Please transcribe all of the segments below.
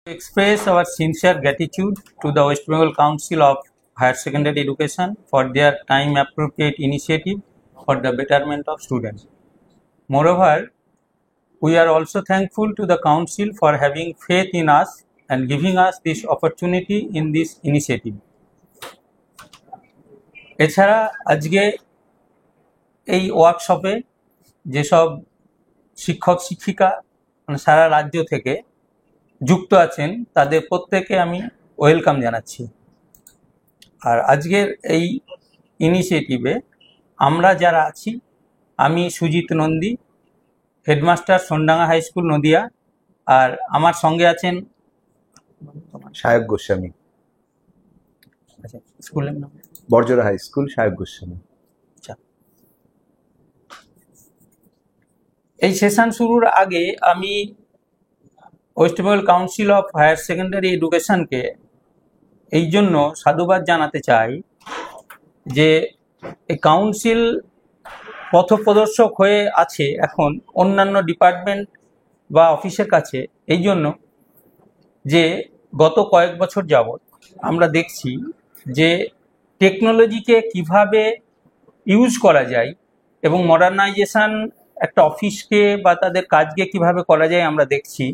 Express our sincere gratitude to the West Bengal Council of Higher Secondary Education for their time appropriate initiative for the betterment of students. Moreover, we are also thankful to the Council for having faith in us and giving us this opportunity in this initiative. এছাড়া আজকে এই ওয়ার্কশপে যেসব শিক্ষক শিক্ষিকা সারা রাজ্য থেকে যুক্ত আছেন তাদের প্রত্যেককে আমি ওয়েলকাম জানাচ্ছি। আর আজকের এই ইনিশিয়েটিভে আমরা যারা আছি, আমি Sujit Nandi, headmaster Sondanga high school Nadia, আর আমার সঙ্গে আছেন সায়ক গোস্বামী। আচ্ছা, স্কুলের নাম বর্জরা হাই স্কুল, সায়ক গোস্বামী। আচ্ছা, এই সেশন শুরুর আগে আমি West Bengal council of higher secondary এডুকেশনকে এই জন্য সাধুবাদ জানাতে চাই যে এই কাউন্সিল পথপ্রদর্শক হয়ে আছে এখন অন্যান্য ডিপার্টমেন্ট বা অফিসের কাছে, এই জন্য যে গত কয়েক বছর যাবৎ আমরা দেখছি যে টেকনোলজিকে কিভাবে ইউজ করা যায় এবং মডার্নাইজেশন একটা অফিসকে বা তাদের কাজকে কিভাবে করা যায় আমরা দেখছি।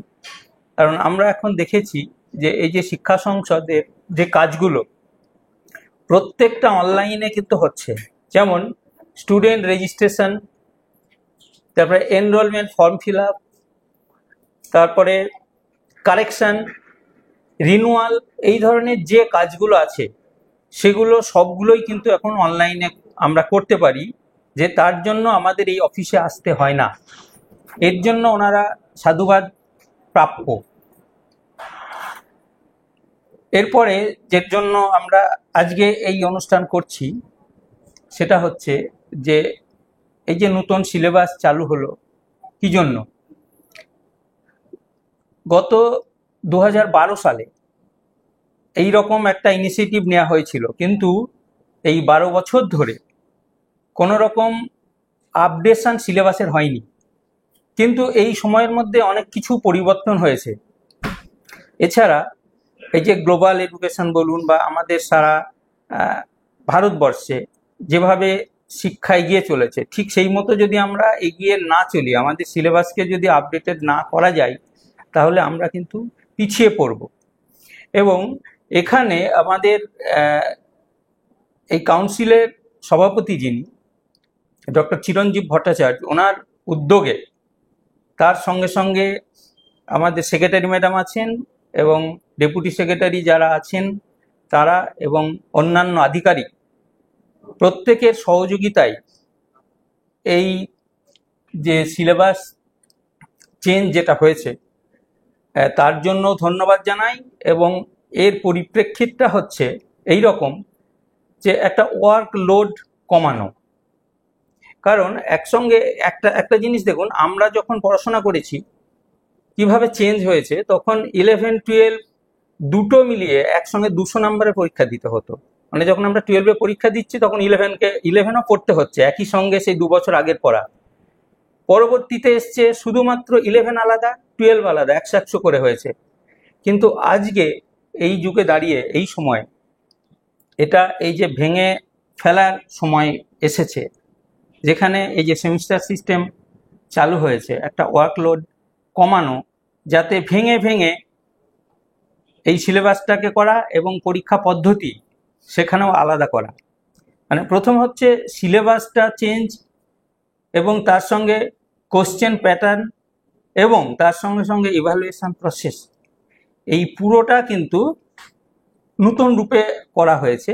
কারণ আমরা এখন দেখেছি যে এই যে শিক্ষা সংসদের যে কাজগুলো প্রত্যেকটা অনলাইনে কিন্তু হচ্ছে, যেমন স্টুডেন্ট রেজিস্ট্রেশন, তারপরে এনরোলমেন্ট ফর্ম ফিল আপ, তারপরে কারেকশন, রিনুয়াল, এই ধরনের যে কাজগুলো আছে সেগুলো সবগুলোই কিন্তু এখন অনলাইনে আমরা করতে পারি, যে তার জন্য আমাদের এই অফিসে আসতে হয় না। এর জন্য ওনারা সাধুবাদ প্রাপ্য। এরপরে যের জন্য আমরা আজকে এই অনুষ্ঠান করছি সেটা হচ্ছে যে এই যে নতুন সিলেবাস চালু হলো কি জন্য। গত 2012 সালে এই রকম একটা ইনিশিয়েটিভ নেওয়া হয়েছিল, কিন্তু এই 12 বছর ধরে কোনো রকম আপডেশন সিলেবাসের হয়নি। কিন্তু এই সময়ের মধ্যে অনেক কিছু পরিবর্তন হয়েছে। এছাড়া এই যে গ্লোবাল এডুকেশন বলুন বা আমাদের সারা ভারতবর্ষে যেভাবে শিক্ষা এগিয়ে চলেছে, ঠিক সেই মতো যদি আমরা এগিয়ে না চলি, আমাদের সিলেবাসকে যদি আপডেটেড না করা যায়, তাহলে আমরা কিন্তু পিছিয়ে পড়ব। এবং এখানে আমাদের এই কাউন্সিলের সভাপতি যিনি ডক্টর চিরঞ্জীব ভট্টাচার্য, ওনার উদ্যোগে তার সঙ্গে সঙ্গে আমাদের সেক্রেটারি ম্যাডাম আছেন এবং ডেপুটি সেক্রেটারি যারা আছেন তারা এবং অন্যান্য আধিকারিক প্রত্যেকের সহযোগিতায় এই যে সিলেবাস চেঞ্জ যেটা হয়েছে তার জন্য ধন্যবাদ জানাই। এবং এর পরিপ্রেক্ষিতটা হচ্ছে এই রকম যে একটা ওয়ার্কলোড কমানো। কারণ একসঙ্গে একটা জিনিস দেখুন, আমরা যখন পড়াশোনা করেছি কিভাবে চেঞ্জ হয়েছে, তখন 11-12 দুটো মিলিয়ে একসঙ্গে 200 নম্বরের পরীক্ষা দিতে হতো। মানে যখন আমরা 12-এ পরীক্ষা দিচ্ছি তখন 11ও পড়তে হচ্ছে একই সঙ্গে, সেই 2 বছর আগের পড়া। পরবর্তীতে এসছে শুধুমাত্র 11 আলাদা, 12 আলাদা, 100 করে হয়েছে। কিন্তু আজকে এই যুগে দাঁড়িয়ে এই সময় এটা এই যে ভেঙে ফেলার সময় এসেছে, যেখানে এই যে সেমিস্টার সিস্টেম চালু হয়েছে, একটা ওয়ার্কলোড কমানো, যাতে ভেঙে ভেঙে এই সিলেবাসটাকে করা এবং পরীক্ষা পদ্ধতি সেখানেও আলাদা করা। মানে প্রথম হচ্ছে সিলেবাসটা চেঞ্জ এবং তার সঙ্গে কোশ্চেন প্যাটার্ন এবং তার সঙ্গে সঙ্গে ইভ্যালুয়েশন প্রসেস, এই পুরোটা কিন্তু নতুন রূপে করা হয়েছে।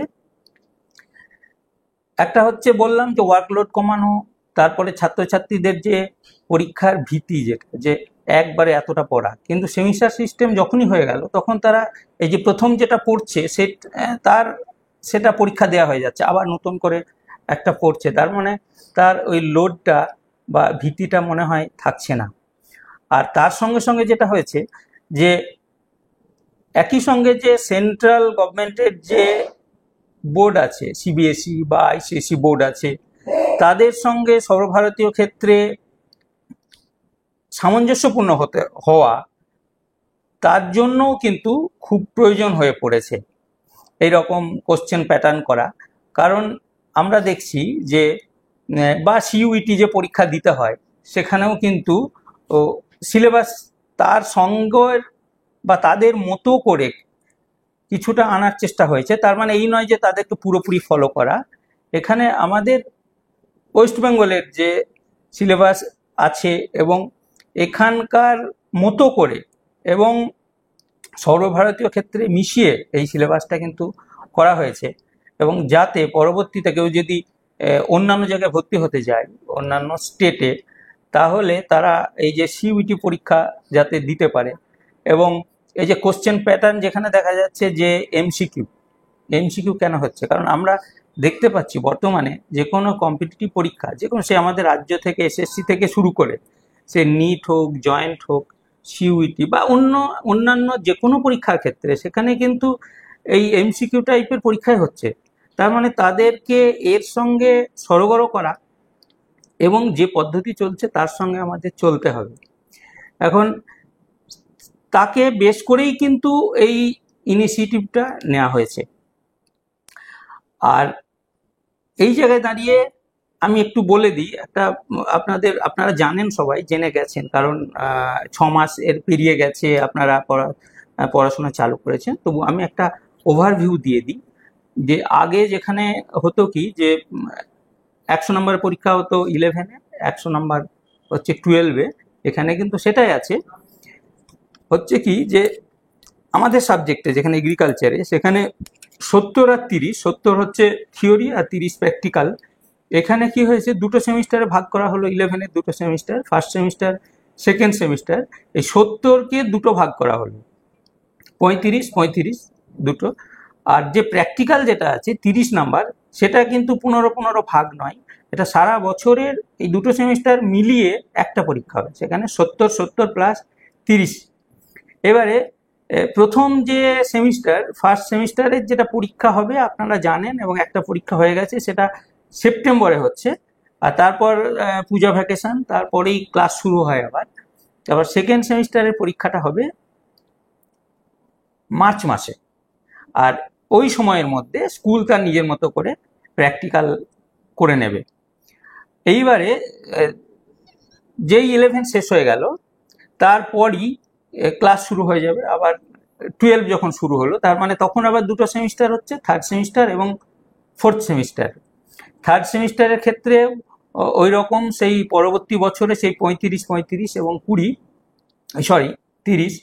একটা হচ্ছে বললাম যে ওয়ার্কলোড কমানো, তারপরে ছাত্রছাত্রীদের যে পরীক্ষার ভীতি, যেটা যে একবারে এতটা পড়া, কিন্তু সেমিস্টার সিস্টেম যখনই হয়ে গেল তখন তারা এই যে প্রথম যেটা পড়ছে সেটা পরীক্ষা দেওয়া হয়ে যাচ্ছে, আবার নতুন করে একটা পড়ছে, তার মানে তার ওই লোডটা বা ভীতিটা মনে হয় থাকছে না। আর তার সঙ্গে সঙ্গে যেটা হয়েছে যে একই সঙ্গে যে সেন্ট্রাল গভর্নমেন্টের যে বোর্ড আছে, সিবিএসই বা আইসিএসই বোর্ড আছে, তাদের সঙ্গে সর্বভারতীয় ক্ষেত্রে সামঞ্জস্যপূর্ণ হওয়া তার জন্যও কিন্তু খুব প্রয়োজন হয়ে পড়েছে এই রকম কোশ্চেন প্যাটার্ন করা। কারণ আমরা দেখছি যে বা সিইউইটি যে পরীক্ষা দিতে হয় সেখানেও কিন্তু সিলেবাস তার সঙ্গে বা তাদের মতো করে কিছুটা আনার চেষ্টা হয়েছে। তার মানে এই নয় যে তাদেরকে পুরোপুরি ফলো করা। এখানে আমাদের ওয়েস্ট বেঙ্গলের যে সিলেবাস আছে এবং এখানকার মতো করে এবং সর্বভারতীয় ক্ষেত্রে মিশিয়ে এই সিলেবাসটা কিন্তু করা হয়েছে, এবং যাতে পরবর্তীতে কেউ যদি অন্যান্য জায়গায় ভর্তি হতে যায় অন্যান্য স্টেটে, তাহলে তারা এই যে সিইউটি পরীক্ষা যাতে দিতে পারে। এবং এই যে কোশ্চেন প্যাটার্ন যেখানে দেখা যাচ্ছে যে এমসিকিউ কেন হচ্ছে, কারণ আমরা দেখতে পাচ্ছি বর্তমানে যে কোনো কম্পিটিটিভ পরীক্ষা, যে কোনো সে আমাদের রাজ্য থেকে এসএসসি থেকে শুরু করে সে নিট হোক, জয়েন্ট হোক, সিইউটি বা অন্যান্য যে কোনো পরীক্ষার ক্ষেত্রে, সেখানে কিন্তু এই এমসিকিউ টাইপের পরীক্ষাই হচ্ছে। তার মানে তাদেরকে এর সঙ্গে সরগর করা এবং যে পদ্ধতি চলছে তার সঙ্গে আমাদের চলতে হবে। এখন তাকে বেশ করেই কিন্তু এই ইনিশিয়েটিভটা নেওয়া হয়েছে। আর এই জায়গায় দাঁড়িয়ে আমি একটু বলে দিই, একটা আপনারা জানেন, সবাই জেনে গেছেন, কারণ 6 মাস এর পেরিয়ে গেছে আপনারা পড়াশোনা চালু করেছেন। তবু আমি একটা ওভারভিউ দিয়ে দিই যে আগে যেখানে হতো কি যে 100 নম্বরের পরীক্ষা হতো 11-এ, 100 নম্বর হচ্ছে 12-এ। এখানে কিন্তু সেটাই আছে, হচ্ছে কি যে আমাদের সাবজেক্টে যেখানে এগ্রিকালচারে সেখানে 70 আর 30, 70 হচ্ছে থিওরি আর 30 প্র্যাকটিক্যাল। এখানে কি হয়েছে, দুটো সেমিস্টারে ভাগ করা হলো। 11-এর দুটো semester, first semester, second semester. এই 70কে দুটো ভাগ করা হলো, 35 দুটো। আর যে প্র্যাকটিক্যাল যেটা আছে 30 নাম্বার, সেটা কিন্তু 15 ভাগ নয়, এটা সারা বছরের এই দুটো সেমিস্টার মিলিয়ে একটা পরীক্ষা হবে, সেখানে 70 প্লাস 30। এবারে প্রথম যে সেমিস্টার, ফার্স্ট সেমিস্টারের যেটা পরীক্ষা হবে আপনারা জানেন, এবং একটা পরীক্ষা হয়ে গেছে, সেটা সেপ্টেম্বরে হচ্ছে। আর তারপর পূজা ভ্যাকেশন, তারপরেই ক্লাস শুরু হয় আবার। তারপর সেকেন্ড সেমিস্টারের পরীক্ষাটা হবে মার্চ মাসে। আর ওই সময়ের মধ্যে স্কুল তার নিজের মতো করে প্র্যাকটিক্যাল করে নেবে। এইবারে যেই 11 শেষ হয়ে গেল, তারপরই ক্লাস শুরু হয়ে যাবে আবার 12 যখন শুরু হলো, তার মানে তখন আবার দুটো সেমিস্টার হচ্ছে, থার্ড সেমিস্টার এবং ফোর্থ সেমিস্টার। থার্ড সেমিস্টারের ক্ষেত্রে ওই রকম সেই পরবর্তী বছরে সেই 35 এবং 30,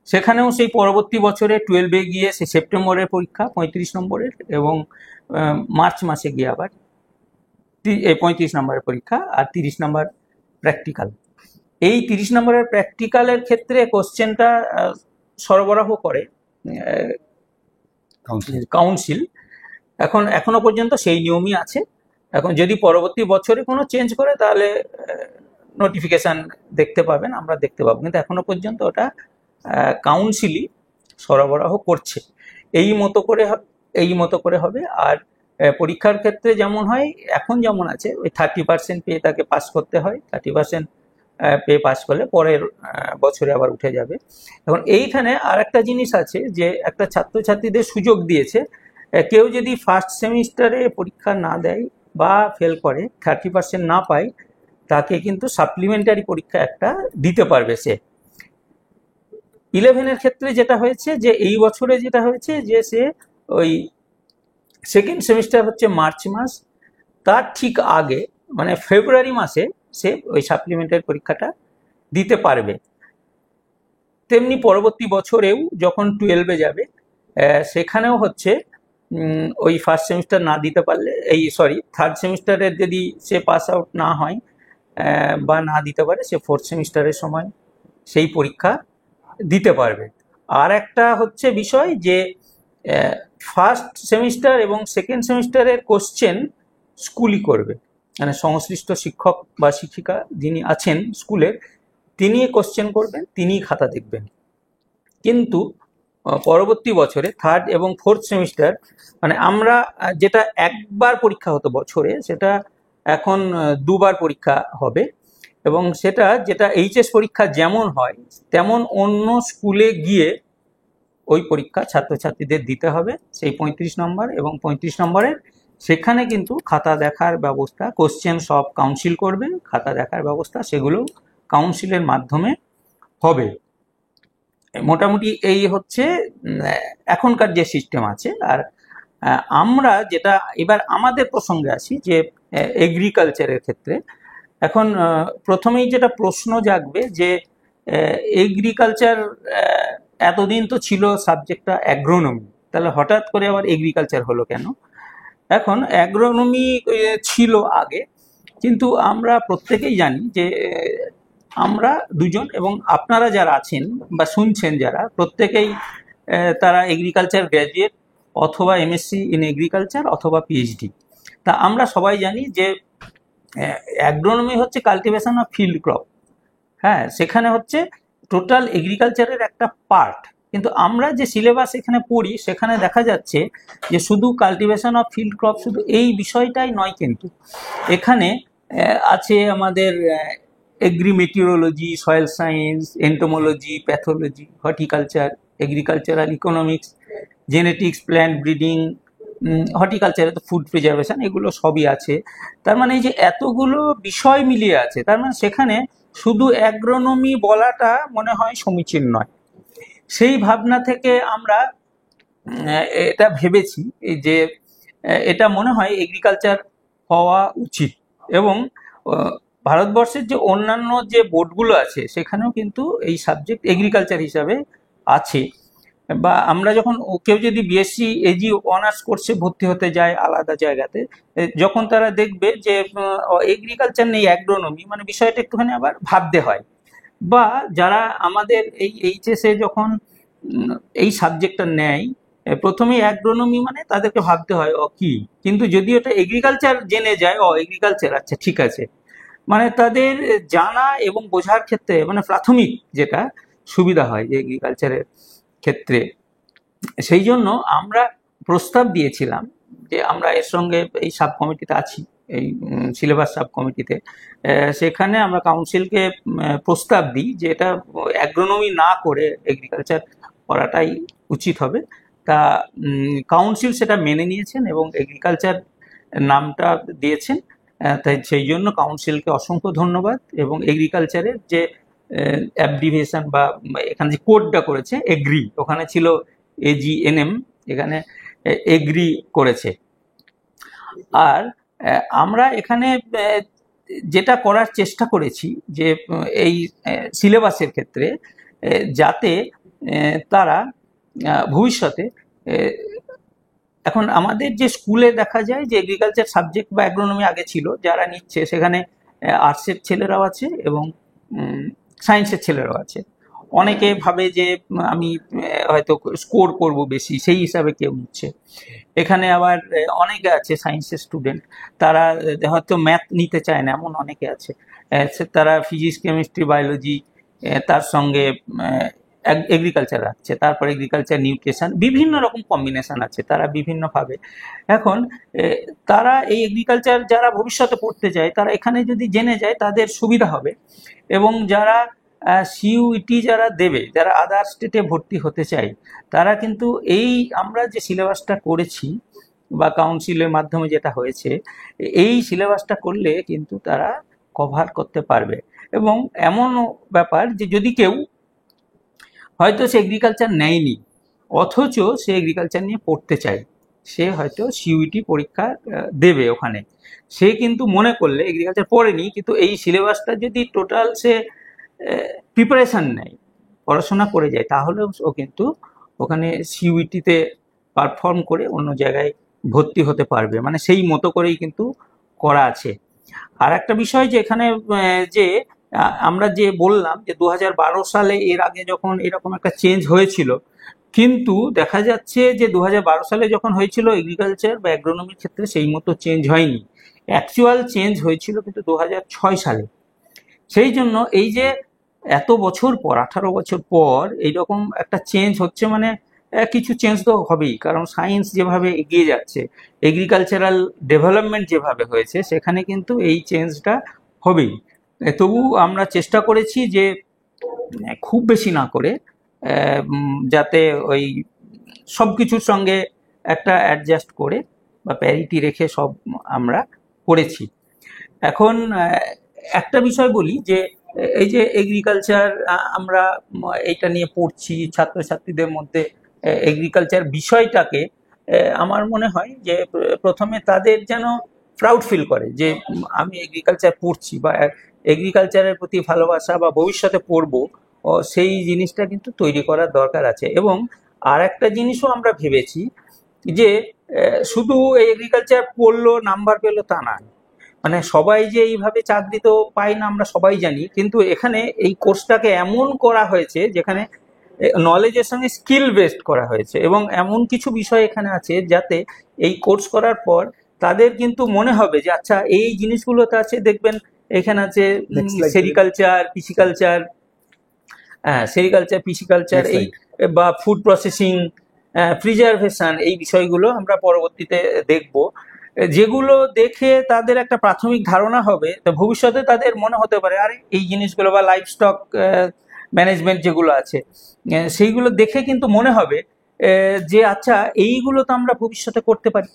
সেখানেও সেই পরবর্তী বছরে 12-এ গিয়ে সেই সেপ্টেম্বরের পরীক্ষা 35 নম্বরের, এবং মার্চ মাসে গিয়ে আবার 35 নম্বরের পরীক্ষা আর 30 নম্বর প্র্যাকটিক্যাল। এই 30 নম্বরের প্র্যাকটিক্যালের ক্ষেত্রে কোশ্চেনটা সরবরাহ করে কাউন্সিল। এখনো পর্যন্ত সেই নিয়মই আছে। এখন যদি পরবর্তী বছরে কোনো চেঞ্জ করে তাহলে নোটিফিকেশন দেখতে পাবেন, আমরা দেখতে পাবো, কিন্তু এখনো পর্যন্ত ওটা কাউন্সিলই সরবরাহ করছে। এই মতো করে হবে। আর পরীক্ষার ক্ষেত্রে যেমন হয় এখন যেমন আছে, ওই 30% পেয়ে তাকে পাস করতে হয়, 30% পেয়ে পাস করলে পরের বছরে আবার উঠে যাবে। এখন এইখানে আর একটা জিনিস আছে, যে একটা ছাত্রছাত্রীদের সুযোগ দিয়েছে, কেউ যদি ফার্স্ট সেমিস্টারে পরীক্ষা না দেয় বা ফেল করে, 30% না পায়, তাকে কিন্তু সাপ্লিমেন্টারি পরীক্ষা একটা দিতে পারবে সে। 11-এর ক্ষেত্রে যেটা হয়েছে, যে এই বছরে যেটা হয়েছে, যে সে ওই সেকেন্ড সেমিস্টার হচ্ছে মার্চ মাস, তার ঠিক আগে মানে ফেব্রুয়ারি মাসে সে ওই সাপ্লিমেন্টারি পরীক্ষাটা দিতে পারবে। তেমনি পরবর্তী বছরেও যখন 12-এ যাবে, সেখানেও হচ্ছে ওই ফার্স্ট সেমিস্টার না দিতে পারলে, থার্ড সেমিস্টারের যদি সে পাস আউট না হয় বা না দিতে পারে, সে ফোর্থ সেমিস্টারের সময় সেই পরীক্ষা দিতে পারবে। আর একটা হচ্ছে বিষয়, যে ফার্স্ট সেমিস্টার এবং সেকেন্ড সেমিস্টারের কোশ্চেন স্কুলই করবে, মানে সংশ্লিষ্ট শিক্ষক বা শিক্ষিকা যিনি আছেন স্কুলের, তিনি কোশ্চেন করবেন, তিনিই খাতা দেখবেন। কিন্তু পরবর্তী বছরে থার্ড এবং ফোর্থ সেমিস্টার, মানে আমরা যেটা একবার পরীক্ষা হতো বছরে, সেটা এখন দুবার পরীক্ষা হবে। এবং সেটা যেটা এইচএস পরীক্ষা যেমন হয় তেমন অন্য স্কুলে গিয়ে ওই পরীক্ষা ছাত্রছাত্রীদের দিতে হবে, সেই 35 নম্বর এবং 35 নম্বরের সেখানে কিন্তু খাতা দেখার ব্যবস্থা, কোশ্চেন সব কাউন্সিল করবে, খাতা দেখার ব্যবস্থা সেগুলো কাউন্সিলের মাধ্যমে হবে। মোটামুটি এই হচ্ছে এখনকার যে সিস্টেম আছে। আর আমরা যেটা এবার আমাদের প্রসঙ্গে আসি যে এগ্রিকালচারের ক্ষেত্রে এখন প্রথমেই যেটা প্রশ্ন জাগবে যে এগ্রিকালচার এতদিন তো ছিল সাবজেক্টটা অ্যাগ্রোনমি, তাহলে হঠাৎ করে আবার এগ্রিকালচার হলো কেন? এখন অ্যাগ্রোনমি ছিল আগে, কিন্তু আমরা প্রত্যেকেই জানি যে আমরা দুজন এবং আপনারা যারা আছেন বা শুনছেন যারা প্রত্যেকেই তারা এগ্রিকালচার গ্র্যাজুয়েট অথবা এমএসসি ইন এগ্রিকালচার অথবা পিএইচডি। তা আমরা সবাই জানি যে অ্যাগ্রোনমি হচ্ছে কাল্টিভেশন অফ ফিল্ড ক্রপ, হ্যাঁ, সেখানে হচ্ছে টোটাল এগ্রিকালচারের একটা পার্ট। কিন্তু আমরা যে সিলেবাস এখানে পড়ি সেখানে দেখা যাচ্ছে যে শুধু কাল্টিভেশন অফ ফিল্ড ক্রপ শুধু এই বিষয়টাই নয়, কিন্তু এখানে আছে আমাদের agrimeteorology, soil science, entomology, pathology, horticulture, agricultural economics, genetics, plant breeding, হর্টিকালচারে তো ফুড প্রিজার্ভেশন, এগুলো সবই আছে। তার মানে এই যে এতগুলো বিষয় মিলিয়ে আছে, তার মানে সেখানে শুধু অ্যাগ্রোনমি বলাটা মনে হয় সমীচীন নয়। সেই ভাবনা থেকে আমরা এটা ভেবেছি যে এটা মনে হয় এগ্রিকালচার হওয়া উচিত। এবং ভারতবর্ষের যে অন্যান্য যে বোর্ডগুলো আছে সেখানেও কিন্তু এই সাবজেক্ট এগ্রিকালচার হিসাবে আছে। বা আমরা যখন কেউ যদি বিএসসি এজি অনার্স কোর্সে ভর্তি হতে যায় আলাদা জায়গাতে, যখন তারা দেখবে যে এগ্রিকালচার নেই অ্যাগ্রোনমি, মানে বিষয়টা একটুখানি আবার ভাবতে হয়। বা যারা আমাদের এই এইচএসে যখন এই সাবজেক্টটা নেয় প্রথমেই অ্যাগ্রোনমি মানে তাদেরকে ভাবতে হয় কি, কিন্তু যদি ওটা এগ্রিকালচার জেনে যায় এগ্রিকালচার আচ্ছা ঠিক আছে, মানে তাদের জানা এবং বোঝার ক্ষেত্রে মানে প্রাথমিক যেটা সুবিধা হয় যে এগ্রিকালচারের ক্ষেত্রে। সেই জন্য আমরা প্রস্তাব দিয়েছিলাম যে আমরা এর সঙ্গে এই সাব কমিটিতে আছি, এই সিলেবাস সাব কমিটিতে, সেখানে আমরা কাউন্সিলকে প্রস্তাব দিই যে এটা অ্যাগ্রোনমি না করে এগ্রিকালচার করাটাই উচিত হবে। তা কাউন্সিল সেটা মেনে নিয়েছেন এবং এগ্রিকালচার নামটা দিয়েছেন। তাই সেই জন্য কাউন্সিলকে অসংখ্য ধন্যবাদ। এবং এগ্রিকালচারের যে অ্যাব্রিভিয়েশন বা এখানে যে কোডটা করেছে এগ্রি, ওখানে ছিল AGNM, এখানে এগ্রি করেছে। আর আমরা এখানে যেটা করার চেষ্টা করেছি যে এই সিলেবাসের ক্ষেত্রে যাতে তারা ভবিষ্যতে, এখন আমাদের যে স্কুলে দেখা যায় যে এগ্রিকালচার সাবজেক্ট বা অ্যাগ্রোনমি আগে ছিল, যারা নিচ্ছে সেখানে আর্টসের ছেলেরাও আছে এবং সায়েন্সের ছেলেরাও আছে। অনেকে ভাবে যে আমি হয়তো স্কোর করব বেশি, সেই হিসাবে কেউ নিচ্ছে। এখানে আবার অনেকে আছে সায়েন্সের স্টুডেন্ট, তারা হয়তো ম্যাথ নিতে চায় না, এমন অনেকে আছে। তারা ফিজিক্স, কেমিস্ট্রি, বায়োলজি, তার সঙ্গে এগ্রিকালচার রাখছে, তারপর এগ্রিকালচার নিউট্রিশন, বিভিন্ন রকম কম্বিনেশন আছে, তারা বিভিন্নভাবে। এখন তারা এই এগ্রিকালচার যারা ভবিষ্যতে পড়তে চায় তারা এখানে যদি জেনে যায় তাদের সুবিধা হবে। এবং যারা সিইউটি যারা দেবে, যারা আদার স্টেটে ভর্তি হতে চায়, তারা কিন্তু এই আমরা যে সিলেবাসটা করেছি বা কাউন্সিলের মাধ্যমে যেটা হয়েছে, এই সিলেবাসটা করলে কিন্তু তারা কভার করতে পারবে। এবং এমন ব্যাপার যে যদি কেউ হয়তো সে এগ্রিকালচার নেয়নি অথচ সে এগ্রিকালচার নিয়ে পড়তে চায়, সে হয়তো সিইউটি পরীক্ষা দেবে ওখানে, সে কিন্তু মনে করলে এগ্রিকালচার পড়েনি, কিন্তু এই সিলেবাসটা যদি টোটাল সে প্রিপারেশন নেয়, পড়াশোনা করে যায়, তাহলে ও কিন্তু ওখানে সিইউটিতে পারফর্ম করে অন্য জায়গায় ভর্তি হতে পারবে, মানে সেই মতো করেই কিন্তু করা আছে। আর একটা বিষয় যে এখানে যে আমরা যে বললাম যে 2012 সালে এর আগে যখন এরকম একটা চেঞ্জ হয়েছিল, কিন্তু দেখা যাচ্ছে যে 2012 সালে যখন হয়েছিল এগ্রিকালচার বা অ্যাগ্রোনমির ক্ষেত্রে সেই মতো চেঞ্জ হয়নি, অ্যাকচুয়াল চেঞ্জ হয়েছিল কিন্তু 2006 সালে। সেই জন্য এই যে এত বছর পর, 18 বছর পর এইরকম একটা চেঞ্জ হচ্ছে, মানে কিছু চেঞ্জ তো হবেই, কারণ সায়েন্স যেভাবে এগিয়ে যাচ্ছে, এগ্রিকালচারাল ডেভেলপমেন্ট যেভাবে হয়েছে, সেখানে কিন্তু এই চেঞ্জটা হবেই। তবু আমরা চেষ্টা করেছি যে খুব বেশি না করে যাতে ওই সব কিছুর সঙ্গে একটা অ্যাডজাস্ট করে বা প্যারিটি রেখে সব আমরা করেছি। এখন একটা বিষয় বলি যে এই যে এগ্রিকালচার আমরা এইটা নিয়ে পড়ছি, ছাত্রছাত্রীদের মধ্যে এগ্রিকালচার বিষয়টাকে আমার মনে হয় যে প্রথমে তাদের যেন প্রাউড ফিল করে যে আমি এগ্রিকালচার পড়ছি বা এগ্রিকালচারের প্রতি ভালোবাসা বা ভবিষ্যতে পড়বো, সেই জিনিসটা কিন্তু তৈরি করার দরকার আছে। এবং আর একটা জিনিসও আমরা ভেবেছি যে শুধু এগ্রিকালচার পড়লো নাম্বার পেলো তা না, মানে সবাই যে এইভাবে চাকরি তো পায় না আমরা সবাই জানি, কিন্তু এখানে এই কোর্সটাকে এমন করা হয়েছে যেখানে নলেজের সঙ্গে স্কিল বেসড করা হয়েছে এবং এমন কিছু বিষয় এখানে আছে যাতে এই কোর্স করার পর তাদের কিন্তু মনে হবে যে আচ্ছা এই জিনিসগুলোতে আছে, দেখবেন এখানে আছে সেরিকালচার, পিসিকালচার, পিসিকালচার, এই বা ফুড প্রসেসিং, প্রিজার্ভেশন, এই বিষয়গুলো আমরা পরবর্তীতে দেখব, যেগুলো দেখে তাদের একটা প্রাথমিক ধারণা হবে। তো ভবিষ্যতে তাদের মনে হতে পারে আরে এই জিনিসগুলো বা লাইফ স্টক ম্যানেজমেন্ট যেগুলো আছে সেইগুলো দেখে কিন্তু মনে হবে যে আচ্ছা এইগুলো তো আমরা ভবিষ্যতে করতে পারি,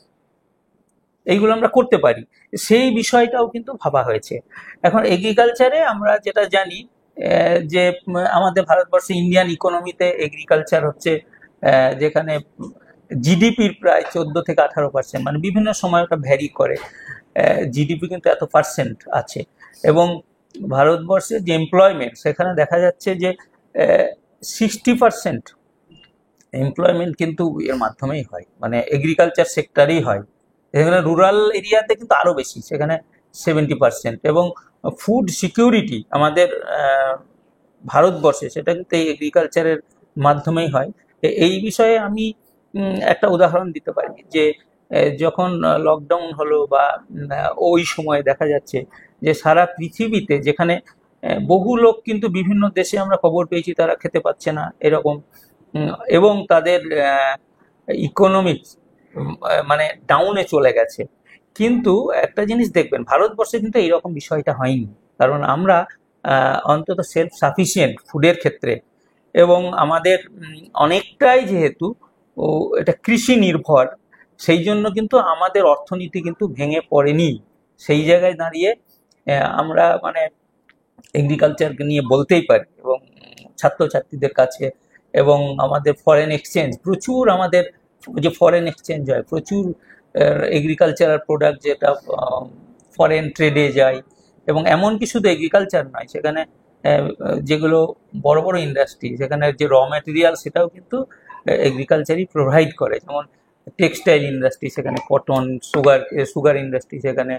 এইগুলো আমরা করতে পারি, সেই বিষয়টাও কিন্তু ভাবা হয়েছে। এখন এগ্রিকালচারে আমরা যেটা জানি যে আমাদের ভারতবর্ষে ইন্ডিয়ান ইকোনমিতে এগ্রিকালচার হচ্ছে যেখানে জিডিপির প্রায় 14 থেকে 18%, মানে বিভিন্ন সময় ওটা ভ্যারি করে, জিডিপি কিন্তু এত পার্সেন্ট আছে। এবং ভারতবর্ষের যে এমপ্লয়মেন্ট সেখানে দেখা যাচ্ছে যে 60% এমপ্লয়মেন্ট কিন্তু এর মাধ্যমেই হয়, মানে এগ্রিকালচার সেক্টরেই হয়। এখানে রুরাল এরিয়াতে কিন্তু আরো বেশি, সেখানে 70%। এবং ফুড সিকিউরিটি আমাদের ভারতবর্ষে সেটা কিন্তু এই এগ্রিকালচারের মাধ্যমেই হয়। এই বিষয়ে আমি একটা উদাহরণ দিতে পারি যে যখন লকডাউন হলো বা ওই সময় দেখা যাচ্ছে যে সারা পৃথিবীতে যেখানে বহু লোক কিন্তু বিভিন্ন দেশে আমরা খবর পেয়েছি তারা খেতে পাচ্ছে না এরকম, এবং তাদের ইকোনমিক্স মানে ডাউনে চলে গেছে। কিন্তু একটা জিনিস দেখবেন ভারতবর্ষে কিন্তু এইরকম বিষয়টা হয়নি, কারণ আমরা অন্তত সেলফ সাফিসিয়েন্ট ফুডের ক্ষেত্রে, এবং আমাদের অনেকটাই যেহেতু এটা কৃষি নির্ভর, সেই জন্য কিন্তু আমাদের অর্থনীতি কিন্তু ভেঙে পড়েনি। সেই জায়গায় দাঁড়িয়ে আমরা মানে এগ্রিকালচারকে নিয়ে বলতেই পারি। এবং ছাত্রছাত্রীদের কাছে এবং আমাদের ফরেন এক্সচেঞ্জ প্রচুর, আমাদের যে ফরেন এক্সচেঞ্জ হয় প্রচুর এগ্রিকালচারাল প্রোডাক্ট যেটা ফরেন ট্রেডে যায়। এবং এমনকি শুধু এগ্রিকালচার নয়, সেখানে যেগুলো বড় বড় ইন্ডাস্ট্রি সেখানে যে র ম্যাটেরিয়াল সেটাও কিন্তু এগ্রিকালচারই প্রোভাইড করে, যেমন টেক্সটাইল ইন্ডাস্ট্রি সেখানে কটন, সুগার ইন্ডাস্ট্রি সেখানে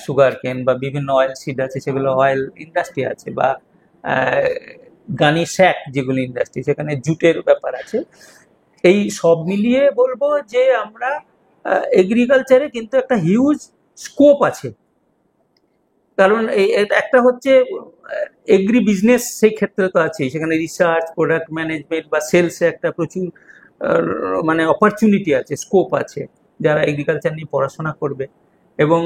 সুগার কেন, বা বিভিন্ন অয়েল সিড আছে সেগুলো অয়েল ইন্ডাস্ট্রি আছে, বা গানি স্যাক যেগুলো ইন্ডাস্ট্রি সেখানে জুটের ব্যাপার আছে। এই সব মিলিয়ে বলবো যে আমরা এগ্রিকালচারে কিন্তু একটা হিউজ স্কোপ আছে, কারণ একটা হচ্ছে এগ্রি বিজনেস সেই ক্ষেত্রে তো আছে, সেখানে রিসার্চ, প্রোডাক্ট ম্যানেজমেন্ট বা সেলসে একটা প্রচুর মানে অপরচুনিটি আছে, স্কোপ আছে যারা এগ্রিকালচার নিয়ে পড়াশোনা করবে। এবং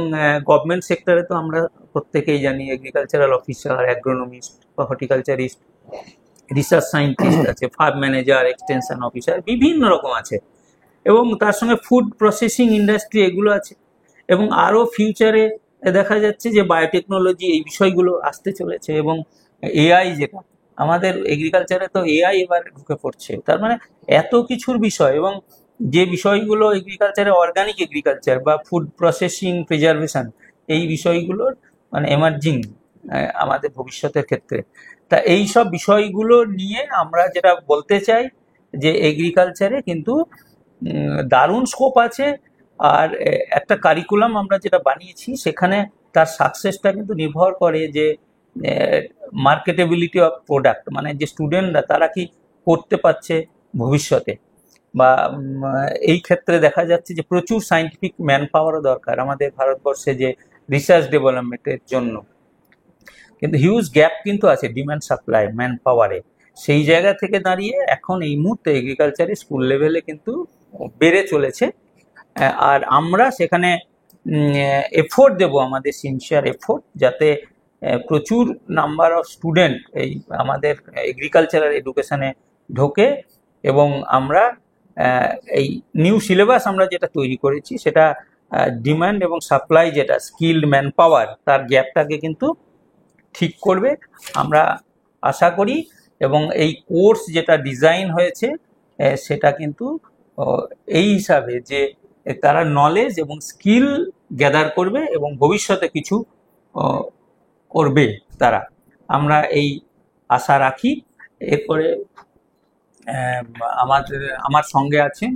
গভর্নমেন্ট সেক্টরে তো আমরা প্রত্যেকেই জানি এগ্রিকালচারাল অফিসার, অ্যাগ্রোনমিস্ট বা হর্টিকালচারিস্ট, রিসার্চ সায়েন্টিস্ট আছে, ফার্ম ম্যানেজার, এক্সটেনশন অফিসার, বিভিন্ন রকম আছে। এবং তার সঙ্গে ফুড প্রসেসিং ইন্ডাস্ট্রি এগুলো আছে। এবং আরও ফিউচারে দেখা যাচ্ছে যে বায়োটেকনোলজি এই বিষয়গুলো আসতে চলেছে, এবং এআই, যেটা আমাদের এগ্রিকালচারে তো এআই এবার ঢুকে পড়ছে। তার মানে এত কিছুর বিষয়, এবং যে বিষয়গুলো এগ্রিকালচারে অর্গানিক এগ্রিকালচার বা ফুড প্রসেসিং, প্রিজার্ভেশন, এই বিষয়গুলোর মানে এমার্জিং আমাদের ভবিষ্যতের ক্ষেত্রে। তা এই সব বিষয়গুলো নিয়ে আমরা যেটা বলতে চাই যে এগ্রিকালচারে কিন্তু দারুণ স্কোপ আছে। আর একটা কারিকুলাম আমরা যেটা বানিয়েছি সেখানে তার সাকসেসটা কিন্তু নির্ভর করে যে মার্কেটেবিলিটি অফ প্রোডাক্ট, মানে যে স্টুডেন্টরা তারা কি করতে পারছে ভবিষ্যতে। বা এই ক্ষেত্রে দেখা যাচ্ছে যে প্রচুর সায়েন্টিফিক ম্যান পাওয়ারও দরকার আমাদের ভারতবর্ষে যে রিসার্চ ডেভেলপমেন্টের জন্য, কিন্তু হিউজ গ্যাপ কিন্তু আছে ডিমান্ড সাপ্লাই ম্যান পাওয়ারে। সেই জায়গা থেকে দাঁড়িয়ে এখন এই মুহূর্তে এগ্রিকালচারে স্কুল লেভেলে কিন্তু বেড়ে চলেছে। আর আমরা সেখানে এফোর্ট দেব, আমাদের সিনসিয়ার এফোর্ট, যাতে প্রচুর নাম্বার অফ স্টুডেন্ট এই আমাদের এগ্রিকালচারাল এডুকেশনে ঢোকে, এবং আমরা এই নিউ সিলেবাস আমরা যেটা তৈরি করেছি সেটা ডিমান্ড এবং সাপ্লাই, যেটা স্কিল্ড ম্যান পাওয়ার, তার গ্যাপটাকে কিন্তু ঠিক করবে আমরা আশা করি। এবং এই কোর্স যেটা ডিজাইন হয়েছে সেটা কিন্তু এই হিসাবে যে তারা নলেজ এবং স্কিল গ্যাদার করবে এবং ভবিষ্যতে কিছু করবে তারা, আমরা এই আশা রাখি। এরপরে আমার সঙ্গে আছেন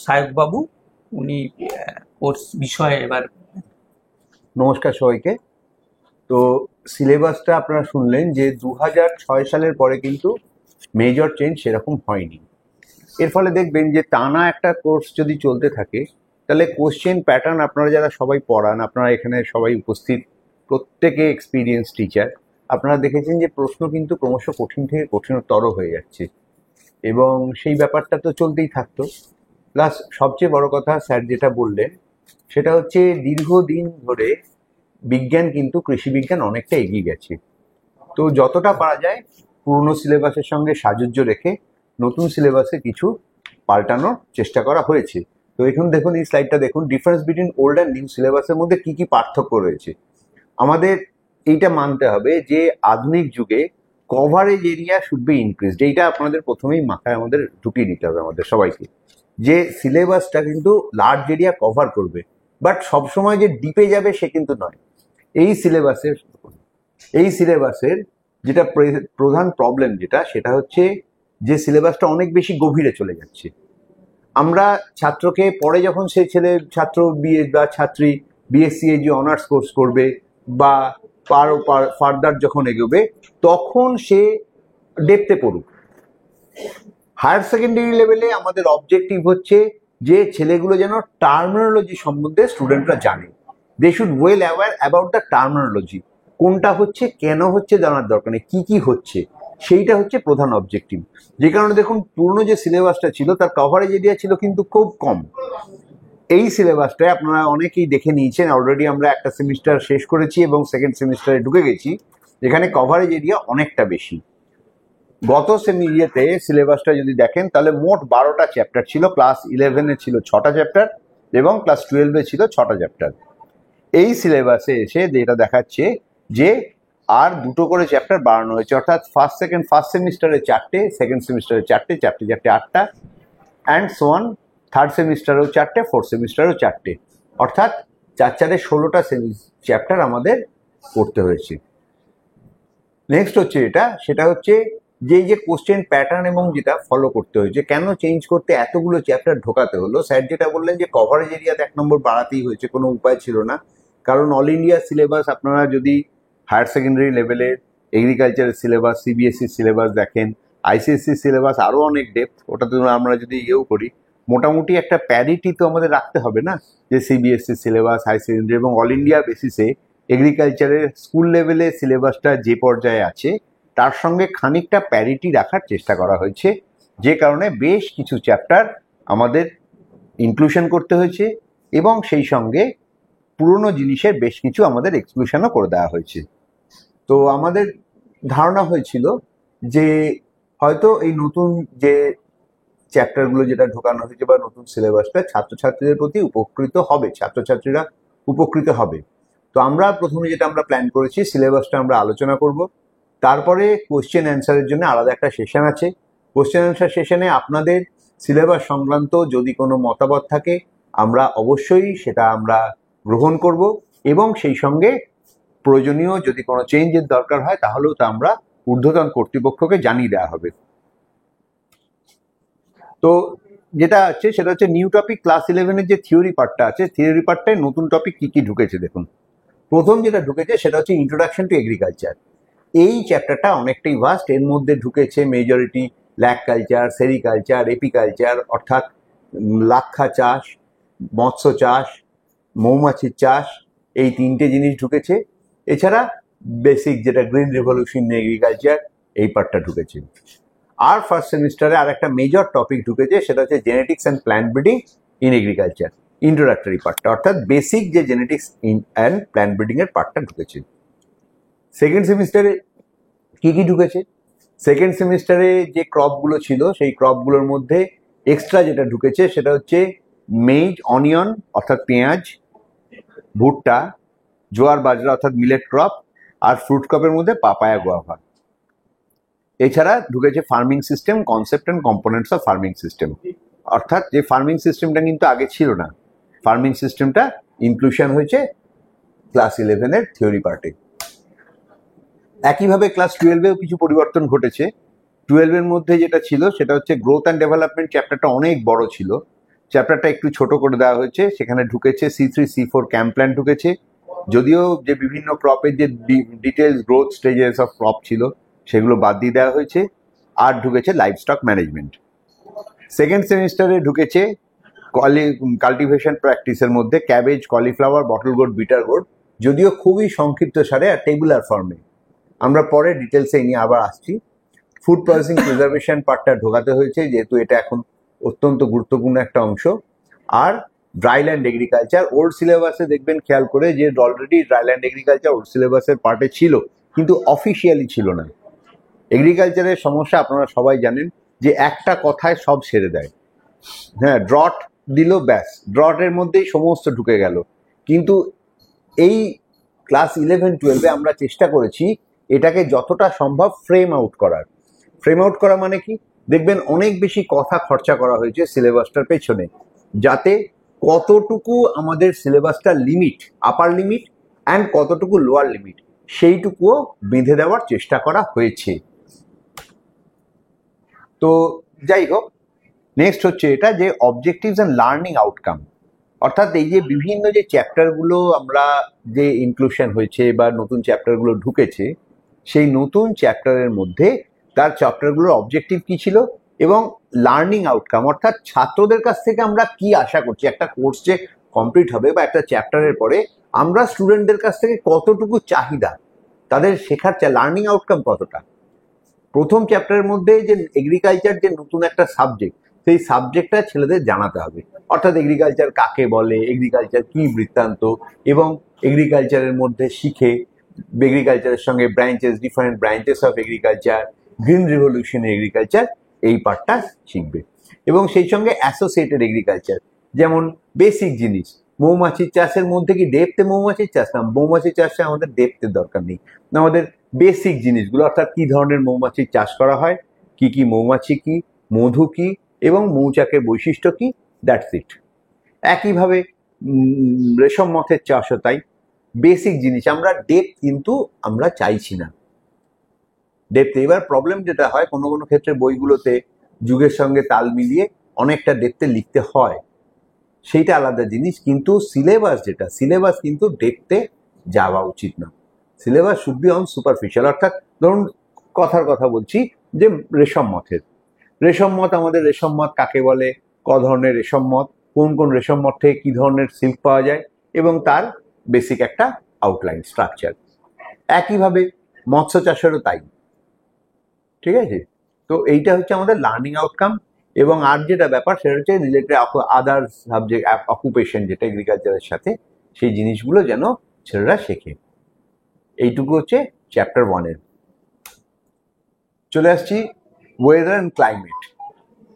সায়ক বাবু, উনি কোর্স বিষয়ে এবার। নমস্কার সবাইকে। তো সিলেবাসটা আপনারা শুনলেন যে 2006 সালের পরে কিন্তু মেজর চেঞ্জ সেরকম হয়নি। এর ফলে দেখবেন যে টানা একটা কোর্স যদি চলতে থাকে তাহলে কোশ্চেন প্যাটার্ন, আপনারা যারা সবাই পড়ান, আপনারা এখানে সবাই উপস্থিত প্রত্যেকে এক্সপিরিয়েন্স টিচার, আপনারা দেখেছেন যে প্রশ্ন কিন্তু ক্রমশ কঠিন থেকে কঠিনতর হয়ে যাচ্ছে, এবং সেই ব্যাপারটা তো চলতেই থাকতো। প্লাস সবচেয়ে বড় কথা স্যার যেটা বললেন সেটা হচ্ছে দীর্ঘদিন ধরে বিজ্ঞান কিন্তু কৃষি বিজ্ঞান অনেকটা এগিয়ে গেছে। তো যতটা পারা যায় পুরনো সিলেবাসের সঙ্গে সাযুজ্য রেখে নতুন সিলেবাসে কিছু পাল্টানোর চেষ্টা করা হয়েছে। তো এখন দেখুন, এই স্লাইডটা দেখুন, difference between old and new সিলেবাসের মধ্যে কি কি পার্থক্য রয়েছে। আমাদের এইটা মানতে হবে যে আধুনিক যুগে coverage area should be increased. এইটা আপনাদের প্রথমেই মাথায় আমাদের ঢুকিয়ে নিতে হবে আমাদের সবাইকে, যে সিলেবাসটা কিন্তু লার্জ এরিয়া কভার করবে, বাট সবসময় যে ডিপে যাবে সে কিন্তু নয়। এই সিলেবাসের যেটা প্রধান প্রবলেম সেটা হচ্ছে যে সিলেবাসটা অনেক বেশি গভীরে চলে যাচ্ছে। আমরা ছাত্রকে পরে যখন সেই ছাত্র বিএ বা ছাত্রী বিএসসি যে অনার্স কোর্স করবে বা ফার্দার যখন এগোবে তখন সে ডেপথে পড়ুক। হায়ার সেকেন্ডারি লেভেলে আমাদের অবজেক্টিভ হচ্ছে যে ছেলেগুলো যেন টার্মিনোলজি সম্বন্ধে স্টুডেন্টরা জানে। They should well aware about the terminology, কোনটা হচ্ছে, কেন হচ্ছে জানার দরকার নেই, কি কি হচ্ছে, সেইটা হচ্ছে প্রধান অবজেক্টিভ। যে কারণে দেখুন পুরনো যে সিলেবাসটা ছিল তার কভারেজ এরিয়া ছিল কিন্তু খুব কম। এই সিলেবাসটায় আপনারা অনেকেই দেখে নিয়েছেন, অলরেডি আমরা একটা সেমিস্টার শেষ করেছি এবং সেকেন্ড সেমিস্টারে ঢুকে গেছি, যেখানে কভারেজ এরিয়া অনেকটা বেশি। গত সেমিস্টারে সিলেবাসটা যদি দেখেন তাহলে মোট 12টা চ্যাপ্টার ছিল, ক্লাস 11-এ ছিল 6টা চ্যাপ্টার এবং ক্লাস 12-এ ছিল 6টা চ্যাপ্টার। এই সিলেবাসে এসে যেটা দেখাচ্ছে যে আর 2টো করে চ্যাপ্টার বাড়ানো হয়েছে, অর্থাৎ ফার্স্ট সেমিস্টারে 4টে, সেকেন্ড সেমিস্টারে 4টে, 8টা, অ্যান্ড সো অন। থার্ড সেমিস্টারেও 4টে, ফোর্থ সেমিস্টারেও 4টে, অর্থাৎ 4 16টা চ্যাপ্টার আমাদের পড়তে হয়েছে। নেক্সট হচ্ছে সেটা হচ্ছে যে কোশ্চেন প্যাটার্ন এবং যেটা ফলো করতে হয়েছে, কেন চেঞ্জ করতে এতগুলো চ্যাপ্টার ঢোকাতে হলো। স্যার যেটা বললেন যে কভারেজ এরিয়াতে 1 নম্বর বাড়াতেই হয়েছে, কোনো উপায় ছিল না, কারণ অল ইন্ডিয়া সিলেবাস আপনারা যদি হায়ার সেকেন্ডারি লেভেলের এগ্রিকালচারের সিলেবাস, সিবিএসসি সিলেবাস দেখেন, আইসিএসসি সিলেবাস আরও অনেক ডেপথ, ওটাতে আমরা যদি করি, মোটামুটি একটা প্যারিটি তো আমাদের রাখতে হবে না, যে সিবিএসসি সিলেবাস, হাই সেকেন্ডারি এবং অল ইন্ডিয়া বেসিসে এগ্রিকালচারের স্কুল লেভেলে সিলেবাসটা যে পর্যায়ে আছে তার সঙ্গে খানিকটা প্যারিটি রাখার চেষ্টা করা হয়েছে, যে কারণে বেশ কিছু চ্যাপ্টার আমাদের ইনক্লুশন করতে হয়েছে এবং সেই সঙ্গে পুরনো জিনিসের বেশ কিছু আমাদের এক্সক্লুশনও করে দেওয়া হয়েছে। তো আমাদের ধারণা হয়েছিল যে হয়তো এই নতুন যে চ্যাপ্টারগুলো যেটা ঢোকানো হয়েছে বা নতুন সিলেবাসটা ছাত্রছাত্রীদের প্রতি উপকৃত হবে, ছাত্রছাত্রীরা উপকৃত হবে। তো আমরা প্রথমে যেটা আমরা প্ল্যান করেছি, সিলেবাসটা আমরা আলোচনা করব, তারপরে কোশ্চেন অ্যান্সারের জন্য আলাদা একটা সেশন আছে। কোশ্চেন অ্যান্সার সেশনে আপনাদের সিলেবাস সংক্রান্ত যদি কোনো মতামত থাকে আমরা অবশ্যই সেটা আমরা গ্রহণ করব, এবং সেই সঙ্গে প্রয়োজনীয় যদি কোনো চেঞ্জের দরকার হয় তাহলেও তা আমরা ঊর্ধ্বতন কর্তৃপক্ষকে জানিয়ে দেওয়া হবে। তো যেটা আছে সেটা হচ্ছে নিউ টপিক ক্লাস 11-এর যে থিওরি পার্টটা আছে, থিওরি পার্টটায় নতুন টপিক কি কি ঢুকেছে দেখুন। প্রথম যেটা ঢুকেছে সেটা হচ্ছে ইন্ট্রোডাকশন টু এগ্রিকালচার। এই চ্যাপ্টারটা অনেকটাই ভাস্ট, এর মধ্যে ঢুকেছে majority lac culture, sericulture, apiculture, অর্থাৎ লাক্ষা চাষ, মৎস্য চাষ, মৌমাছির চাষ, এই 3টে জিনিস ঢুকেছে। এছাড়া বেসিক যেটা গ্রিন রিভলিউশন ইন এগ্রিকালচার, এই পার্টটা ঢুকেছে। আর ফার্স্ট সেমিস্টারে আর একটা মেজর টপিক ঢুকেছে, সেটা হচ্ছে genetics and plant breeding in agriculture, introductory পার্টটা, অর্থাৎ বেসিক যে জেনেটিক্স অ্যান্ড প্ল্যান্ট ব্রিডিং এর পার্টটা ঢুকেছে। সেকেন্ড সেমিস্টারে কি কি ঢুকেছে? সেকেন্ড সেমিস্টারে যে ক্রপগুলো ছিল সেই ক্রপগুলোর মধ্যে এক্সট্রা যেটা ঢুকেছে সেটা হচ্ছে মেজ, অনিয়ন অর্থাৎ পেঁয়াজ, ভুট্টা, জোয়ার বাজরা অর্থাৎ মিলেট ক্রপ, আর ফ্রুট ক্রপের মধ্যে পাপায়া, গোয়াভা। এছাড়া ঢুকেছে farming system, concept and components of farming system. অর্থাৎ যে ফার্মিং সিস্টেমটা কিন্তু আগে ছিল না, ফার্মিং সিস্টেমটা ইনক্লুশন হয়েছে ক্লাস 11-এর থিওরি পার্টে। একইভাবে ক্লাস 12-এও কিছু পরিবর্তন ঘটেছে। 12-এর মধ্যে যেটা ছিল সেটা হচ্ছে গ্রোথ অ্যান্ড ডেভেলপমেন্ট চ্যাপ্টারটা অনেক বড় ছিল, চ্যাপ্টারটা একটু ছোট করে দেওয়া হয়েছে। সেখানে ঢুকেছে C3 C4 ক্যাম্প প্ল্যান ঢুকেছে, যদিও যে বিভিন্ন ক্রপের যে details growth stages of crop ছিল সেগুলো বাদ দিয়ে দেওয়া হয়েছে। আর ঢুকেছে লাইভ স্টক ম্যানেজমেন্ট। সেকেন্ড সেমিস্টারে ঢুকেছে কাল্টিভেশন প্র্যাকটিসের মধ্যে cabbage, cauliflower, bottle gourd, bitter gourd, যদিও খুবই সংক্ষিপ্ত সারে আর টেবুলার ফর্মে। আমরা পরে ডিটেলসে নিয়ে আবার আসছি। ফুড প্রসেসিং প্রিজার্ভেশন পার্টটা ঢোকাতে হয়েছে, যেহেতু এটা এখন অত্যন্ত গুরুত্বপূর্ণ একটা অংশ। আর ড্রাইল্যান্ড এগ্রিকালচার ওল্ড সিলেবাসে দেখবেন খেয়াল করে যে অলরেডি ড্রাইল্যান্ড এগ্রিকালচার ওল্ড সিলেবাসের পার্টে ছিল, কিন্তু অফিসিয়ালি ছিল না। এগ্রিকালচারের সমস্যা আপনারা সবাই জানেন যে একটা কথায় সব সেরে দেয়। হ্যাঁ, ড্রট দিল, ব্যাস ড্রটের মধ্যেই সমস্ত ঢুকে গেল। কিন্তু এই ক্লাস 11-12-এ আমরা চেষ্টা করেছি এটাকে যতটা সম্ভব ফ্রেম আউট করার। ফ্রেম আউট করা মানে কি? দেখবেন অনেক বেশি কথা খরচা করা হয়েছে সিলেবাসটার পেছনে, যাতে কতটুকু আমাদের সিলেবাসটা লিমিট, আপার লিমিট অ্যান্ড কতটুকু লোয়ার লিমিট, সেইটুকুও বেঁধে দেওয়ার চেষ্টা করা হয়েছে। তো যাই হোক, নেক্সট হচ্ছে এটা যে অবজেক্টিভস অ্যান্ড লার্নিং আউটকাম। অর্থাৎ এই যে বিভিন্ন যে চ্যাপ্টারগুলো আমরা যে ইনক্লুশন হয়েছে বা নতুন চ্যাপ্টারগুলো ঢুকেছে, সেই নতুন চ্যাপ্টারের মধ্যে তার চ্যাপ্টারগুলোর অবজেক্টিভ কি ছিল এবং লার্নিং আউটকাম, অর্থাৎ ছাত্রদের কাছ থেকে আমরা কি আশা করছি। একটা কোর্স যে কমপ্লিট হবে বা একটা চ্যাপ্টারের পরে আমরা স্টুডেন্টদের কাছ থেকে কতটুকু চাহিদা, তাদের শেখার লার্নিং আউটকাম কতটা। প্রথম চ্যাপ্টারের মধ্যে যে এগ্রিকালচার যে নতুন একটা সাবজেক্ট, সেই সাবজেক্টটা ছেলেদের জানাতে হবে। অর্থাৎ এগ্রিকালচার কাকে বলে, এগ্রিকালচার কি বৃত্তান্ত, এবং এগ্রিকালচারের মধ্যে শিখে এগ্রিকালচারের সঙ্গে branches, different branches of agriculture, green revolution agriculture, এই পার্টটা শিখবে। এবং সেই সঙ্গে অ্যাসোসিয়েটেড এগ্রিকালচার, যেমন বেসিক জিনিস, মৌমাছির চাষের মধ্যে কি ডেপথে মৌমাছির চাষ না, মৌমাছির চাষে আমাদের ডেপথের দরকার নেই, আমাদের বেসিক জিনিসগুলো, অর্থাৎ কি ধরনের মৌমাছির চাষ করা হয়, কি কি মৌমাছি কি, মধু কি, এবং মৌচাকের বৈশিষ্ট্য কি, দ্যাটস ইট। একইভাবে রেশম মথের চাষও তাই, বেসিক জিনিস। আমরা ডেপথ কিন্তু আমরা চাইছি না, ডেপথে। এবার প্রবলেম যেটা হয়, কোনো কোনো ক্ষেত্রে বইগুলোতে যুগের সঙ্গে তাল মিলিয়ে অনেকটা ডেপথে লিখতে হয়, সেইটা আলাদা জিনিস। কিন্তু সিলেবাস যেটা, সিলেবাস কিন্তু ডেপথে যাওয়া উচিত না। Syllabus should be on superficial. অর্থাৎ ধরুন কথার কথা বলছি যে রেশম মথের, রেশম মথ, আমাদের রেশম মথ কাকে বলে, ক ধরনের রেশম মথ, কোন কোন রেশম মথ থেকে কি ধরনের সিল্ক পাওয়া যায়, এবং তার বেসিক একটা আউটলাইন স্ট্রাকচার। একইভাবে মৎস্য চাষেরও তাই, ঠিক আছে। তো এইটা হচ্ছে আমাদের লার্নিং আউটকাম। এবং আর যেটা ব্যাপার সেটা হচ্ছে রিলেটেড আদার সাবজেক্ট অকুপেশন, যেটা এগ্রিকালচারের সাথে, সেই জিনিসগুলো যেন ছেলেরা শেখে। এইটুকু হচ্ছে চ্যাপ্টার 1-এর। চলে আসছি ওয়েদার অ্যান্ড ক্লাইমেট।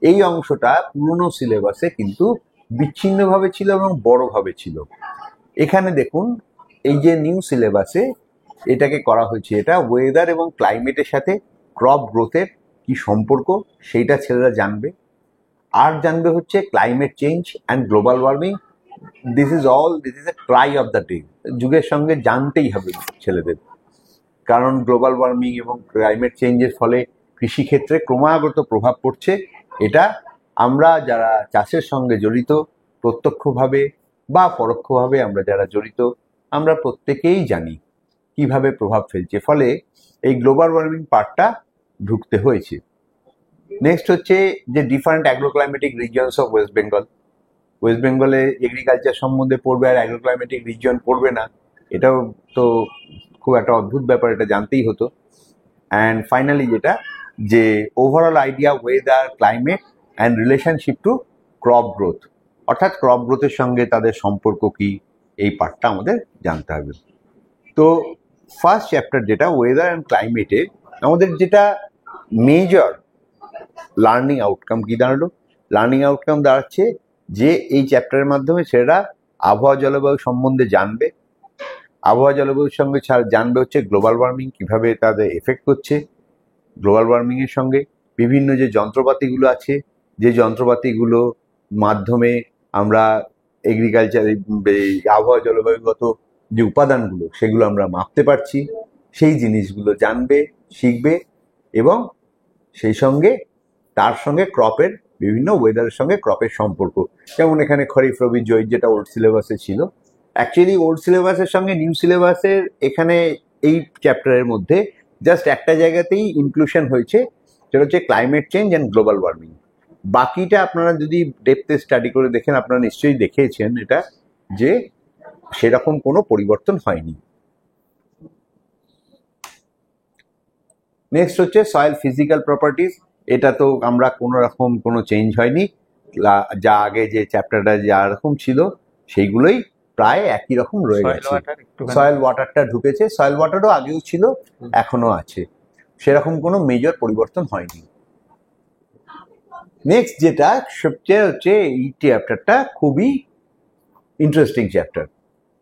এই অংশটা পুরনো সিলেবাসে কিন্তু বিচ্ছিন্নভাবে ছিল এবং বড়ভাবে ছিল। এখানে দেখুন, এই যে নিউ সিলেবাসে এটাকে করা হয়েছে, এটা ওয়েদার এবং ক্লাইমেটের সাথে ক্রপ গ্রোথের কি সম্পর্ক সেইটা ছেলেরা জানবে। আর জানবে হচ্ছে climate change and global warming. This is a Cry of the day. যুগের সঙ্গে জানতেই হবে ছেলেদের, কারণ গ্লোবাল ওয়ার্মিং এবং ক্লাইমেট চেঞ্জের ফলে কৃষিক্ষেত্রে ক্রমাগত প্রভাব পড়ছে। এটা আমরা যারা চাষের সঙ্গে জড়িত, প্রত্যক্ষভাবে বা পরোক্ষভাবে আমরা যারা জড়িত, আমরা প্রত্যেকেই জানি কিভাবে প্রভাব ফেলছে। ফলে এই গ্লোবাল ওয়ার্মিং পার্টটা ঢুকতে হয়েছে। নেক্সট হচ্ছে যে different agroclimatic regions of West Bengal. West বেঙ্গলে এগ্রিকালচার সম্বন্ধে পড়বে আর অ্যাগ্রোক্লাইমেটিক রিজিয়ন পড়বে না, এটাও তো খুব একটা অদ্ভুত ব্যাপার, এটা জানতেই হতো। অ্যান্ড ফাইনালি যেটা, যে overall idea weather, climate and relationship to crop growth, অর্থাৎ ক্রপ গ্রোথের সঙ্গে তাদের সম্পর্ক কি, এই পার্টটা আমাদের জানতে হবে। তো ফার্স্ট চ্যাপ্টার যেটা ওয়েদার অ্যান্ড ক্লাইমেটের, আমাদের যেটা মেজর লার্নিং আউটকাম কি দাঁড়ালো? লার্নিং আউটকাম দাঁড়াচ্ছে যে এই চ্যাপ্টারের মাধ্যমে ছেলেরা আবহাওয়া জলবায়ু সম্বন্ধে জানবে। আবহাওয়া জলবায়ুর সঙ্গে জানবে হচ্ছে গ্লোবাল ওয়ার্মিং কিভাবে তাদের এফেক্ট করছে, গ্লোবাল ওয়ার্মিং এর সঙ্গে বিভিন্ন যে যন্ত্রপাতিগুলো আছে, যে যন্ত্রপাতিগুলো মাধ্যমে আমরা এগ্রিকালচার আবহাওয়া জলবায়ুগত যে উপাদানগুলো সেগুলো আমরা মাপতে পারছি, সেই জিনিসগুলো জানবে, শিখবে, এবং সেই সঙ্গে তার সঙ্গে ক্রপের বিভিন্ন ওয়েদারের সঙ্গে ক্রপের সম্পর্ক, যেমন এখানে খরিফ রবি জৈদ যেটা ওল্ড সিলেবাসে ছিল। অ্যাকচুয়ালি ওল্ড সিলেবাসের সঙ্গে নিউ সিলেবাসের এখানে এই চ্যাপ্টারের মধ্যে জাস্ট একটা জায়গাতেই ইনক্লুশন হয়েছে, সেটা হচ্ছে climate change and global warming. বাকিটা আপনারা যদি ডেপথে স্টাডি করে দেখেন, আপনারা নিশ্চয়ই দেখেছেন এটা, যে সেরকম কোনো পরিবর্তন হয়নি। নেক্সট হচ্ছে সয়েল ফিজিক্যাল প্রপার্টিজ। এটা তো আমরা কোনো রকম কোনো চেঞ্জ হয়নি, যা আগে যে চ্যাপ্টারটা যা রকম ছিল সেইগুলোই প্রায় একই রকম রয়ে গেছে। সয়েল ওয়াটারটা ঢুকেছে, সয়েল ওয়াটারও আগেও ছিল, এখনো আছে, সেরকম কোনো মেজর পরিবর্তন হয়নি। নেক্সট যেটা সবচেয়ে হচ্ছে এই চ্যাপ্টারটা খুবই interesting chapter,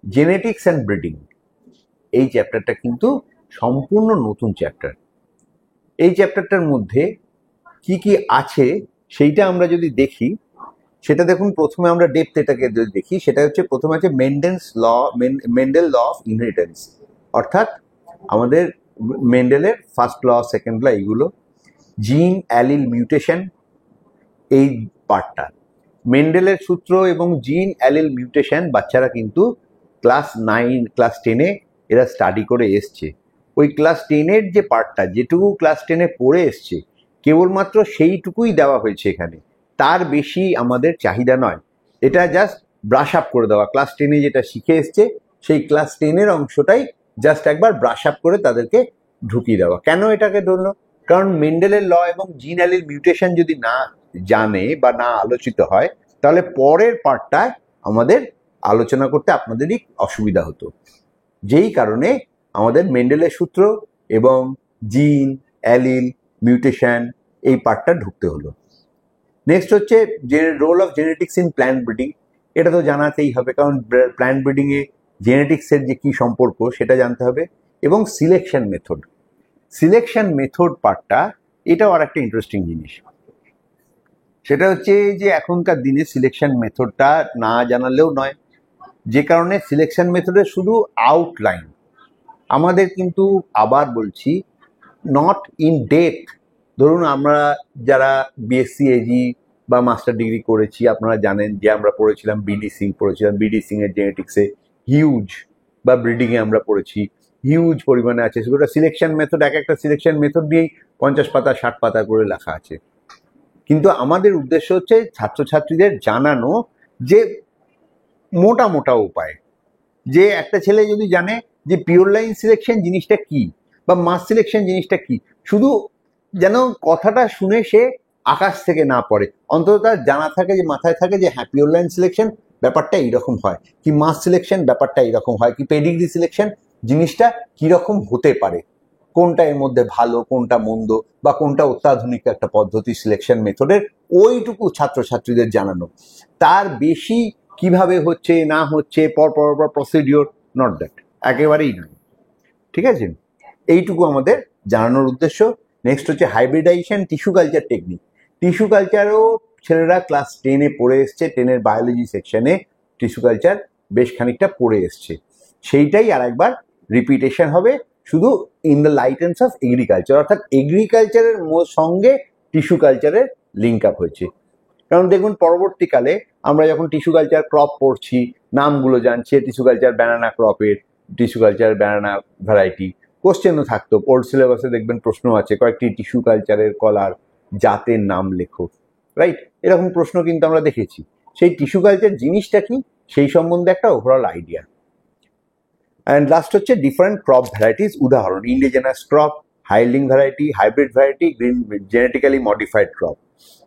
genetics and breeding. এই চ্যাপ্টারটা কিন্তু সম্পূর্ণ নতুন চ্যাপ্টার। এই চ্যাপ্টারটার মধ্যে কি কি আছে সেইটা আমরা যদি দেখি, সেটা দেখুন, প্রথমে আমরা ডেপথ এটাকে যদি দেখি, সেটা হচ্ছে প্রথমে আছে মেন্ডেল ল অফ ইনহেরিটেন্স, অর্থাৎ আমাদের মেন্ডেলের ফার্স্ট ল, সেকেন্ড ল, এইগুলো জিন অ্যালিল মিউটেশন, এই পার্টটা মেন্ডেলের সূত্র এবং জিন অ্যালিল মিউটেশন বাচ্চারা কিন্তু ক্লাস 9 ক্লাস 10-এ এরা স্টাডি করে এসছে। ওই ক্লাস 10-এর যে পার্টটা, যেটুকু ক্লাস 10-এ পড়ে এসছে, কেবলমাত্র সেইটুকুই দেওয়া হয়েছে এখানে, তার বেশি আমাদের চাহিদা নয়। এটা জাস্ট ব্রাশ আপ করে দেওয়া, ক্লাস 10-এ যেটা শিখে এসছে সেই ক্লাস 10-এর অংশটাই জাস্ট একবার ব্রাশ আপ করে তাদেরকে ঢুকিয়ে দেওয়া। কেন এটাকে ধরলো? কারণ মেন্ডেলের ল এবং জিন অ্যালিল মিউটেশন যদি না জানে বা না আলোচিত হয়, তাহলে পরের পার্টটায় আমাদের আলোচনা করতে আপনাদেরই অসুবিধা হতো। যেই কারণে আমাদের মেন্ডেলের সূত্র এবং জিন অ্যালিল মিউটেশন এই পার্টটা ঢুকতে হলো। নেক্সট হচ্ছে যে role of genetics in plant breeding. এটা তো জানাতেই হবে, কারণ প্ল্যান্ট ব্রিডিংয়ে জেনেটিক্সের যে কি সম্পর্ক সেটা জানতে হবে। এবং সিলেকশন মেথড, সিলেকশন মেথড পার্টটা এটাও আর একটা ইন্টারেস্টিং জিনিস। সেটা হচ্ছে যে এখনকার দিনে সিলেকশন মেথডটা না জানালেও নয়, যে কারণে সিলেকশন মেথডের শুধু আউটলাইন আমাদের কিন্তু, আবার বলছি, নট ইন ডেপথ। ধরুন আমরা যারা বিএসসি এজি বা মাস্টার ডিগ্রি করেছি, আপনারা জানেন যে আমরা পড়েছিলাম বিডি সিং, এর জেনেটিক্সে হিউজ, বা ব্রিডিংয়ে আমরা পড়েছি, হিউজ পরিমাণে আছে। সেগুলো সিলেকশন মেথড, এক একটা সিলেকশন মেথড নিয়েই 50 পাতা 60 পাতা করে লেখা আছে। কিন্তু আমাদের উদ্দেশ্য হচ্ছে ছাত্রছাত্রীদের জানানো যে মোটা মোটা উপায়, যে একটা ছেলে যদি জানে যে পিওর লাইন সিলেকশন জিনিসটা কি বা মাস সিলেকশন জিনিসটা কি, শুধু যেন কথাটা শুনে সে আকাশ থেকে না পড়ে, অন্তত তার জানা থাকে, যে মাথায় থাকে যে হ্যাঁ পিওর লাইন সিলেকশন ব্যাপারটা এইরকম হয়, কি মাস সিলেকশন ব্যাপারটা এইরকম হয়, কি পেডিগ্রি সিলেকশন জিনিসটা কিরকম হতে পারে, কোনটা এর মধ্যে ভালো, কোনটা মন্দ, বা কোনটা অত্যাধুনিক একটা পদ্ধতি সিলেকশন মেথডের, ওইটুকু ছাত্রছাত্রীদের জানানো। তার বেশি কিভাবে হচ্ছে না হচ্ছে, পর প্রসিডিওর, নট দ্যাট, একেবারেই নয়। ঠিক আছে, এইটুকু আমাদের জানানোর উদ্দেশ্য। নেক্সট হচ্ছে hybridisation, tissue culture technique. Tissue কালচারও ছেলেরা ক্লাস 10-এ পড়ে এসছে, 10-এর বায়োলজি সেকশনে টিস্যু কালচার বেশ খানিকটা পড়ে এসছে, সেইটাই আর একবার রিপিটেশন হবে, শুধু ইন দ্য লাইটেন্স অফ এগ্রিকালচার, অর্থাৎ এগ্রিকালচারের সঙ্গে টিস্যু কালচারের লিঙ্ক আপ হয়েছে। কারণ দেখুন, পরবর্তীকালে আমরা যখন টিস্যু কালচার ক্রপ পড়ছি, নামগুলো জানছি, টিস্যু কালচার ব্যানানা ক্রপের, টিস্যু কালচার ব্যানানা ভ্যারাইটি, কোশ্চেনও থাকতো, ওল্ড সিলেবাসে দেখবেন প্রশ্ন আছে, কয়েকটি টিস্যু কালচারের কলার জাতের নাম লেখো, রাইট? এরকম প্রশ্ন কিন্তু আমরা দেখেছি। সেই টিস্যু কালচার জিনিসটা কি সেই সম্বন্ধে একটা ওভারঅল আইডিয়া। অ্যান্ড লাস্ট হচ্ছে ডিফারেন্ট ক্রপ ভ্যারাইটিস, উদাহরণ indigenous crop, high yielding variety, hybrid variety, green genetically modified crop.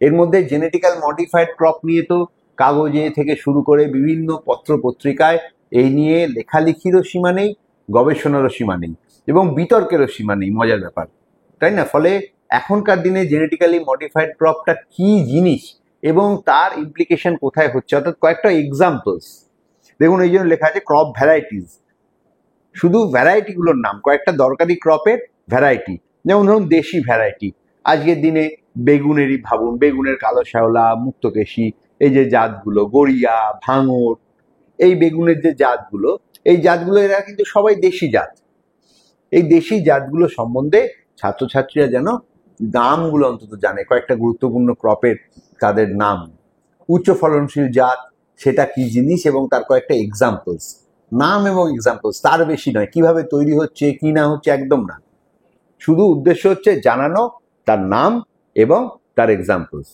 এর মধ্যে জেনেটিক্যাল মডিফাইড ক্রপ নিয়ে তো কাগজে থেকে শুরু করে বিভিন্ন পত্র পত্রিকায় এই নিয়ে লেখালেখিরও সীমা নেই, গবেষণারও সীমা নেই। এবং বিতর্কেরও সীমা নেই, মজার ব্যাপার, তাই না? ফলে এখনকার দিনে জেনেটিক্যালি মডিফাইড ক্রপটা কি জিনিস এবং তার ইমপ্লিকেশন কোথায় হচ্ছে, অর্থাৎ কয়েকটা এক্সাম্পলস দেখুন। এই জন্য লেখা আছে ক্রপ ভ্যারাইটিস, শুধু ভ্যারাইটিগুলোর নাম, কয়েকটা দরকারি ক্রপের ভ্যারাইটি। যেমন ধরুন দেশি ভ্যারাইটি, আজকের দিনে বেগুনেরই ভাবুন, বেগুনের কালো শ্যাওলা, মুক্তকেশী, এই যে জাতগুলো, গড়িয়া, ভাঙর, এই বেগুনের যে জাতগুলো, এই জাতগুলো এরা কিন্তু সবাই দেশি জাত। এই দেশি জাতগুলো সম্বন্ধে ছাত্রছাত্রীরা যেন নামগুলো অন্তত জানে, কয়েকটা গুরুত্বপূর্ণ ক্রপের তাদের নাম। উচ্চ ফলনশীল জাত সেটা কি জিনিস এবং তার কয়েকটা এক্সাম্পলস, নাম এবং এক্সাম্পলস, তার বেশি নয়। কিভাবে তৈরি হচ্ছে কি না হচ্ছে একদম না, শুধু উদ্দেশ্য হচ্ছে জানানো তার নাম এবং তার এক্সাম্পলস।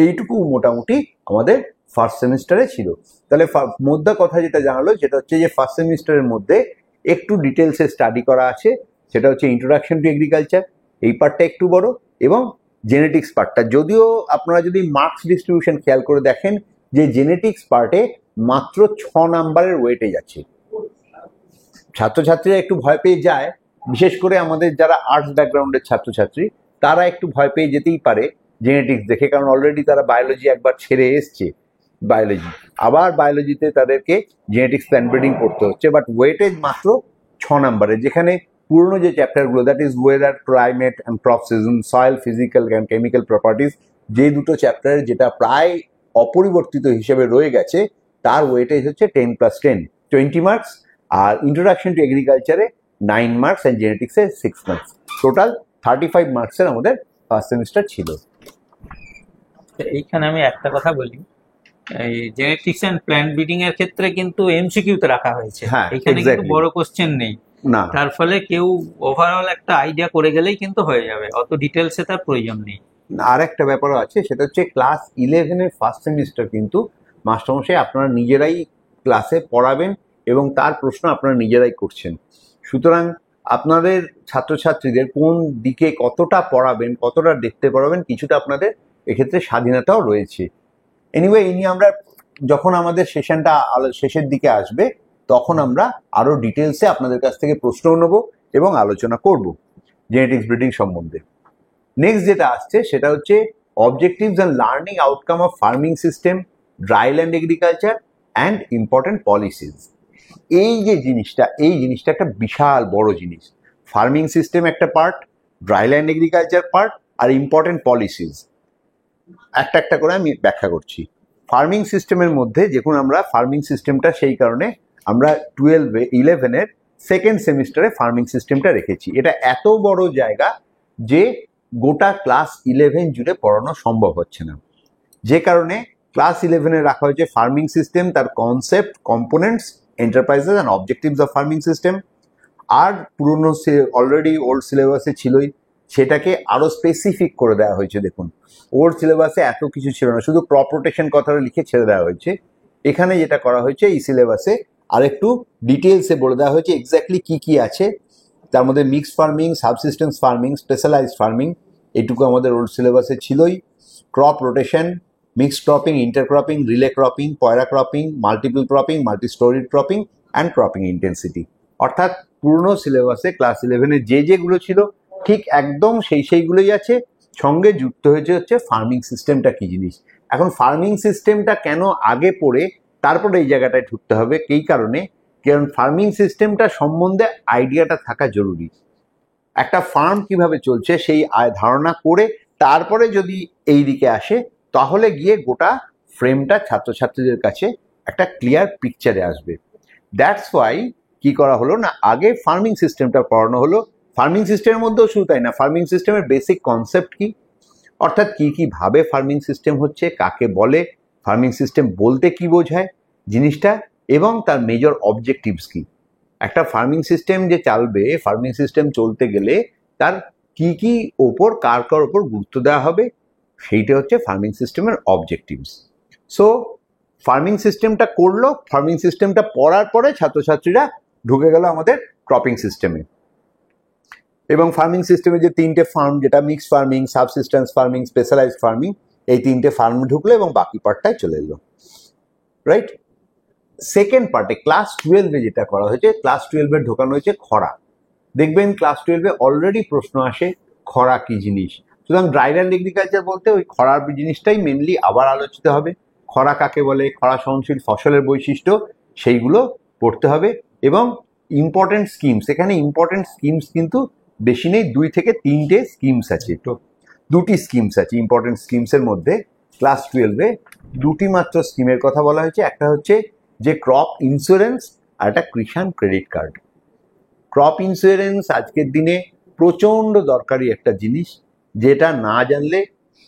এইটুকু মোটামুটি আমাদের ফার্স্ট সেমিস্টারে ছিল। তাহলে মোদ্দা কথা যেটা জানালো সেটা হচ্ছে যে ফার্স্ট সেমিস্টারের মধ্যে একটু ডিটেলসে স্টাডি করা আছে, সেটা হচ্ছে ইন্ট্রোডাকশন টু এগ্রিকালচার, এই পার্টটা একটু বড়, এবং জেনেটিক্স পার্টটা। যদিও আপনারা যদি মার্কস ডিস্ট্রিবিউশন খেয়াল করে দেখেন যে জেনেটিক্স পার্টে মাত্র 6 নাম্বারের ওয়েটেজ আছে। ছাত্রছাত্রীরা একটু ভয় পেয়ে যায়, বিশেষ করে আমাদের যারা আর্টস ব্যাকগ্রাউন্ডের ছাত্রছাত্রী তারা একটু ভয় পেয়ে যেতেই পারে জেনেটিক্স দেখে, কারণ অলরেডি তারা বায়োলজি একবার ছেড়ে এসছে, বায়োলজি আবার বায়োলজিতে তাদেরকে জেনেটিক্স প্ল্যান্ট ব্রিডিং পড়তে হচ্ছে। বাট ওয়েটেজ মাত্র 6 নাম্বারের, যেখানে পুরনো যে চ্যাপ্টারগুলো, that is weather, climate and crop season, soil physical and chemical properties, যে দুটো চ্যাপ্টারের যেটা প্রায় অপরিবর্তিত হিসেবে রয়ে গেছে, তার ওয়েটেজ হচ্ছে 10+10, 20 মার্কস। আর ইন্ট্রোডাকশন টু এগ্রিকালচারে 9 মার্কস অ্যান্ড জেনেটিক্সে 6 মার্কস, টোটাল 35 মার্কসের আমাদের ফার্স্ট সেমিস্টার ছিল। এইখানে আমি একটা কথা বলি, এই জেনেটিক্স এন্ড প্ল্যান্ট ব্রিডিং এর ক্ষেত্রে কিন্তু এমসিকিউতে রাখা হয়েছে, হ্যাঁ, এখানে কিন্তু exactly. বড় কোশ্চেন নেই, না, তার ফলে কেউ ওভারঅল একটা আইডিয়া করে গেলেই কিন্তু হয়ে যাবে, অত ডিটেলসে তার প্রয়োজন নেই। আর একটা ব্যাপারও আছে, সেটা হচ্ছে ক্লাস 11-এর ফার্স্ট সেমিস্টার কিন্তু মাস্টারমশাই আপনারা নিজেরাই ক্লাসে পড়াবেন এবং তার প্রশ্ন আপনারা নিজেরাই করছেন। সুতরাং আপনাদের ছাত্রছাত্রীদের কোন দিকে কতটা পড়াবেন, কতটা দেখতে পড়াবেন, কিছুটা আপনাদের এক্ষেত্রে স্বাধীনতাও রয়েছে। এনিওয়ে, এই নিয়ে আমরা যখন আমাদের সেশনটা শেষের দিকে আসবে তখন আমরা আরো ডিটেলসে আপনাদের কাছ থেকে প্রশ্ন নেব এবং আলোচনা করব জেনেটিক্স ব্রিডিং সম্বন্ধে। নেক্সট যেটা আসছে সেটা হচ্ছে objectives and learning outcome of farming system, dry land agriculture and important policies. এই যে জিনিসটা, এই জিনিসটা একটা বিশাল বড় জিনিস। ফার্মিং সিস্টেম একটা part, dry land agriculture part, আর ইম্পর্টেন্ট পলিসিস একটা একটা করে আমি ব্যাখ্যা করছি। ফার্মিং সিস্টেমের মধ্যে দেখুন, আমরা ফার্মিং সিস্টেমটা সেই কারণে আমরা 11-এর সেকেন্ড সেমিস্টারে ফার্মিং সিস্টেমটা রেখেছি। এটা এত বড় জায়গা যে গোটা ক্লাস 11 জুড়ে পড়ানো সম্ভব হচ্ছে না, যে কারণে ক্লাস 11-এ রাখা হয়েছে ফার্মিং সিস্টেম, তার concept, components, enterprises and objectives of farming system. আর পুরনো অলরেডি ওল্ড সিলেবাসে ছিলই, সেটাকে আরো স্পেসিফিক করে দেওয়া হয়েছে। দেখুন, ওল্ড সিলেবাসে এত কিছু ছিল না, শুধু ক্রপ রোটেশন কথাটা লিখে ছেড়ে দেওয়া হয়েছে। এখানে যেটা করা হয়েছে এই সিলেবাসে আরেকটু ডিটেলসে বলে দেওয়া হয়েছে এক্স্যাক্টলি কি কি আছে। তার মধ্যে mixed farming, subsistence farming, specialised farming, এটুকু আমাদের ওল্ড সিলেবাসে ছিলই। Crop rotation, mixed cropping, intercropping, relay cropping, paira cropping, multiple cropping, multi storied cropping and cropping intensity. অর্থাৎ পুরনো সিলেবাসে ক্লাস 11-এ যেগুলো ছিল ঠিক একদম সেইগুলোই আছে। সঙ্গে যুক্ত হচ্ছে ফার্মিং সিস্টেমটা কি জিনিস। এখন ফার্মিং সিস্টেমটা কেন আগে পড়ে তারপরে এই জায়গাটায় ঢুকতে হবে, এই কারণ ফার্মিং সিস্টেমটা সম্বন্ধে আইডিয়াটা থাকা জরুরি। একটা ফার্ম কিভাবে চলছে সেই ধারণা করে তারপরে যদি এই দিকে আসে, তাহলে গিয়ে গোটা ফ্রেমটা ছাত্রছাত্রীদের কাছে একটা ক্লিয়ার পিকচারে আসবে। দ্যাটস ওয়াই কি করা হলো না, আগে ফার্মিং সিস্টেমটা পড়ানো হলো। ফার্মিং সিস্টেমের মধ্যেও শুধু তাই না, ফার্মিং সিস্টেমের বেসিক কনসেপ্ট কি, অর্থাৎ কি ভাবে ফার্মিং সিস্টেম হচ্ছে, কাকে বলে, ফার্মিং সিস্টেম বলতে কি বোঝায় জিনিসটা, এবং তার মেজর অবজেক্টিভস কি। একটা ফার্মিং সিস্টেম যে চালবে, ফার্মিং সিস্টেম চলতে গেলে তার কি ওপর কার ওপর গুরুত্ব দেওয়া হবে, সেইটা হচ্ছে ফার্মিং সিস্টেমের অবজেক্টিভস। সো ফার্মিং সিস্টেমটা করলো, ফার্মিং সিস্টেমটা পড়ার পরে ছাত্রছাত্রীরা ঢুকে গেল আমাদের ক্রপিং সিস্টেমে। এবং ফার্মিং সিস্টেমে যে 3টে ফার্ম, যেটা mixed farming, subsistence farming, specialised farming, এই 3টে ফার্ম ঢুকলো এবং বাকি পার্টটাই চলে এলো, রাইট। সেকেন্ড পার্টে ক্লাস 12-এ যেটা করা হয়েছে, ক্লাস 12-এ ঢোকানো হয়েছে খরা। দেখবেন ক্লাস 12-এ অলরেডি প্রশ্ন আসে খরা কি জিনিস। সুতরাং ড্রাইল্যান্ড এগ্রিকালচার বলতে ওই খরার জিনিসটাই মেনলি আবার আলোচিত হবে। খরা কাকে বলে, খরা সহনশীল ফসলের বৈশিষ্ট্য, সেইগুলো পড়তে হবে। এবং ইম্পর্টেন্ট স্কিমস, এখানে ইম্পর্টেন্ট স্কিমস কিন্তু বেশি নেই, 2 থেকে 3টে স্কিমস আছে, তো 2টি স্কিমস আছে ইম্পর্টেন্ট স্কিমসের মধ্যে। ক্লাস 12-এ 2টি মাত্র স্কিমের কথা বলা হয়েছে, একটা হচ্ছে যে ক্রপ ইন্স্যুরেন্স আর একটা কিষাণ ক্রেডিট কার্ড। ক্রপ ইন্স্যুরেন্স আজকের দিনে প্রচন্ড দরকারি একটা জিনিস, যেটা না জানলে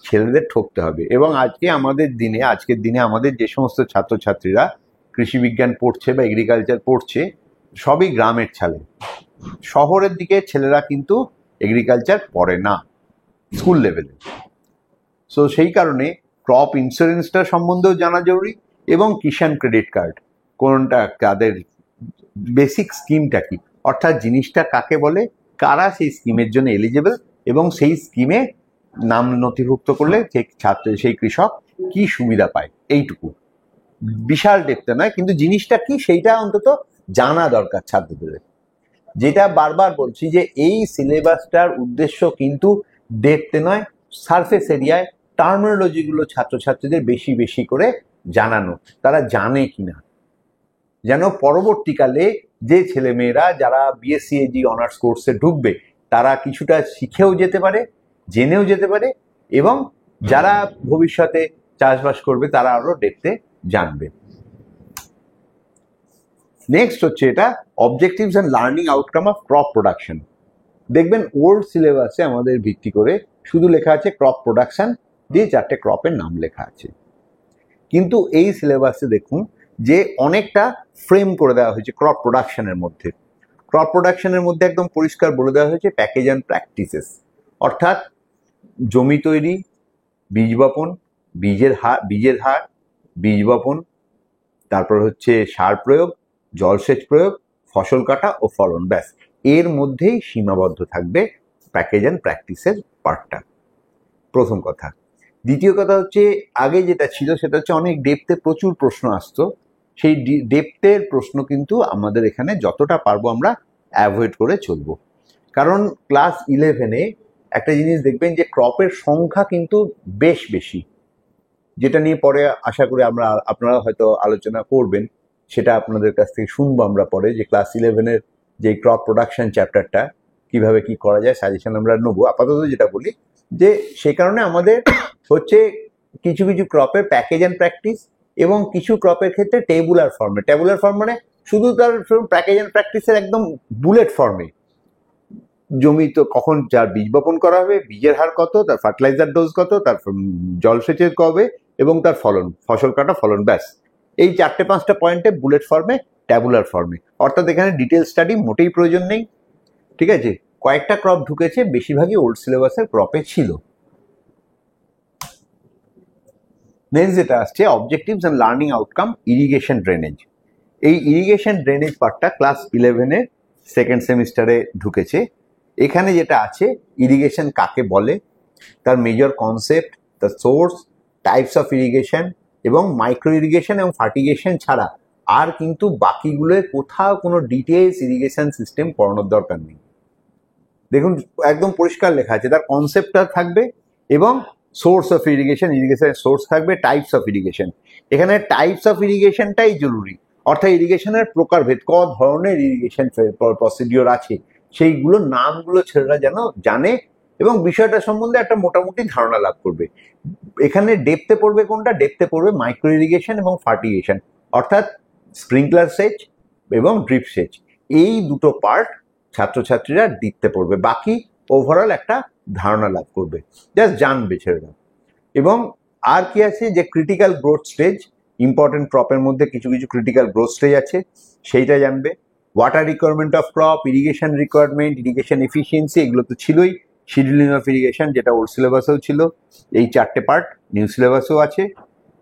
ছেলেদের ঠকতে হবে। এবং আজকের দিনে আমাদের যে সমস্ত ছাত্রছাত্রীরা কৃষি বিজ্ঞান পড়ছে বা এগ্রিকালচার পড়ছে, সবই গ্রামের ছেলে। শহরের দিকে ছেলেরা কিন্তু এগ্রিকালচার পড়ে না স্কুল লেভেলে। সো সেই কারণে ক্রপ ইন্স্যুরেন্সটা সম্বন্ধেও জানা জরুরি, এবং কিষাণ ক্রেডিট কার্ড কোনটা, তাদের বেসিক স্কিমটা কি, অর্থাৎ জিনিসটা কাকে বলে, কারা সেই স্কিমের জন্য এলিজেবল, এবং সেই স্কিমে নাম নথিভুক্ত করলে সেই কৃষক কি সুবিধা পায়। এইটুকু, বিশাল ডেপথে নয়, কিন্তু জিনিসটা কি সেইটা অন্তত জানা দরকার ছাত্রদের। যেটা বারবার বলছি যে এই সিলেবাসটার উদ্দেশ্য কিন্তু ডেপথে নয়, সারফেস এরিয়ায় টার্মিনোলজিগুলো ছাত্রছাত্রীদের বেশি বেশি করে জানানো, তারা জানে কিনা, যেন পরবর্তীকালে যে ছেলেমেয়েরা যারা বিএসসি অনার্স কোর্সে ঢুকবে তারা কিছুটা শিখেও যেতে পারে, জেনেও যেতে পারে, এবং যারা ভবিষ্যতে চাষবাস করবে তারা আরো ডেপথে জানবে। নেক্সট হচ্ছে এটা objectives and learning outcome of crop production. দেখবেন ওল্ড সিলেবাসে আমাদের ভিত্তি করে শুধু লেখা আছে ক্রপ প্রোডাকশন দিয়ে 4টে ক্রপের নাম লেখা আছে, কিন্তু এই সিলেবাসে দেখুন যে অনেকটা ফ্রেম করে দেওয়া হয়েছে ক্রপ প্রোডাকশনের মধ্যে। ক্রপ প্রোডাকশনের মধ্যে একদম পরিষ্কার বলে দেওয়া হয়েছে প্যাকেজ অ্যান্ড প্র্যাকটিসেস, অর্থাৎ জমি তৈরি, বীজ বপন, বীজের হার, বীজ বপন, তারপর হচ্ছে সার প্রয়োগ, জলসেচ প্রয়োগ, ফসল কাটা ও ফলন, ব্যাস এর মধ্যেই সীমাবদ্ধ থাকবে প্যাকেজ অ্যান্ড প্র্যাকটিসের পার্টটা, প্রথম কথা। দ্বিতীয় কথা হচ্ছে আগে যেটা ছিল সেটা হচ্ছে অনেক ডেপথে প্রচুর প্রশ্ন আসতো, সেই ডেপথের প্রশ্ন কিন্তু আমাদের এখানে যতটা পারবো আমরা অ্যাভয়েড করে চলবো। কারণ ক্লাস 11-এ একটা জিনিস দেখবেন যে ক্রপের সংখ্যা কিন্তু বেশ বেশি, যেটা নিয়ে পরে আশা করি আপনারা হয়তো আলোচনা করবেন, সেটা আপনাদের কাছ থেকে শুনবো আমরা পরে, যে ক্লাস 11-এর যে ক্রপ প্রোডাকশন চ্যাপ্টারটা কিভাবে কি করা যায় সাজেশন আমরা নেবো। আপাতত যেটা বলি যে সেই কারণে আমাদের হচ্ছে কিছু কিছু ক্রপের প্যাকেজ অ্যান্ড প্র্যাকটিস, এবং কিছু ক্রপের ক্ষেত্রে টেবুলার ফর্মে। টেবুলার ফর্ম মানে শুধু তার প্যাকেজ অ্যান্ড প্র্যাকটিসের একদম বুলেট ফর্মে, জমি তো কখন যার বীজ বপন করা হবে, বীজের হার কত, তার ফার্টিলাইজার ডোজ কত, তার জলসেচের কবে, এবং তার ফলন, ফসল কাটা, ফলন, ব্যাস এই 4-5টা পয়েন্টে বুলেট ফর্মে, ট্যাবুলার ফর্মে। অর্থাৎ এখানে ডিটেল স্টাডি মোটেই প্রয়োজন নেই, ঠিক আছে। কয়েকটা ক্রপ ঢুকেছে, বেশিরভাগই ওল্ড সিলেবাসের ক্রপে ছিল। নেক্সট যেটা আসছে objectives and learning outcome irrigation drainage. এই ইরিগেশন ড্রেনেজ পার্টটা ক্লাস 11-এর সেকেন্ড সেমিস্টারে ঢুকেছে। এখানে যেটা আছে ইরিগেশন কাকে বলে, তার মেজর কনসেপ্ট, তার সোর্স, টাইপস অফ ইরিগেশন, এবং মাইক্রো ইরিগেশন এবং ফার্টিগেশন ছাড়া আর কিন্তু বাকিগুলোর কোথাও কোনো ডিটেলস ইরিগেশন সিস্টেম পড়ানোর দরকার নেই। দেখুন একদম পরিষ্কার লেখা আছে, তার কনসেপ্টটা থাকবে এবং সোর্স অফ ইরিগেশন, ইরিগেশনের সোর্স থাকবে, টাইপস অফ ইরিগেশন। এখানে টাইপস অফ ইরিগেশনটাই জরুরি, অর্থাৎ ইরিগেশনের প্রকারভেদ, ক ধরনের ইরিগেশন প্রসিডিওর আছে সেইগুলোর নামগুলো ছেলেরা যেন জানে এবং বিষয়টা সম্বন্ধে একটা মোটামুটি ধারণা লাভ করবে। এখানে ডেপথে পড়বে কোনটা, ডেপথে পড়বে মাইক্রো ইরিগেশন এবং ফার্টিগেশন, অর্থাৎ স্প্রিংকলার সেচ এবং ড্রিপ সেচ। এই দুটো পার্ট ছাত্রছাত্রীরা দিতে পড়বে, বাকি ওভারঅল একটা ধারণা লাভ করবে, জাস্ট জানবে ছেলেরা। এবং আর কি আছে যে ক্রিটিক্যাল গ্রোথ স্টেজ, ইম্পর্টেন্ট ক্রপের মধ্যে কিছু কিছু ক্রিটিক্যাল গ্রোথ স্টেজ আছে, সেইটা জানবে। Water requirement of crop, irrigation requirement, irrigation efficiency, এগুলো তো ছিলই। শিডিউলিং অফ ইরিগেশন যেটা ওল্ড সিলেবাসেও ছিল, এই 4টে পার্ট নিউ সিলেবাসেও আছে।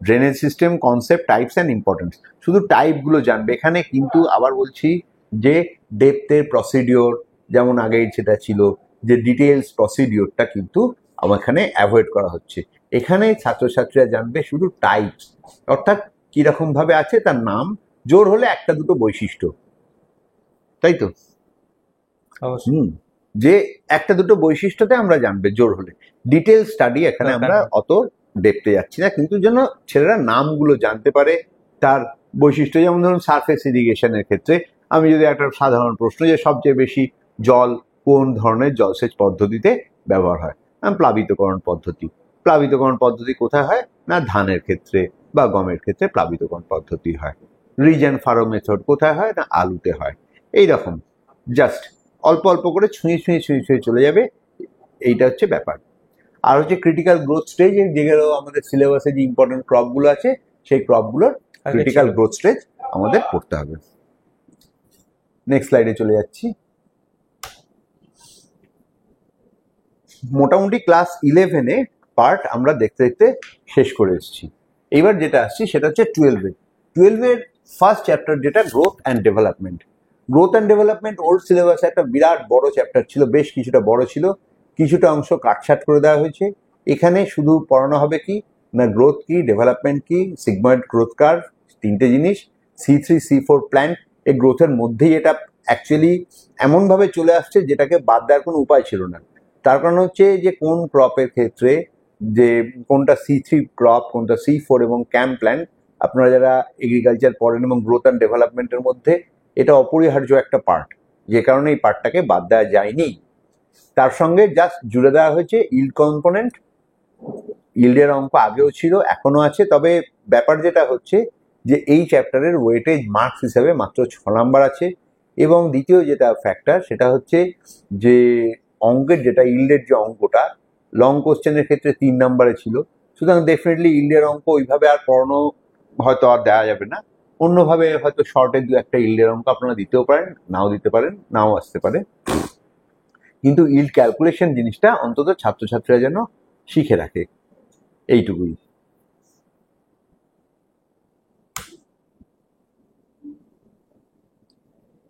Drainage system, concept, types and importance, শুধু টাইপগুলো জানবে এখানে, কিন্তু আবার বলছি যে ডেপথের প্রসিডিওর যেমন আগে যেটা ছিল যে ডিটেলস প্রসিডিওরটা কিন্তু আমার এখানে অ্যাভয়েড করা হচ্ছে। এখানে ছাত্রছাত্রীরা জানবে শুধু টাইপস, অর্থাৎ কিরকম ভাবে আছে তার নাম, জোর হলে একটা দুটো বৈশিষ্ট্য, তাই তো? অবশ্যই। যে একটা দুটো বৈশিষ্ট্যতে আমরা জানবে জোর হলে। ডিটেল স্টাডি এখানে দরকার আমরা নেই। অত দেখতে যাচ্ছি না, কিন্তু যেন ছেলেরা নামগুলো জানতে পারে, তার বৈশিষ্ট্য। যেমন ধরুন সারফেস ইরিগেশনের ক্ষেত্রে আমি যদি একটা সাধারণ প্রশ্ন যে সবচেয়ে বেশি জল কোন ধরনের জলসেচ পদ্ধতিতে ব্যবহার হয়, প্লাবিতকরণ পদ্ধতি। প্লাবিতকরণ পদ্ধতি কোথায় হয়? না ধানের ক্ষেত্রে বা গমের ক্ষেত্রে প্লাবিতকরণ পদ্ধতি হয়। রিজেন ফারো মেথড কোথায় হয়? না আলুতে হয়। এইরকম জাস্ট অল্প অল্প করে ছুঁয়ে ছুঁয়ে ছুঁয়ে ছুঁয়ে চলে যাবে, এইটা হচ্ছে ব্যাপার। আর হচ্ছে ক্রিটিক্যাল গ্রোথ স্টেজ, যেগুলো আমাদের সিলেবাসে যে ইম্পর্টেন্ট ক্রপগুলো আছে সেই ক্রপগুলোর ক্রিটিক্যাল গ্রোথ স্টেজ আমাদের পড়তে হবে। নেক্সট স্লাইডে চলে যাচ্ছি। মোটামুটি ক্লাস 11-এ পার্ট আমরা দেখতে দেখতে শেষ করে এসেছি। এবার যেটা আসছি সেটা হচ্ছে 12-এর ফার্স্ট চ্যাপ্টার, যেটা growth and development. Growth and development old সিলেবাসে একটা বিরাট বড় চ্যাপ্টার ছিল, বেশ কিছুটা বড় ছিল, কিছুটা অংশ কাটছাট করে দেওয়া হয়েছে। এখানে শুধু পড়ানো হবে কি না গ্রোথ কি, ডেভেলপমেন্ট কি, সিগময়েড গ্রোথ কার্ভ, তিনটে জিনিস, C3 C4 প্ল্যান্ট। এই গ্রোথের মধ্যেই এটা অ্যাকচুয়ালি এমনভাবে চলে আসছে যেটাকে বাদ দেওয়ার কোনো উপায় ছিল না। তার কারণ হচ্ছে যে কোন ক্রপের ক্ষেত্রে যে কোনটা C3 ক্রপ, কোনটা C4 এবং ক্যাম্প প্ল্যান্ট, আপনারা যারা এগ্রিকালচার পড়েন এবং গ্রোথ অ্যান্ড ডেভেলপমেন্টের মধ্যে এটা অপরিহার্য একটা পার্ট, যে কারণে এই পার্টটাকে বাদ দেওয়া যায়নি। তার সঙ্গে জাস্ট জুড়ে দেওয়া হয়েছে ইল্ড কম্পোনেন্ট। ইল্ডের অঙ্ক আগেও ছিল, এখনো আছে, তবে ব্যাপার যেটা হচ্ছে যে এই চ্যাপ্টারের ওয়েটেজ মার্কস হিসাবে মাত্র 6 নাম্বার আছে। এবং দ্বিতীয় যেটা ফ্যাক্টর সেটা হচ্ছে যে অঙ্কের যেটা ইল্ডের যে অঙ্কটা লং কোশ্চেনের ক্ষেত্রে 3 নাম্বারে ছিল, সুতরাং ডেফিনেটলি ইল্ডের অঙ্ক ওইভাবে আর পড়ানো হয়তো আর দেওয়া যাবে না। অন্যভাবে হয়তো শর্টের দু একটা ইল্ডের অঙ্ক আপনারা দিতেও পারেন, নাও দিতে পারেন, নাও আসতে পারে, কিন্তু ইল্ড ক্যালকুলেশন জিনিসটা অন্তত ছাত্রছাত্রীরা যেন শিখে রাখে, এইটুকুই।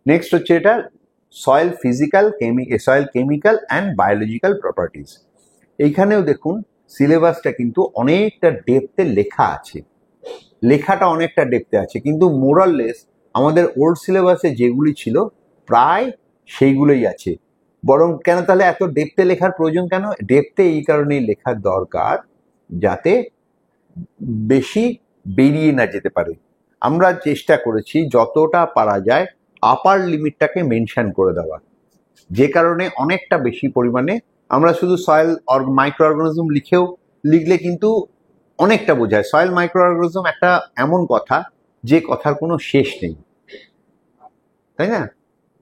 নেক্সট হচ্ছে এটা soil physical soil chemical and biological properties. এইখানেও দেখুন সিলেবাসটা কিন্তু অনেকটা ডেপথে লেখা আছে, লেখাটা অনেকটা ডেপথে আছে, কিন্তু মোরাললেস আমাদের ওল্ড সিলেবাসে যেগুলি ছিল প্রায় সেইগুলোই আছে। বরং কেন তাহলে এত ডেপথে লেখার প্রয়োজন কেন? ডেপথে এই কারণেই লেখার দরকার যাতে বেশি বেরিয়ে না যেতে পারে। আমরা চেষ্টা করেছি যতটা পারা যায় আপার লিমিটটাকে মেনশন করে দেওয়া, যে কারণে অনেকটা বেশি পরিমাণে আমরা শুধু সয়েল মাইক্রো অর্গানিজম লিখলে কিন্তু অনেকটা বোঝায়। সয়েল মাইক্রো অর্গানিজম একটা এমন কথা যে কথার কোনো শেষ নেই, তাই না?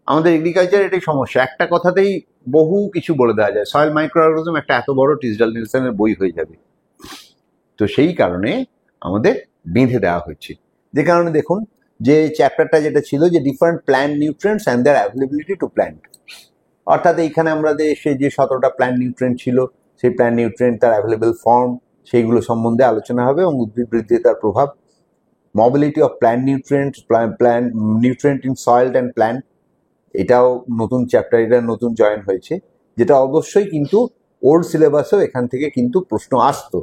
আমাদের এগ্রিকালচার এটাই সমস্যা, একটা কথাতেই বহু কিছু বলে দেওয়া যায়। সয়েল মাইক্রো অর্গানিজম একটা এত বড় টিসডাল নিলসনের বই হয়ে যাবে। তো সেই কারণে আমাদের বেঁধে দেওয়া হয়েছে, যে কারণে দেখুন যে চ্যাপ্টারটা যেটা ছিল যে different plant nutrients and their availability to plant, অর্থাৎ এইখানে আমাদের সেই যে 17টা প্ল্যান্ট নিউট্রিয়েন্ট ছিল সেই প্ল্যান্ট নিউট্রিয়েন্ট তার অ্যাভেলেবল ফর্ম সেইগুলো সম্বন্ধে আলোচনা হবে এবং উদ্ভিদ বৃদ্ধিতে তার প্রভাব। Mobility of plant nutrient in soil and plant, এটাও নতুন চ্যাপ্টার, এটা নতুন জয়েন হয়েছে, যেটা অবশ্যই কিন্তু ওল্ড সিলেবাসেও এখান থেকে কিন্তু প্রশ্ন আসতো।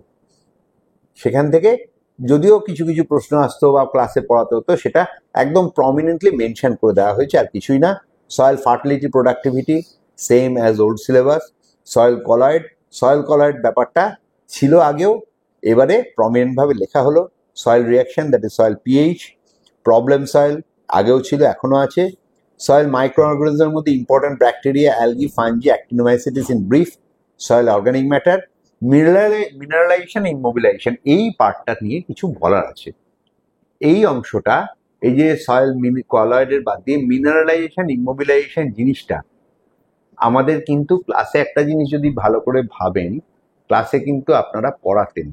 সেখান থেকে যদিও কিছু কিছু প্রশ্ন আসতো বা ক্লাসে পড়াতে হতো, সেটা একদম প্রমিনেন্টলি মেনশন করে দেওয়া হয়েছে, আর কিছুই না। Soil fertility productivity same as old syllabus. Soil colloid ব্যাপারটা ছিল আগেও, এবারে প্রমিনেন্টভাবে লেখা হলো। Soil reaction, that is soil pH. Problem soil আগেও ছিল, এখনো আছে। সয়েল মাইক্রো অর্গানিজমের মধ্যে important bacteria, algae, fungi, actinomycetes in brief. Soil organic matter, mineralisation, immobilisation, এই পার্টটা নিয়ে কিছু বলার আছে। এই অংশটা, এই যে সয়েল কলয়েডের বাদ দিয়ে মিনারেলাইজেশন, ইমোবিলাইজেশন জিনিসটা আমাদের কিন্তু ক্লাসে একটা জিনিস যদি ভালো করে ভাবেন, ক্লাসে কিন্তু আপনারা পড়াতেন,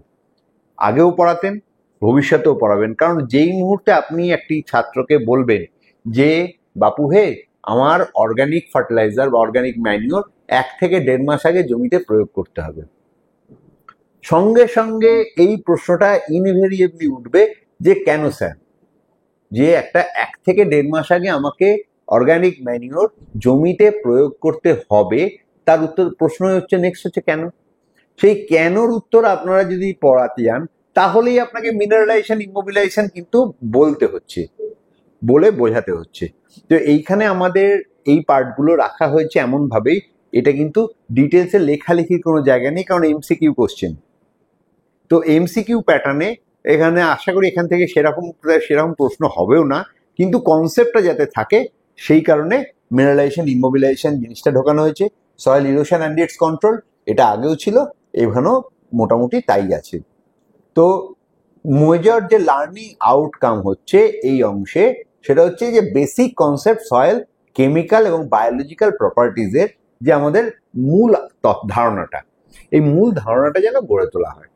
আগেও পড়াতেন, ভবিষ্যতেও পড়াবেন। কারণ যেই মুহূর্তে আপনি একটি ছাত্রকে বলবেন যে বাপু হে আমার অর্গানিক ফার্টিলাইজার বা অর্গানিক ম্যানিওর 1 থেকে 1.5 মাস আগে জমিতে প্রয়োগ করতে হবে, সঙ্গে সঙ্গে এই প্রশ্নটা ইনভেরিয়েবলি উঠবে যে কেন স্যার, যে একটা 1 থেকে 1.5 মাস আগে আমাকে অর্গানিক ম্যানিওর জমিতে প্রয়োগ করতে হবে, তার উত্তর প্রশ্ন হচ্ছে নেক্সট হচ্ছে কেন। সেই কেনর উত্তর আপনারা যদি পড়াতে যান তাহলেই আপনাকে মিনারেলাইজেশন, ইমোবিলাইজেশন কিন্তু বলতে হচ্ছে। বলে বোঝাতে হচ্ছে। তো এইখানে আমাদের এই পার্টগুলো রাখা হয়েছে এমন ভাবেই, এটা কিন্তু ডিটেলসে লেখালেখির কোনো জায়গা নেই, কারণ এমসিকিউ কোশ্চেন। তো এমসিকিউ প্যাটার্নে এখানে আশা করি এখান থেকে সেরকম প্রশ্ন হবেও না, কিন্তু কনসেপ্টটা যাতে থাকে সেই কারণে মিনারেলাইজেশন, ইমোবিলাইজেশন জিনিসটা ঢোকানো হয়েছে। Soil erosion and it's control, এটা আগেও ছিল, এখানেও মোটামুটি তাই আছে। তো মেজর যে লার্নিং আউটকাম হচ্ছে এই অংশে, সেটা হচ্ছে যে বেসিক কনসেপ্ট সয়েল, কেমিক্যাল এবং বায়োলজিক্যাল প্রপার্টিজের যে আমাদের মূল ধারণাটা, এই মূল ধারণাটা যেন গড়ে তোলা হয়।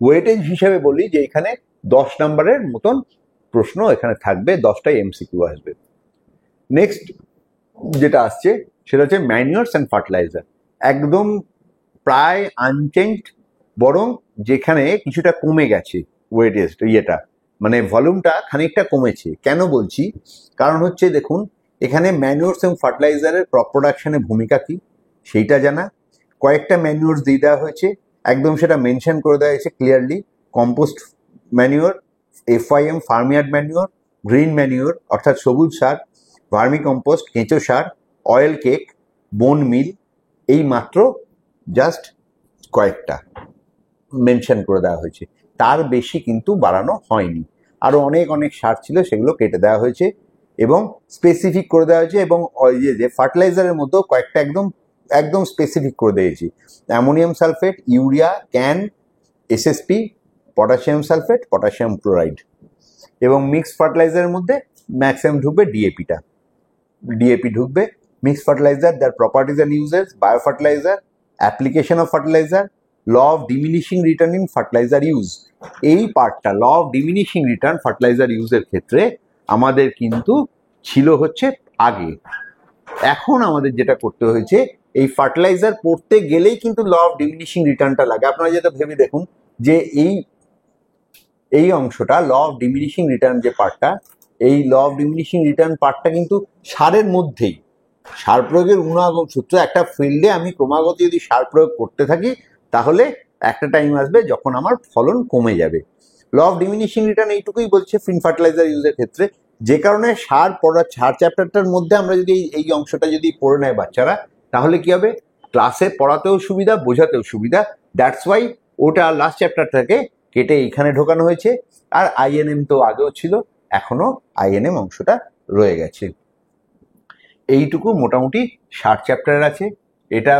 ওয়েটেজ হিসেবে বলি যে এখানে 10 নম্বরের মতন প্রশ্ন এখানে থাকবে, 10টাই এমসিকিউ আসবে। নেক্সট যেটা আসছে সেটা হচ্ছে ম্যানিউরস অ্যান্ড ফার্টিলাইজার, একদম প্রায় আনচেঞ্জড, বরং যেখানে কিছুটা কমে গেছে ওয়েটেজ, ইয়েটা মানে ভলিউমটা খানিকটা কমেছে। কেন বলছি? কারণ হচ্ছে দেখুন, এখানে ম্যানিউরস এবং ফার্টিলাইজারের ক্রপ প্রোডাকশনের ভূমিকা কি সেইটা জানা, কয়েকটা ম্যানিউরস দিয়ে দেওয়া হয়েছে, একদম সেটা মেনশন করে দেওয়া হয়েছে clearly. Compost manure, FYM farmyard manure, green manure অর্থাৎ সবুজ সার, ভার্মি কম্পোস্ট, কেঁচো সার, অয়েল কেক, বোন মিল, এই মাত্র জাস্ট কয়েকটা মেনশন করে দেওয়া হয়েছে, তার বেশি কিন্তু বাড়ানো হয়নি। আরো অনেক অনেক সার ছিল, সেগুলো কেটে দেওয়া হয়েছে এবং স্পেসিফিক করে দেওয়া হয়েছে। এবং যে ফার্টিলাইজারের মধ্যেও কয়েকটা একদম একদম স্পেসিফিক করে দিয়েছি, ammonium sulphate, urea, CAN, SSP, potassium sulphate, potassium chloride. এবং মিক্সড ফার্টিলাইজারের মধ্যে ম্যাক্সিমাম ঢুকবে ডিএপি ঢুকবে। Mixed fertiliser, their properties and uses, bio fertiliser, application of fertiliser, law of diminishing return in fertiliser use. এই পার্টটা law of diminishing return fertiliser ইউজের ক্ষেত্রে আমাদের কিন্তু ছিল হচ্ছে আগে। এখন আমাদের যেটা করতে হয়েছে, এই ফার্টিলাইজার পড়তে গেলেই কিন্তু ল অফ ডিমিনিশিং রিটার্নটা লাগে। আপনারা যেটা ভেবে দেখুন যে এই অংশটা ল অফ ডিমিনিশিং রিটার্ন যে পার্টটা, এই ল অফ ডিমিনিশিং রিটার্ন পার্টটা কিন্তু সারের মধ্যেই, সার প্রয়োগের গুণাগম সূত্র। একটা ফিল্ডে আমি ক্রমাগত যদি সার প্রয়োগ করতে থাকি, তাহলে একটা টাইম আসবে যখন আমার ফলন কমে যাবে। ল অফ ডিমিনিশিং রিটার্ন এইটুকুই বলছে ফিন ফার্টিলাইজার ইউজের ক্ষেত্রে। যে কারণে সার চ্যাপ্টারটার মধ্যে আমরা যদি এই অংশটা যদি পড়ে নেয় বাচ্চারা, তাহলে কি হবে, ক্লাসে পড়াতেও সুবিধা, বোঝাতেও সুবিধা। দ্যাটস ওয়াই ওটা লাস্ট চ্যাপ্টারটাকে কেটে এইখানে ঢোকানো হয়েছে। আর INM তো আগেও ছিল, এখনো INM অংশটা রয়ে গেছে। এইটুকু মোটামুটি 60 চ্যাপ্টার আছে এটা।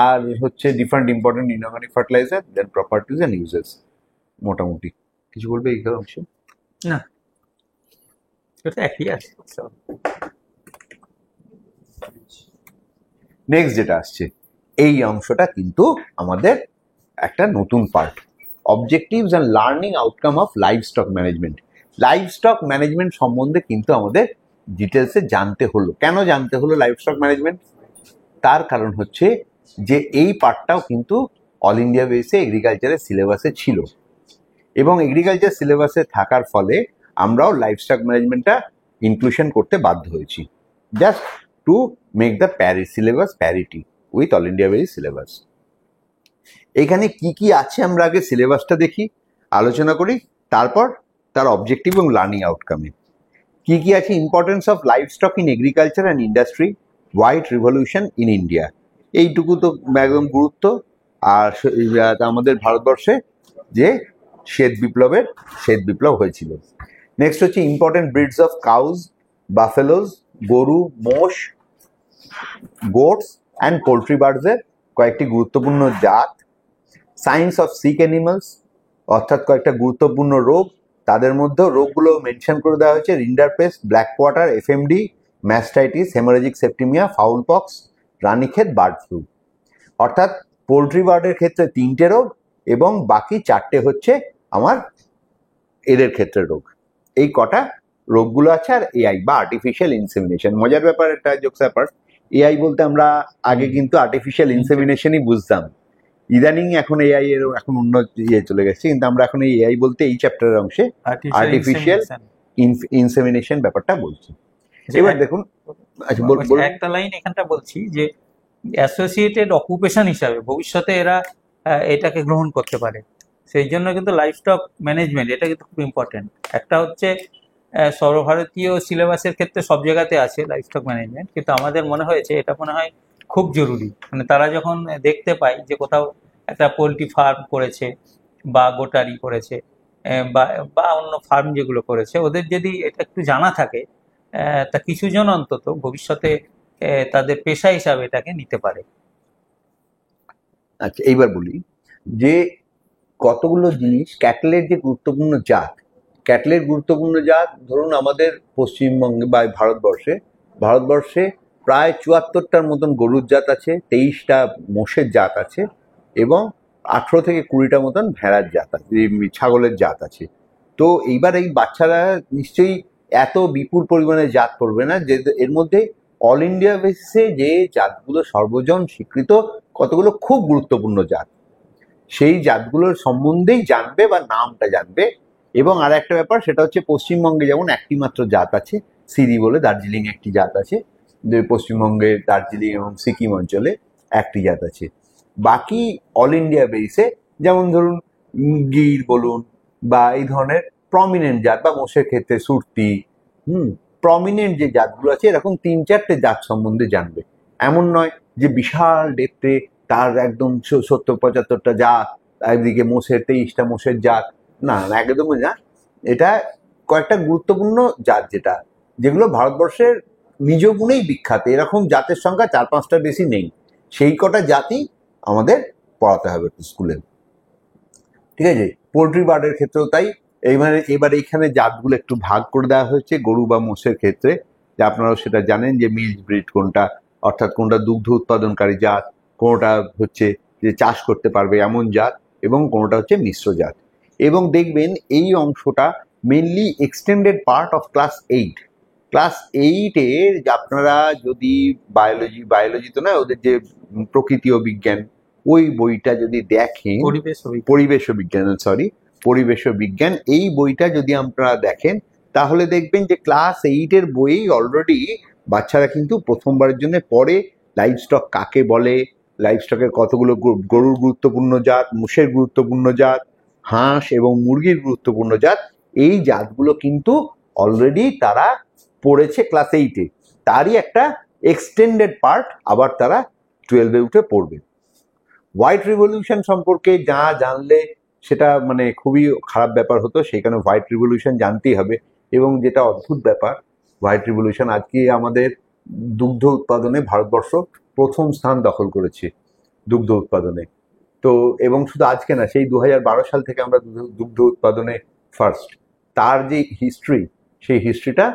আর হচ্ছে different important inorganic fertiliser, then properties and uses. মোটামুটি কিছু বলবে এই অংশে? না, এটা একই আছে। নেক্সট যেটা আসছে, এই অংশটা কিন্তু আমাদের একটা নতুন part, objectives and learning outcome of live stock management. Live stock management সম্বন্ধে কিন্তু আমাদের ডিটেলসে জানতে হলো। কেন জানতে হলো লাইভ স্টক ম্যানেজমেন্ট? তার কারণ হচ্ছে যে এই পার্টটাও কিন্তু অল ইন্ডিয়া বেসে এগ্রিকালচারের সিলেবাসে ছিল, এবং এগ্রিকালচার সিলেবাসে থাকার ফলে আমরাও লাইভ স্টক ম্যানেজমেন্টটা ইনক্লুশন করতে বাধ্য হয়েছি, just to make the syllabus parity with all India base syllabus. এখানে কি কি আছে আমরা আগে সিলেবাসটা দেখি, আলোচনা করি, তারপর তার অবজেক্টিভ এবং লার্নিং আউটকামে কি কি আছে। Importance of live stock in agriculture and industry, white revolution in India, এইটুকু তো একদম গুরুত্ব। আর আমাদের ভারতবর্ষে যে শ্বেত বিপ্লব হয়েছিল। নেক্সট হচ্ছে ইম্পর্টেন্ট ব্রিডস অফ কাউজ, বাফেলোজ, গরু, মোষ, গোটস অ্যান্ড পোল্ট্রি বার্ডসের কয়েকটি গুরুত্বপূর্ণ জাত। সায়েন্স অফ সিক অ্যানিমালস, অর্থাৎ কয়েকটা গুরুত্বপূর্ণ রোগ, তাদের মধ্যেও রোগগুলো মেনশন করে দেওয়া হয়েছে, rinderpest, black quarter, FMD, mastitis, haemorrhagic septicaemia, fowl pox, Ranikhet, bird flu. অর্থাৎ পোলট্রি বার্ডের ক্ষেত্রে 3টে রোগ এবং বাকি 4টে হচ্ছে আমার এদের ক্ষেত্রে রোগ। এই কটা রোগগুলো আছে। আর AI বা আর্টিফিশিয়াল ইনসেমিনেশন, মজার ব্যাপার, একটা জোকস ব্যাপার, AI বলতে আমরা আগে কিন্তু আর্টিফিশিয়াল ইনসেমিনেশনই বুঝতাম, ইদানিং এখন AI এর এখন অন্য চলে গেছে, কিন্তু আমরা এখন AI বলতে এই চ্যাপ্টারের অংশে আর্টিফিশিয়াল ইনসেমিনেশন ব্যাপারটা বলছি। এবার দেখুন, আচ্ছা একটা লাইন এখানটা বলছি যে অ্যাসোসিয়েটেড অকুপেশন হিসাবে ভবিষ্যতে এরা এটাকে গ্রহণ করতে পারে, সেই জন্য কিন্তু লাইভ স্টক ম্যানেজমেন্ট এটা কিন্তু খুব ইম্পর্টেন্ট। একটা হচ্ছে সর্বভারতীয় সিলেবাসের ক্ষেত্রে সব জায়গাতে আছে লাইভস্টক ম্যানেজমেন্ট, কিন্তু আমাদের মনে হয়েছে এটা মনে হয় খুব জরুরি। মানে তারা যখন দেখতে পায় যে কোথাও একটা পোলট্রি ফার্ম করেছে বা গোটারি করেছে, বা বা অন্য ফার্ম যেগুলো করেছে, ওদের যদি এটা একটু জানা থাকে, তা কিছুজন অন্তত ভবিষ্যতে তাদের পেশা হিসাবে এটাকে নিতে পারে। আচ্ছা, এইবার বলি যে কতগুলো জিনিস ক্যাটলের যে গুরুত্বপূর্ণ জাত, ক্যাটলের গুরুত্বপূর্ণ জাত ধরুন আমাদের পশ্চিমবঙ্গে বা ভারতবর্ষে প্রায় ৭৪টার মতন গরুর জাত আছে, ২৩টা মোষের জাত আছে এবং ১৮ থেকে ২০টা মতন ভেড়ার জাত আছে, ছাগলের জাত আছে। তো এইবার এই বাচ্চারা নিশ্চয়ই এত বিপুল পরিমাণে জাত পড়বে না, যে এর মধ্যে অল ইন্ডিয়া বেসিসে যে জাতগুলো সর্বজন স্বীকৃত কতগুলো খুব গুরুত্বপূর্ণ জাত, সেই জাতগুলোর সম্বন্ধেই জানবে বা নামটা জানবে। এবং আর একটা ব্যাপার, সেটা হচ্ছে পশ্চিমবঙ্গে যেমন একটি মাত্র জাত আছে সিরি বলে, দার্জিলিং একটি জাত আছে, যে পশ্চিমবঙ্গে দার্জিলিং এবং সিকিম অঞ্চলে একটি জাত আছে। বাকি অল ইন্ডিয়া বেসে যেমন ধরুন গির বলুন বা এই ধরনের প্রমিনেন্ট জাত, বা মোষের ক্ষেত্রে সুরতি, প্রমিনেন্ট যে জাতগুলো আছে এরকম ৩-৪টে জাত সম্বন্ধে জানবে। এমন নয় যে বিশাল ডেপ্থে তার একদম ৭০-৭৫টা জাত, একদিকে মোষের ২৩টা মোষের জাত, না একদমই না। এটা কয়েকটা গুরুত্বপূর্ণ জাত যেগুলো ভারতবর্ষের নিজ গুণেই বিখ্যাত, এরকম জাতের সংখ্যা ৪-৫টার বেশি নেই, সেই কটা জাতি আমাদের পড়াতে হবে স্কুলে। ঠিক আছে, পোল্ট্রি বার্ডের ক্ষেত্রেও তাই। এবার এইখানে জাতগুলো একটু ভাগ করে দেওয়া হয়েছে গরু বা মোষের ক্ষেত্রে, যে আপনারাও সেটা জানেন যে মিল্ক ব্রিড কোনটা, অর্থাৎ কোনটা দুগ্ধ উৎপাদনকারী জাত, কোনটা হচ্ছে যে চাষ করতে পারবে এমন জাত, এবং কোনটা হচ্ছে মিশ্র জাত। এবং দেখবেন এই অংশটা mainly extended part of class 8-এর আপনারা যদি বায়োলজি তো না, ওদের যে প্রকৃতি ও বিজ্ঞান ওই বইটা যদি দেখেন, পরিবেশ ও বিজ্ঞান এই বইটা যদি আপনারা দেখেন, তাহলে দেখবেন যে ক্লাস 8-এর বই অলরেডি বাচ্চারা কিন্তু প্রথমবারের জন্য পড়ে লাইভস্টক কাকে বলে, লাইভস্টকের কতগুলো গরুর গুরুত্বপূর্ণ জাত, মোষের গুরুত্বপূর্ণ জাত, হাঁস এবং মুরগির গুরুত্বপূর্ণ জাত, এই জাতগুলো কিন্তু অলরেডি তারা পড়েছে ক্লাস 8-এ। তারই একটা এক্সটেন্ডেড পার্ট আবার তারা 12-এ উঠে পড়বে। হোয়াইট রিভলিউশন সম্পর্কে যা জানলে সেটা মানে খুবই খারাপ ব্যাপার হতো, সেখানে হোয়াইট রিভলিউশন জানতেই হবে। এবং যেটা অদ্ভুত ব্যাপার, হোয়াইট রিভলিউশন আজকে আমাদের দুগ্ধ উৎপাদনে ভারতবর্ষ প্রথম স্থান দখল করেছে দুগ্ধ উৎপাদনে। তো এবং শুধু আজকে না, সেই 2012 সাল থেকে আমরা দুগ্ধ উৎপাদনে ফার্স্ট। তার যে হিস্ট্রি, সেই হিস্ট্রিটা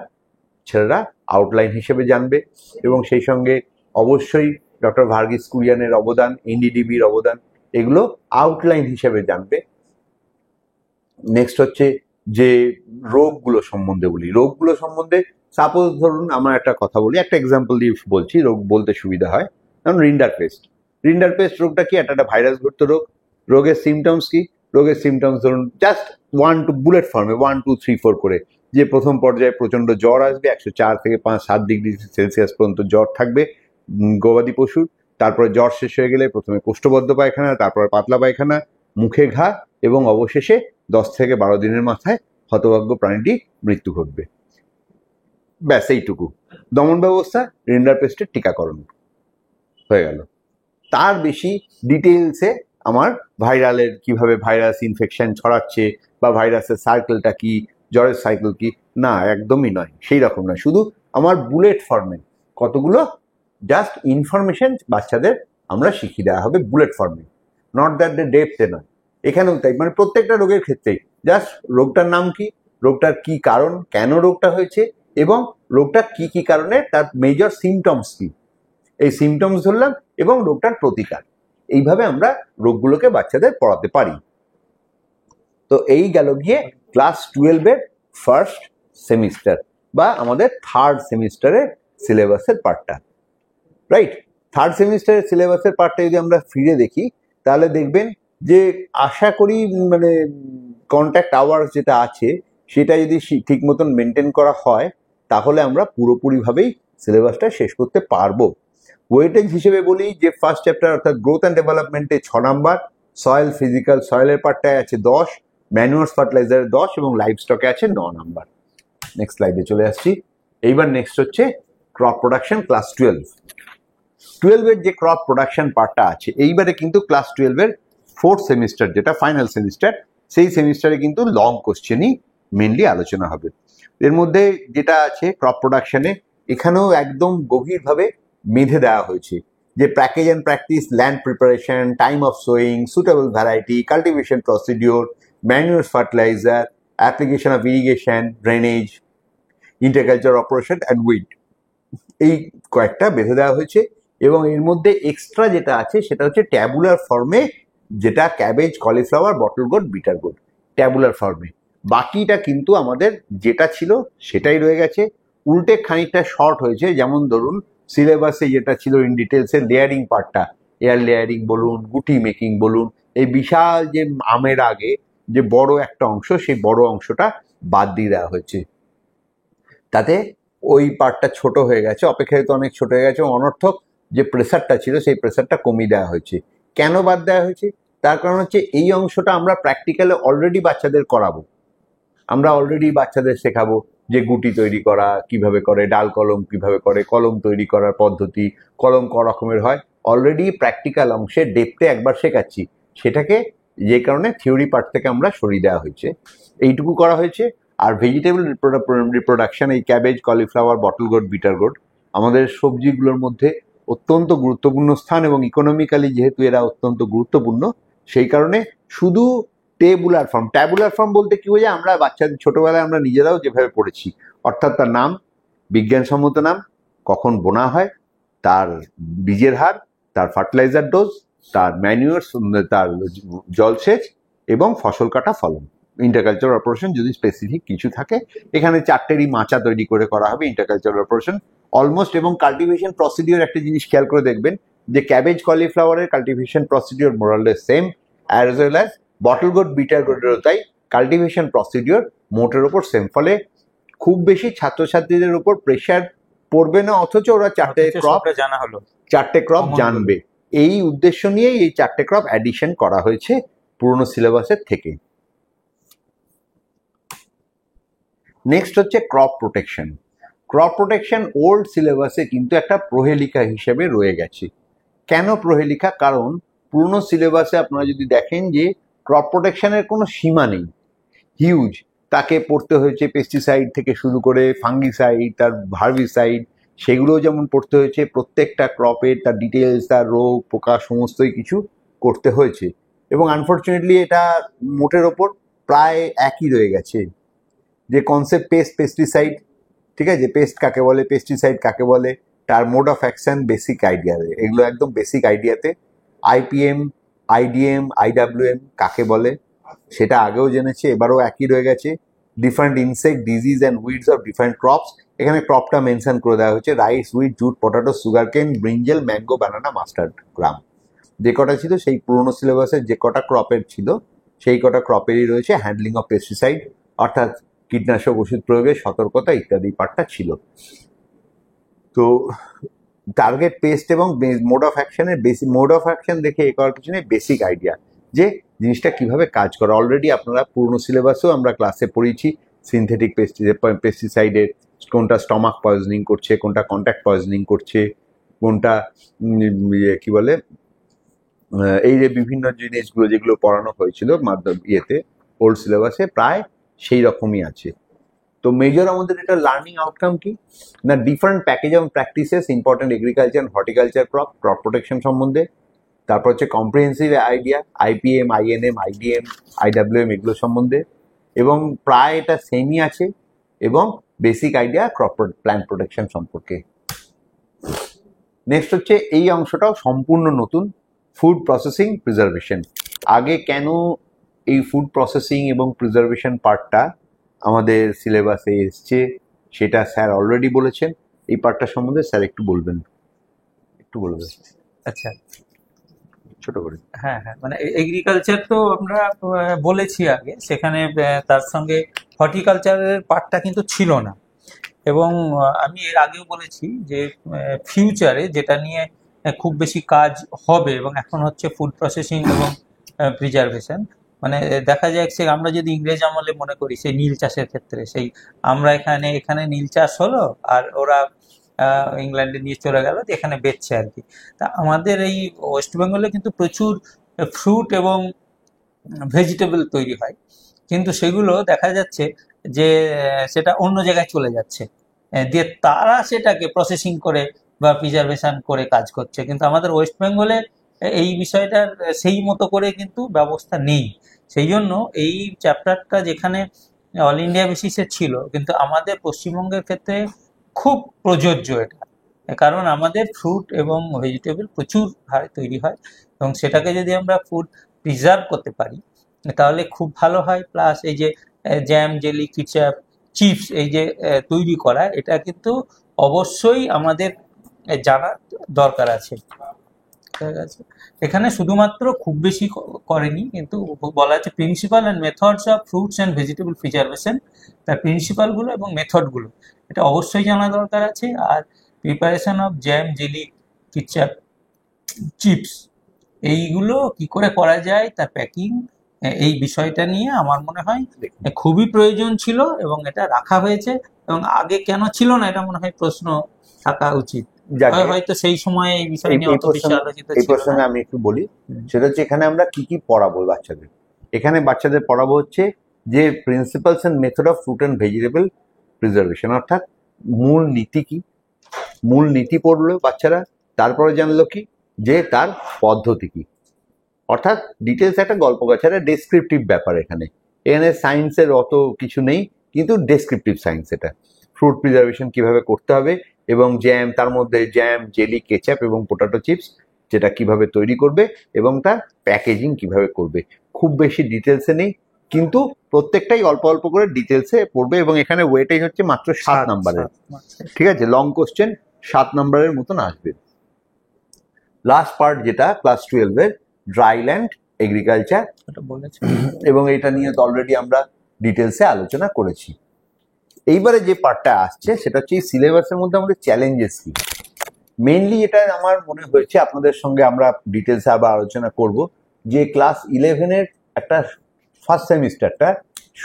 ছেলেরা আউটলাইন হিসেবে জানবে, এবং সেই সঙ্গে অবশ্যই ডক্টর ভার্গিস কুরিয়ানের অবদান, এনডিডিবির অবদান, এগুলো আউটলাইন হিসেবে জানবে। নেক্সট হচ্ছে যে রোগগুলো সম্বন্ধে সাপোজ ধরুন আমার একটা কথা বলি, একটা এক্সাম্পল দিয়ে বলছি, রোগ বলতে সুবিধা হয়। যেমন রিন্ডারপেস্ট রোগটা কি? একটা ভাইরাসঘটিত রোগ। রোগের সিমটমস কি? রোগের সিমটমস ধরুন জাস্ট বুলেট ফর্মে 1, 2, 3, 4 করে, যে প্রথম পর্যায়ে প্রচন্ড জ্বর আসবে, 104 থেকে 7 ডিগ্রি সেলসিয়াস পর্যন্ত জ্বর থাকবে গবাদি পশুর। তারপরে জ্বর শেষ হয়ে গেলে প্রথমে কোষ্ঠবদ্ধ পায়খানা, তারপরে পাতলা পায়খানা, মুখে ঘা, এবং অবশেষে 10 থেকে 12 দিনের মাথায় হতভাগ্য প্রাণীটি মৃত্যু ঘটবে। ব্যাস এইটুকু। দমন ব্যবস্থা, রিন্ডারপেস্টের টিকাকরণ হয়ে গেল। তার বেশি ডিটেলসে আমার ভাইরালের কিভাবে ভাইরাস ইনফেকশন ছড়াচ্ছে, বা ভাইরাসের সাইকেলটা কি, জ্বরের সাইকেল কি, না একদমই নয়, সেই রকম নয়। শুধু আমার বুলেট ফর্মে কতগুলো জাস্ট ইনফরমেশন বাচ্চাদের আমরা শিখিয়ে দেওয়া হবে বুলেট ফর্মে, নট দ্যাট দ্য ডেপথে নয়। এখানেও তাই, মানে প্রত্যেকটা রোগের ক্ষেত্রেই জাস্ট রোগটার নাম কি, রোগটার কি কারণ, কেন রোগটা হয়েছে, এবং রোগটা কি কি কারণে, তার মেজর সিমটমস কি, এই সিমটমস ধরলাম, এবং রোগটার প্রতিকার। এইভাবে আমরা রোগগুলোকে বাচ্চাদের পড়াতে পারি। তো এই গেল গিয়ে ক্লাস 12-এর ফার্স্ট সেমিস্টার বা আমাদের থার্ড সেমিস্টারের সিলেবাসের পার্টটা। রাইট, থার্ড সেমিস্টারের সিলেবাসের পার্টটা যদি আমরা ফিরে দেখি, তাহলে দেখবেন যে আশা করি মানে কন্ট্যাক্ট আওয়ার্স যেটা আছে সেটা যদি ঠিক মতন মেনটেন করা হয়, তাহলে আমরা পুরোপুরিভাবেই সিলেবাসটা শেষ করতে পারবো। ওয়েটেজ হিসেবে বলি যে ফার্স্ট চ্যাপ্টার অর্থাৎ গ্রোথ অ্যান্ড ডেভেলপমেন্টে 6 নাম্বার, সয়েলের পার্টটায় আছে 10, ম্যানুয়ার্স ফার্টিলাইজারে 10, এবং লাইভ স্টকে আছে 9 নাম্বার। নেক্সট স্লাইডে চলে আসছি। এইবার নেক্সট হচ্ছে ক্রপ প্রোডাকশন ক্লাস 12 এর যে ক্রপ প্রোডাকশন পার্টটা আছে, এইবারে কিন্তু ক্লাস 12 এর ফোর্থ সেমিস্টার যেটা ফাইনাল সেমিস্টার, সেই সেমিস্টারে কিন্তু লং কোশ্চেনই মেনলি আলোচনা হবে। এর মধ্যে যেটা আছে ক্রপ প্রোডাকশনে, এখানেও একদম গভীরভাবে বেঁধে দেওয়া হয়েছে যে package and practice, land preparation, time of sowing, suitable variety, cultivation procedure, manual fertiliser, application of irrigation, drainage, interculture operation and weed, এই কয়েকটা বেঁধে দেওয়া হয়েছে। এবং এর মধ্যে এক্সট্রা যেটা আছে সেটা হচ্ছে ট্যাবুলার ফর্মে, যেটা cabbage, cauliflower, bottle gourd, bitter gourd, tabular ফর্মে। বাকিটা কিন্তু আমাদের যেটা ছিল সেটাই রয়ে গেছে, উল্টে খানিকটা শর্ট হয়েছে। যেমন ধরুন সিলেবাসে যেটা ছিল ইন ডিটেলসের লেয়ারিং পার্টটা, এয়ার লেয়ারিং বলুন, গুটি মেকিং বলুন, এই বিশাল যে আমের আগে যে বড় একটা অংশ, সেই বড় অংশটা বাদ দিয়ে দেওয়া হয়েছে। তাতে ওই পার্টটা ছোট হয়ে গেছে, অপেক্ষাকৃত অনেক ছোট হয়ে গেছে। অনর্থক যে প্রেসারটা ছিল সেই প্রেসারটা কমিয়ে দেওয়া হয়েছে। কেন বাদ দেওয়া হয়েছে? তার কারণ হচ্ছে এই অংশটা আমরা প্র্যাকটিক্যালে অলরেডি বাচ্চাদের করাবো। আমরা অলরেডি বাচ্চাদের শেখাবো যে গুটি তৈরি করা কিভাবে করে, ডাল কলম কিভাবে করে, কলম তৈরি করার পদ্ধতি, কলম ক রকমের হয়, অলরেডি প্র্যাকটিক্যাল অংশে ডেপথে একবার শেখাচ্ছি। সেটাকে যে কারণে থিওরি পার্ট থেকে আমরা সরিয়ে দেওয়া হয়েছে, এইটুকু করা হয়েছে। আর ভেজিটেবল রিপ্রোডাকশন, এই cabbage, cauliflower, bottle gourd, bitter গোড আমাদের সবজিগুলোর মধ্যে অত্যন্ত গুরুত্বপূর্ণ স্থান, এবং ইকোনমিক্যালি যেহেতু এরা অত্যন্ত গুরুত্বপূর্ণ, সেই কারণে শুধু ট্যাবুলার ফর্ম বলতে কি বোঝায়, আমরা বাচ্চাদের ছোটবেলায় আমরা নিজেরাও যেভাবে পড়েছি, অর্থাৎ তার নাম, বিজ্ঞানসম্মত নাম, কখন বোনা হয়, তার বীজের হার, তার ফার্টিলাইজার ডোজ, তার ম্যানিউর, তার জলসেচ এবং ফসল কাটা ফলন, ইন্টারকালচার অপারেশন যদি স্পেসিফিক কিছু থাকে। এখানে চারটেরই মাচা তৈরি করে করা হবে ইন্টারকালচার অপারেশন অলমোস্ট। এবং কাল্টিভেশন প্রসিডিওর একটা জিনিস খেয়াল করে দেখবেন যে ক্যাবেজ, কলিফ্লাওয়ারের cultivation procedure more or less same, as well as bottle gourd, bitter গোডেরও তাই কাল্টিভেশন প্রসিডিওর মোটের ওপর সেম। ফলে খুব বেশি ছাত্রছাত্রীদের উপর প্রেশার পড়বে না, অথচ ওরা চারটে ক্রপ জানবে। এই উদ্দেশ্য নিয়েই এই চারটে ক্রপ অ্যাডিশন করা হয়েছে পুরনো সিলেবাসের থেকে। নেক্সট হচ্ছে crop protection. Crop protection old সিলেবাসে কিন্তু একটা প্রহেলিকা হিসেবে রয়ে গেছে। কেন প্রহেলিকা? কারণ পুরনো সিলেবাসে আপনারা যদি দেখেন যে ক্রপ প্রোটেকশনের কোনো সীমা নেই, হিউজ। তাকে পড়তে হয়েছে পেস্টিসাইড থেকে শুরু করে ফাঙ্গিসাইড, তার হার্বিসাইড, সেগুলোও যেমন পড়তে হয়েছে, প্রত্যেকটা ক্রপের তার ডিটেলস, তার রোগ পোকা সমস্তই কিছু করতে হয়েছে। এবং আনফর্চুনেটলি এটা মোটের ওপর প্রায় একই রয়ে গেছে। যে কনসেপ্ট পেস্টিসাইড, ঠিক আছে, পেস্ট কাকে বলে, পেস্টিসাইড কাকে বলে, তার mode of action, basic idea, এগুলো একদম বেসিক আইডিয়াতে। আইপিএম, আইডিএম, আইডাব্লিউএম কাকে বলে সেটা আগেও জেনেছে, এবারও একই রয়ে গেছে। Different insect, disease and weeds of different crops, এখানে ক্রপটা মেনশন করে দেওয়া হয়েছে, rice, wheat, jute, potato, sugar কেন, ব্রিঞ্জেল, ম্যাঙ্গো, বানানা, মাস্টার্ড, গ্রাম। যে কটা ছিল সেই পুরনো সিলেবাসের যে কটা ক্রপের ছিল সেই কটা ক্রপেরই রয়েছে। হ্যান্ডলিং অফ পেস্টিসাইড অর্থাৎ কীটনাশক ওষুধ প্রয়োগের সতর্কতা ইত্যাদি পার্টটা ছিল। তো টার্গেট, পেস্ট এবং মোড অফ অ্যাকশনের মোড অফ অ্যাকশন দেখে এ করার পিছনে বেসিক আইডিয়া যে জিনিসটা কিভাবে কাজ করে। অলরেডি আপনারা পুরনো সিলেবাসেও আমরা ক্লাসে পড়েছি সিনথেটিক পেস্টিসাইডের কোনটা স্টমাক পয়জনিং করছে, কোনটা কন্ট্যাক্ট পয়জনিং করছে, কোনটা কি বলে, এই যে বিভিন্ন জিনিসগুলো যেগুলো পড়ানো হয়েছিল ওল্ড সিলেবাসে প্রায় সেই রকমই আছে। তো মেজর আমাদের এটা লার্নিং আউটকাম কি না, different package of practices, important agriculture horticulture crop protection সম্বন্ধে, তারপর হচ্ছে comprehensive idea, IPM, INM, IDM, IWM এগুলো সম্বন্ধে, এবং প্রায় এটা সেমই আছে, এবং basic idea crop plant protection সম্পর্কে। নেক্সট হচ্ছে এই অংশটাও সম্পূর্ণ নতুন, ফুড প্রসেসিং প্রিজার্ভেশন। আগে কেন এই ফুড প্রসেসিং এবং প্রিজার্ভেশন পার্টটা আমাদের সিলেবাসে এসছে সেটা স্যার অলরেডি বলেছেন। এই পার্টটা সম্বন্ধে স্যার একটু বলবেন। আচ্ছা, ছোট করে। হ্যাঁ, মানে এগ্রিকালচার তো আমরা বলেছি আগে, সেখানে তার সঙ্গে হর্টিকালচারের পার্টটা কিন্তু ছিল না। এবং আমি এর আগেও বলেছি যে ফিউচারে যেটা নিয়ে খুব বেশি কাজ হবে এবং এখন হচ্ছে ফুড প্রসেসিং এবং প্রিজার্ভেশন। মানে দেখা যাচ্ছে আমরা যদি ইংরেজ আমলে মনে করি সেই নীল চাষের ক্ষেত্রে, সেই আমরা এখানে নীল চাষ হলো আর ওরা ইংল্যান্ডে নিয়ে চলে গেল, এখানে বেচছে আর কি। তা আমাদের এই ওয়েস্ট বেঙ্গলে কিন্তু প্রচুর ফ্রুট এবং ভেজিটেবল তৈরি হয়, কিন্তু সেগুলো দেখা যাচ্ছে যে সেটা অন্য জায়গায় চলে যাচ্ছে, দিয়ে তারা সেটাকে প্রসেসিং করে বা প্রিজার্ভেশন করে কাজ করছে, কিন্তু আমাদের ওয়েস্ট বেঙ্গলে এই বিষয়টার সেই মতো করে কিন্তু ব্যবস্থা নেই। সেই জন্য এই চ্যাপ্টারটা যেখানে অল ইন্ডিয়া বেসিসে ছিল, কিন্তু আমাদের পশ্চিমবঙ্গের ক্ষেত্রে খুব প্রযোজ্য এটা, কারণ আমাদের ফ্রুট এবং ভেজিটেবল প্রচুর হারে তৈরি হয়, এবং সেটাকে যদি আমরা ফুড প্রিজার্ভ করতে পারি তাহলে খুব ভালো হয়। প্লাস এই যে জ্যাম, জেলি, কেচাপ, চিপস এই যে তৈরি করা, এটা কিন্তু অবশ্যই আমাদের জানা দরকার আছে। ঠিক আছে, এখানে শুধুমাত্র খুব বেশি করেনি, কিন্তু বলা আছে principle and methods of fruits and vegetable preservation, তার প্রিন্সিপালগুলো এবং মেথডগুলো এটা অবশ্যই জানা দরকার আছে। আর preparation of jam, jelly, ketchup, chips এইগুলো কি করে করা যায়, তার প্যাকিং, এই বিষয়টা নিয়ে আমার মনে হয় খুবই প্রয়োজন ছিল, এবং এটা রাখা হয়েছে। এবং আগে কেন ছিল না এটা মনে হয় প্রশ্ন থাকা উচিত, যাকে হয়তো সেই সময় এই বিষয় নিয়ে অত বেশি আলোচিত এই ছিল প্রসঙ্গে না। আমি একটু বলি, সেটা হচ্ছে এখানে আমরা কি কি পড়াবো বাচ্চাদের। এখানে বাচ্চাদের পড়াবো হচ্ছে যে principles and method of fruit and vegetable preservation, অর্থাৎ মূল নীতি কি, মূল নীতি পড়লো বাচ্চারা, তারপরে জানলো কি যে তার পদ্ধতি কি, অর্থাৎ ডিটেলস একটা গল্প গাছার ডেসক্রিপটিভ ব্যাপার। এখানে এখানে সায়েন্সের অত কিছু নেই, কিন্তু ডেসক্রিপটিভ সায়েন্স এটা। ফ্রুট প্রিজার্ভেশন কিভাবে করতে হবে, এবং জ্যাম, তার মধ্যে জ্যাম, জেলি, কেচাপ এবং পোটাটো চিপস যেটা কিভাবে তৈরি করবে, এবং তার প্যাকেজিং কিভাবে করবে। খুব বেশি ডিটেলসে নেই, কিন্তু প্রত্যেকটাই অল্প অল্প করে ডিটেলসে পড়বে। এবং এখানে ওয়েটেজ হচ্ছে মাত্র 7 নাম্বারের, ঠিক আছে? লং কোশ্চেন 7 নাম্বারের মতন আসবে। লাস্ট পার্ট যেটা ক্লাস 12-এর ড্রাইল্যান্ড এগ্রিকালচার, এটা বলেছে। এবং এটা নিয়ে তো অলরেডি আমরা ডিটেলসে আলোচনা করেছি। এইবারে যে পার্টটা আসছে সেটা হচ্ছে এই সিলেবাসের মধ্যে আমাদের চ্যালেঞ্জেস কি। মেইনলি এটা আমার মনে হয়েছে আপনাদের সঙ্গে আমরা ডিটেলসে আবার আলোচনা করব, যে ক্লাস 11-এর একটা ফার্স্ট সেমিস্টারটা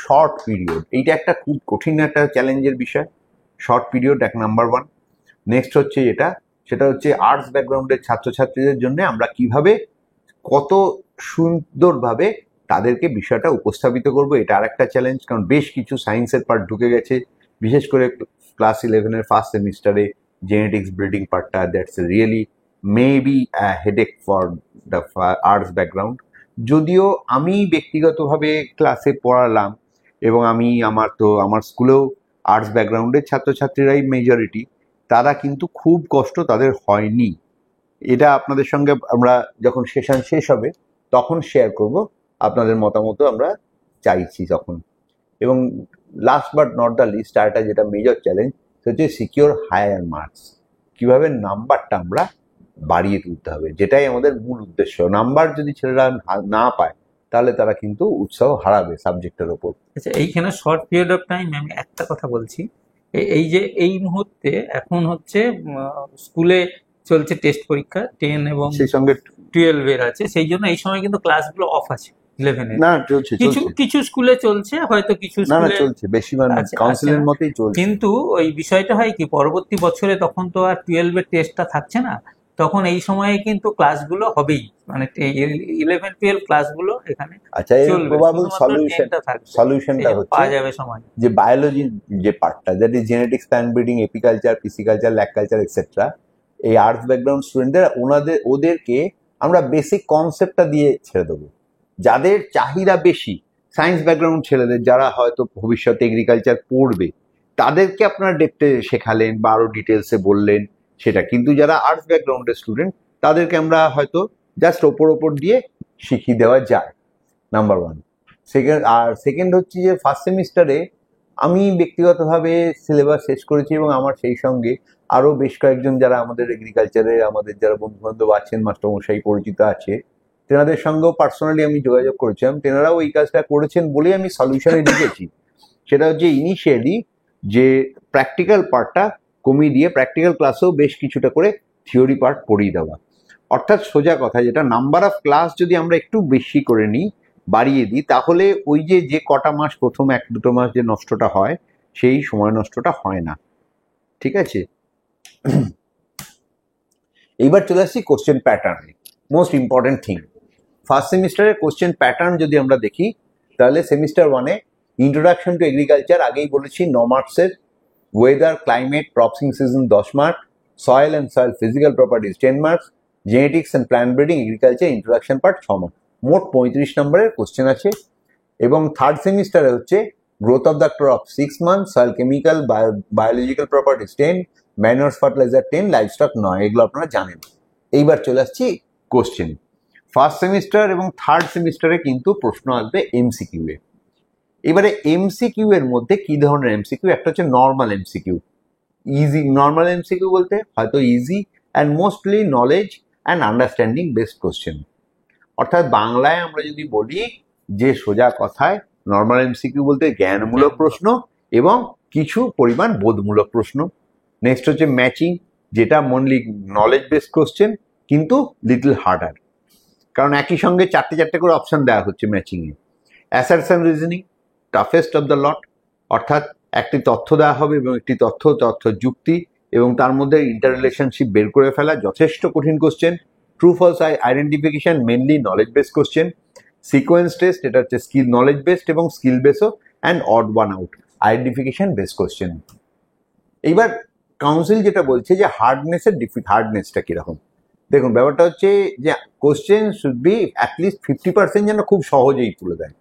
শর্ট পিরিয়ড, এইটা একটা খুব কঠিন একটা চ্যালেঞ্জের বিষয়। শর্ট পিরিয়ড এক নাম্বার 1। নেক্সট হচ্ছে সেটা হচ্ছে আর্টস ব্যাকগ্রাউন্ডের ছাত্রছাত্রীদের জন্য আমরা কিভাবে কত সুন্দরভাবে তাদেরকে বিষয়টা উপস্থাপিত করব, এটা আর একটা চ্যালেঞ্জ। কারণ বেশ কিছু সায়েন্সের পার্ট ঢুকে গেছে, বিশেষ করে ক্লাস 11-এর ফার্স্ট সেমিস্টারে জেনেটিক্স ব্রিডিং পার্টটা, that's really maybe headache for the arts background. যদিও আমি ব্যক্তিগতভাবে ক্লাসে পড়ালাম, এবং আমার স্কুলেও আর্টস ব্যাকগ্রাউন্ডের ছাত্রছাত্রীরাই মেজরিটি, তারা কিন্তু খুব কষ্ট তাদের হয়নি। এটা আপনাদের সঙ্গে আমরা যখন সেশন শেষ হবে তখন শেয়ার করব, আপনাদের মতামত আমরা চাইছি তখন। এবং last but not the least, আরেকটা যেটা মেজর চ্যালেঞ্জ সেটা হচ্ছে সিকিউর হায়ার মার্কস। কিভাবে নাম্বারটা আমরা বাড়িয়ে তুলতে হবে, যেটাই আমাদের মূল উদ্দেশ্য। নাম্বার যদি ছেলেরা না পায় তাহলে তারা কিন্তু উৎসাহ হারাবে সাবজেক্টের ওপর। আচ্ছা, এইখানে শর্ট পিরিয়ড অফ টাইম আমি একটা কথা বলছি, এই যে এই মুহূর্তে এখন হচ্ছে স্কুলে চলছে টেস্ট পরীক্ষা, 10 এবং সেই সঙ্গে 12 এর আছে, সেই জন্য এই সময় কিন্তু ক্লাসগুলো অফ আছে 11 এর। না চলছে কিছু কিছু স্কুলে চলছে, হয়তো কিছু না স্কুলে চলছে, বেশিরভাগ কাউন্সিলের মতেই চলছে। কিন্তু ওই বিষয়টা হয় কি, পরবর্তী বছরে তখন তো আর 12 এর টেস্টটা থাকছে না, তখন এই সময়ে কিন্তু ক্লাসগুলো হবেই, মানে 11-12 ক্লাসগুলো এখানে আচ্ছা, এর চলবে, প্রবাবল শুধুমাত্র 10টা থাকবে, সলিউশনটা হচ্ছে পাওয়া যাবে সময়। যে বায়োলজির যে পার্টটা, that is genetics, plant breeding, apiculture, pisciculture, lac culture etcetera, এই আর্টস ব্যাকগ্রাউন্ড স্টুডেন্টদের ওদেরকে আমরা বেসিক কনসেপ্টটা দিয়ে ছেড়ে দেবো। যাদের চাহিদা বেশি, সায়েন্স ব্যাকগ্রাউন্ড ছেলেদের যারা হয়তো ভবিষ্যতে এগ্রিকালচার পড়বে, তাদেরকে আপনারা ডেপথে শেখালেন বা আরো ডিটেলসে বললেন সেটা। কিন্তু যারা আর্টস ব্যাকগ্রাউন্ডের স্টুডেন্ট তাদেরকে আমরা হয়তো জাস্ট ওপর দিয়ে শিখিয়ে দেওয়া যায়, নাম্বার 1। সেকেন্ড হচ্ছে যে ফার্স্ট সেমিস্টারে আমি ব্যক্তিগতভাবে সিলেবাস শেষ করেছি, এবং আমার সেই সঙ্গে আরো বেশ কয়েকজন যারা আমাদের এগ্রিকালচারে আমাদের যারা বন্ধু বান্ধব আছেন, মাস্টারমশাই পরিচিত আছে, তেনাদের সঙ্গেও পার্সোনালি আমি যোগাযোগ করেছিলাম। তেনারাও এই কাজটা করেছেন বলেই আমি সলিউশনে লিখেছি। সেটা হচ্ছে ইনিশিয়ালি যে প্র্যাকটিক্যাল পার্টটা কমিয়ে দিয়ে প্র্যাকটিক্যাল ক্লাসেও বেশ কিছুটা করে থিওরি পার্ট পড়িয়ে দেওয়া। অর্থাৎ সোজা কথা, যেটা নাম্বার অফ ক্লাস যদি আমরা একটু বেশি করে নিই বাড়িয়ে দিই, তাহলে ওই যে কটা মাস প্রথম 1-2 মাস যে নষ্টটা হয় সেই সময় নষ্টটা হয় না। ঠিক আছে, এইবার চলে আসছি কোশ্চেন প্যাটার্নে। মোস্ট ইম্পর্টেন্ট থিং, ফার্স্ট সেমিস্টারের কোশ্চেন প্যাটার্ন যদি আমরা দেখি, তাহলে সেমিস্টার 1-এ ইন্ট্রোডাকশন টু এগ্রিকালচার আগেই বলেছি 9 মার্কসের, weather climate cropping season 10 mark, soil and soil physical properties 10 marks, genetics and plant breeding agriculture introduction part 6 mark, মোট 35 নম্বরের কোশ্চেন আছে। এবং থার্ড সেমিস্টারে হচ্ছে growth of the crop 6 month, soil chemical biological properties 10, manures fertiliser 10, livestock 9, এগুলো আপনারা জানেন। এইবার চলে আসছি কোশ্চেন। ফার্স্ট সেমিস্টার এবং থার্ড সেমিস্টারে কিন্তু প্রশ্ন আসবে এমসিকিউ এ। এবারে এমসিকিউ এর মধ্যে কি ধরনের এমসিকিউ? একটা হচ্ছে normal MCQ, easy normal MCQ বলতে হয়তো easy and mostly knowledge and understanding based question. অর্থাৎ বাংলায় আমরা যদি বলি যে সোজা কথায় নর্মাল এমসিকিউ বলতে জ্ঞানমূলক প্রশ্ন এবং কিছু পরিমাণ বোধমূলক প্রশ্ন। নেক্সট হচ্ছে ম্যাচিং, যেটা মনলি নলেজ বেসড কোশ্চেন কিন্তু লিটল হার্ডার, কারণ একই সঙ্গে চারটে করে অপশন দেওয়া হচ্ছে ম্যাচিংয়ে। Assertion reasoning toughest of the lot, অর্থাৎ একটি তথ্য দেওয়া হবে এবং একটি তথ্য যুক্তি এবং তার মধ্যে ইন্টার রিলেশনশিপ বের করে ফেলা, যথেষ্ট কঠিন question. True false identification mainly knowledge based question. Sequence test, এটা হচ্ছে স্কিল নলেজ বেসড এবং স্কিল বেসও, and odd one out identification based question. এইবার কাউন্সিল যেটা বলছে যে হার্ডনেসটা কিরকম, দেখুন ব্যাপারটা হচ্ছে যে কোশ্চেন শুড বি অ্যাটলিস্ট 50% যেন খুব সহজেই তুলে দেয়।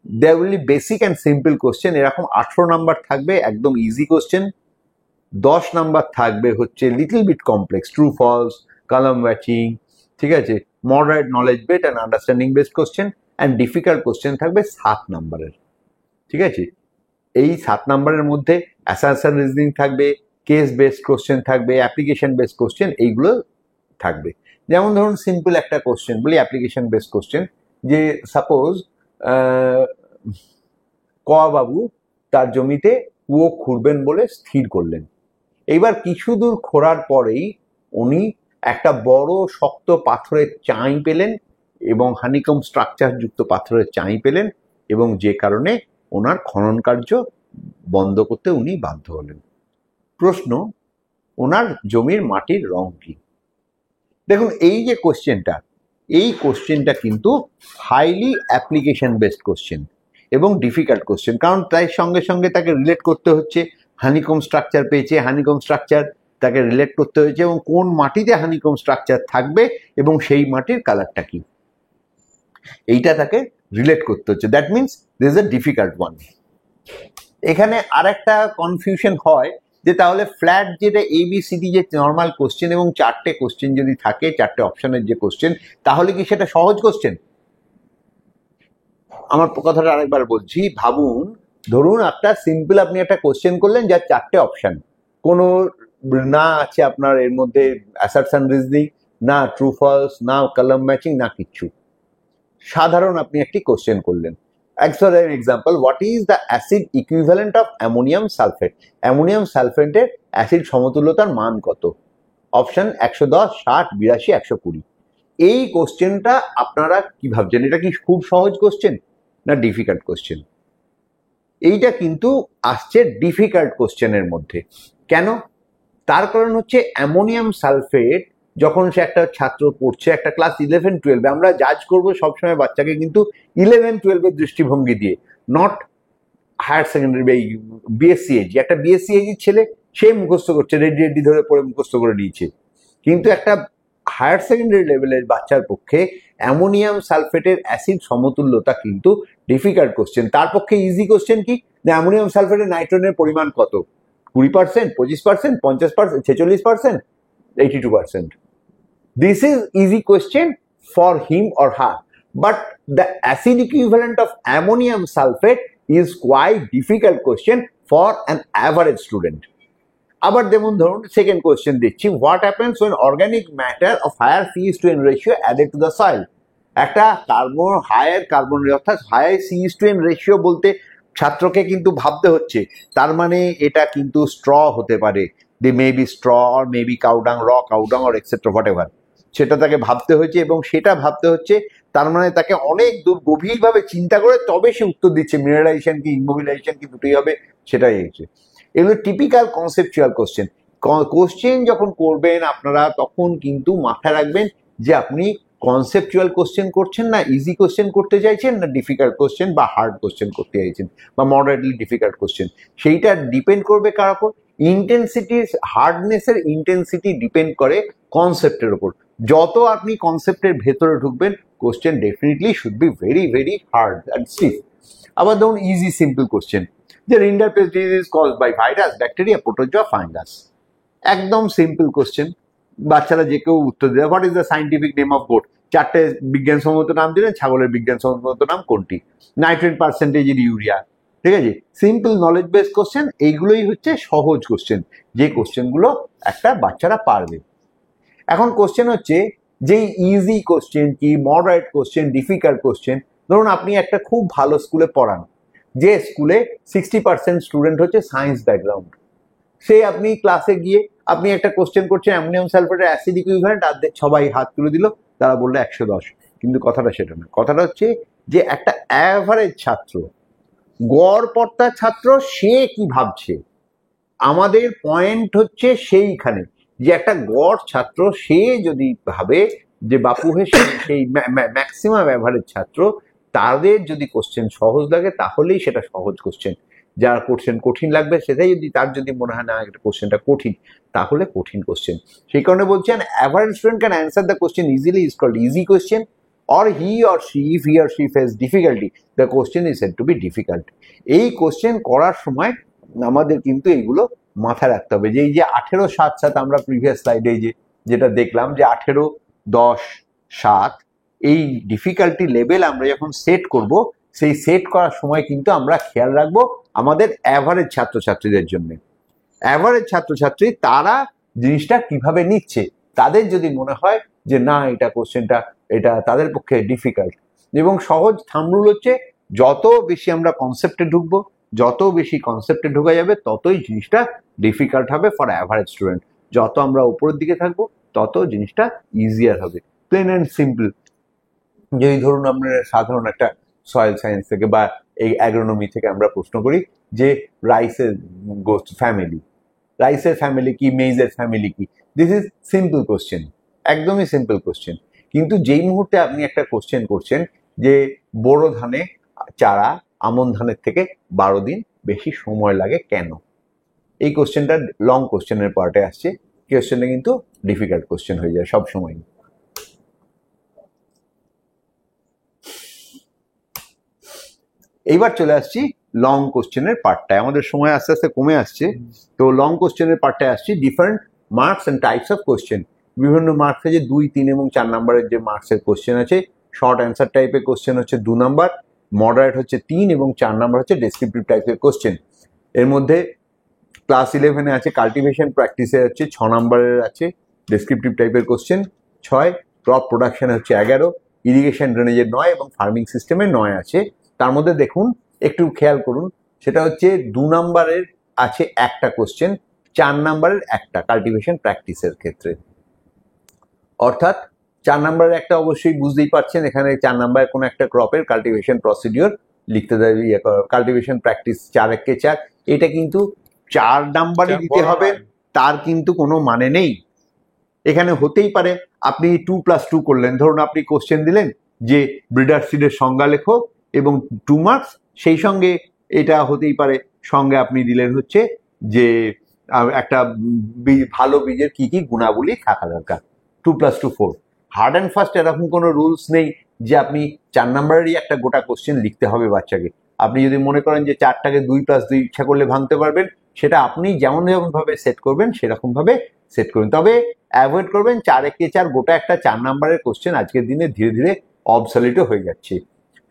There will be basic and simple question, এরকম 18 নাম্বার থাকবে একদম ইজি কোশ্চেন, 10 নাম্বার থাকবে হচ্ছে little bit complex, true false, column matching, ঠিক আছে, moderate knowledge based and understanding based question, and difficult question থাকবে 7 নাম্বারের। ঠিক আছে, এই 7 নাম্বারের মধ্যে অ্যাসারশন রিজনিং থাকবে, কেস বেসড কোশ্চেন থাকবে, অ্যাপ্লিকেশন বেসড কোশ্চেন, এইগুলো থাকবে। যেমন ধরুন সিম্পল একটা কোশ্চেন বলি, অ্যাপ্লিকেশন বেসড কোশ্চেন, যে সাপোজ ক বাবু তার জমিতে কুয়ো খুঁড়বেন বলে স্থির করলেন। এইবার কিছু দূর খোঁড়ার পরেই উনি একটা বড় শক্ত পাথরের চাই পেলেন এবং হানিকম স্ট্রাকচার যুক্ত পাথরের চাই পেলেন, এবং যে কারণে ওনার খনন কার্য বন্ধ করতে উনি বাধ্য হলেন। প্রশ্ন, ওনার জমির মাটির রং কি? দেখুন এই যে কোশ্চেনটা, এই কোশ্চেনটা কিন্তু হাইলি অ্যাপ্লিকেশন বেসড কোশ্চেন এবং ডিফিকাল্ট কোশ্চেন, কারণ তাই সঙ্গে সঙ্গে তাকে রিলেট করতে হচ্ছে হানিকম স্ট্রাকচার পেয়েছে, হানিকম স্ট্রাকচার তাকে রিলেট করতে হয়েছে এবং কোন মাটিতে হানিকম স্ট্রাকচার থাকবে এবং সেই মাটির কালারটা কি, এইটা তাকে রিলেট করতে হচ্ছে। That means this is a difficult one. এখানে আর একটা কনফিউশন হয় যে তাহলে ফ্ল্যাট যেটা ABCD যে নর্মাল কোশ্চেন এবং 4টে কোশ্চেন যদি থাকে, 4টে অপশনের যে কোশ্চেন, তাহলে কি সেটা সহজ কোশ্চেন? আমার কথাটা আরেকবার বলছি, ভাবুন ধরুন একটা সিম্পল আপনি একটা কোশ্চেন করলেন যার 4টে অপশন, কোনো না আছে আপনার এর মধ্যে অ্যাসারশন রিজনিং, না ট্রু ফলস, না কলাম ম্যাচিং, না কিচ্ছু, সাধারণ আপনি একটি কোশ্চেন করলেন। Example, what is the acid equivalent of ammonium sulphate? Ammonium সালফেটের অ্যাসিড সমতুল্যতার মান কত? অপশন 110, 60, 82, 120। এই কোশ্চেনটা আপনারা কি ভাবছেন, এটা কি খুব সহজ কোশ্চেন না ডিফিকাল্ট কোশ্চেন? এইটা কিন্তু আসছে ডিফিকাল্ট কোশ্চেনের মধ্যে। কেন? তার কারণ হচ্ছে অ্যামোনিয়াম সালফেট যখন সে একটা ছাত্র পড়ছে, একটা ক্লাস 11-12, আমরা জাজ করবো সবসময় বাচ্চাকে কিন্তু 11-12 দৃষ্টিভঙ্গি দিয়ে, not higher secondary BSc AG। একটা BSc AG ছেলে সে মুখস্থ করছে, রেডি ধরে পড়ে মুখস্থ করে নিয়েছে, কিন্তু একটা হায়ার সেকেন্ডারি লেভেলের বাচ্চার পক্ষে অ্যামোনিয়াম সালফেটের অ্যাসিড সমতুল্যতা কিন্তু ডিফিকাল্ট কোশ্চেন। তার পক্ষে ইজি কোশ্চেন কি, অ্যামোনিয়াম সালফেটের নাইট্রোজেনের পরিমাণ কত? 20%, 25%, 50%, 46%, 82%. This is easy question for him or her, but the acid equivalent of ammonium sulfate is quite difficult question for an average student. আবার যেমন ধরুন সেকেন্ড কোয়েশ্চেন দিচ্ছি, what happens when organic matter of higher CH2N ratio added to the soil? একটা higher carbon অর্থাৎ higher CH2N ratio বলতে ছাত্রকে কিন্তু ভাবতে হচ্ছে, তার মানে এটা কিন্তু স্ট্র হতে পারে, they may be straw or may be cow dung, or cow dung or etcetera whatever, সেটা তাকে ভাবতে হয়েছে এবং সেটা ভাবতে হচ্ছে তার মানে তাকে অনেক দূর গভীরভাবে চিন্তা করে তবে সে উত্তর দিচ্ছে মিনারেলাইজেশন কি ইমোবিলাইজেশন কি দুটোই হবে, সেটাই হচ্ছে। এগুলো টিপিক্যাল কনসেপচুয়াল কোশ্চেন। কোশ্চেন যখন করবেন আপনারা তখন কিন্তু মাথায় রাখবেন যে আপনি কনসেপচুয়াল কোশ্চেন করছেন না ইজি কোশ্চেন করতে চাইছেন না ডিফিকাল্ট কোশ্চেন বা হার্ড কোশ্চেন করতে চাইছেন বা মডারেটলি ডিফিকাল্ট কোশ্চেন, সেইটা ডিপেন্ড করবে কার উপর? ইন্টেন্সিটি, হার্ডনেসের ইন্টেন্সিটি ডিপেন্ড করে কনসেপ্টের উপর। যত আপনি কনসেপ্টের ভেতরে ঢুকবেন question definitely should be very very hard and stiff. আবার ধরুন ইজি সিম্পল কোশ্চেন, যে rinderpest disease cause by virus, bacteria, protozoa, fungus. একদম সিম্পল কোশ্চেন, বাচ্চারা যে কেউ উত্তর দেবে। What is the scientific name of goat? 4টে বিজ্ঞানসম্মত নাম দিলেন, ছাগলের বিজ্ঞানসম্মত নাম কোনটি? নাইট্রেট পার্সেন্টেজের ইউরিয়া। ঠিক আছে, সিম্পল নলেজ বেস কোশ্চেন, এইগুলোই হচ্ছে সহজ কোশ্চেন, যে কোশ্চেনগুলো একটা বাচ্চারা পারবে। এখন কোশ্চেন হচ্ছে যে ইজি কোশ্চেন কি, মডারেট কোশ্চেন, ডিফিকাল্ট কোশ্চেন। ধরুন আপনি একটা খুব ভালো স্কুলে পড়ান, যে স্কুলে 60% স্টুডেন্ট হচ্ছে সায়েন্স ব্যাকগ্রাউন্ড, সে আপনি ক্লাসে গিয়ে আপনি একটা কোশ্চেন করছেন অ্যামোনিয়াম সালফেটের অ্যাসিড ইকুইভ্যালেন্ট, আর সবাই হাত তুলে দিল, তারা বললো 110। কিন্তু কথাটা সেটা না, কথাটা হচ্ছে যে একটা অ্যাভারেজ ছাত্র, গড় পড়তার ছাত্র, সে কি ভাবছে। আমাদের পয়েন্ট হচ্ছে সেইখানে যে একটা গড় ছাত্র সে যদি ভাবে যে বাপু হে সেই ম্যাক্সিমাম অ্যাভারেজ ছাত্র, তাদের যদি কোশ্চেন সহজ লাগে তাহলেই সেটা সহজ কোশ্চেন। যার কোশ্চেন কঠিন লাগবে সেটাই যদি তার যদি মনে হয় না একটা কোশ্চেনটা কঠিন, তাহলে কঠিন কোশ্চেন। সেই কারণে বলছেন average student can answer the question easily is called easy question, or he or she, if he or she face difficulty, the question is said to be difficult. এই কোশ্চেন করার সময় আমাদের কিন্তু এইগুলো মাথায় রাখতে হবে, যে এই যে 18, 7, 7 আমরা প্রিভিয়াস স্লাইডে যেটা দেখলাম যে 18, 10, 7 এই ডিফিকাল্টি লেভেল আমরা যখন সেট করব, সেই সেট করার সময় কিন্তু আমরা খেয়াল রাখবো আমাদের অ্যাভারেজ ছাত্রছাত্রীদের জন্য। অ্যাভারেজ ছাত্রছাত্রী তারা জিনিসটা কিভাবে নিচ্ছে, তাদের যদি মনে হয় যে না এটা কোশ্চেনটা এটা তাদের পক্ষে ডিফিকাল্ট। এবং সহজ থাম্ব রুল হচ্ছে যত বেশি আমরা কনসেপ্টে ঢুকবো, যত বেশি কনসেপ্টে ঢোকা যাবে ততই জিনিসটা ডিফিকাল্ট হবে ফর অ্যাভারেজ স্টুডেন্ট। যত আমরা উপরের দিকে থাকবো তত জিনিসটা ইজিয়ার হবে। Plain and simple. যদি ধরুন আমরা সাধারণ একটা সয়েল সায়েন্স থেকে বা এই অ্যাগ্রোনমি থেকে আমরা প্রশ্ন করি যে রাইসের ফ্যামিলি, রাইসের ফ্যামিলি কি, মেইজের ফ্যামিলি কি, দিস ইজ সিম্পল কোশ্চেন, একদমই সিম্পল কোশ্চেন। কিন্তু যেই মুহূর্তে আপনি একটা কোশ্চেন করছেন যে বোরো ধানে চারা আমন ধানের থেকে 12 দিন বেশি সময় লাগে কেন, এই কোশ্চেনটা লং কোশ্চেনের পার্টে আসছে, কোশ্চেনটা কিন্তু ডিফিকাল্ট কোশ্চেন হয়ে যায় সবসময়। এইবার চলে আসছি লং কোশ্চেনের পার্টটায়, আমাদের সময় আস্তে আস্তে কমে আসছে, তো লং কোশ্চেনের পার্টটায় আসছি। Different marks and types of question, বিভিন্ন মার্কস আছে, 2, 3 এবং 4 নাম্বারের যে মার্কসের কোশ্চেন আছে। শর্ট অ্যান্সার টাইপের কোশ্চেন হচ্ছে 2 নাম্বার, মডারেট হচ্ছে 3 এবং 4 নাম্বার হচ্ছে ডেসক্রিপটিভ টাইপের কোশ্চেন। এর মধ্যে ক্লাস 11-এ আছে কাল্টিভেশন প্র্যাকটিসে হচ্ছে 6 নাম্বারের আছে ডেসক্রিপটিভ টাইপের কোশ্চেন 6, ক্রপ প্রোডাকশনে হচ্ছে 11, ইরিগেশন ড্রেনেজের 9 এবং ফার্মিং সিস্টেমে 9 আছে। তার মধ্যে দেখুন একটু খেয়াল করুন, সেটা হচ্ছে 2 নাম্বারের আছে একটা কোশ্চেন, 4 নাম্বারের একটা কাল্টিভেশন প্র্যাকটিসের ক্ষেত্রে। অর্থাৎ 4 নাম্বারের একটা অবশ্যই বুঝতেই পারছেন, এখানে 4 নাম্বারের কোনো একটা ক্রপের কাল্টিভেশন প্রসিডিওর লিখতে দেবে, কাল্টিভেশন প্র্যাকটিস 4 × 4, এটা কিন্তু 4 নাম্বারে দিতে হবে তার কিন্তু কোনো মানে নেই। এখানে হতেই পারে আপনি 2+2 করলেন, ধরুন আপনি কোশ্চেন দিলেন যে ব্রিডার সিডের সংজ্ঞা লেখো এবং 2 মার্কস, সেই সঙ্গে এটা হতেই পারে সঙ্গে আপনি দিলেন হচ্ছে যে একটা ভালো বীজের কি কি গুণাবলী থাকা দরকার, 2+2 4। হার্ড অ্যান্ড ফাস্ট এরকম কোনো রুলস নেই যে আপনি 4 নাম্বারেরই একটা গোটা কোশ্চেন লিখতে হবে বাচ্চাকে। আপনি যদি মনে করেন যে 4টাকে 2+2 ইচ্ছা করলে ভাঙতে পারবেন, সেটা আপনি যেমন ভাবে সেট করবেন সেরকম ভাবে সেট করবেন, তবে অ্যাভয়েড করবেন 4 গোটা একটা 4 নাম্বারের কোশ্চেন আজকের দিনে ধীরে ধীরে অবসলিটও হয়ে যাচ্ছে,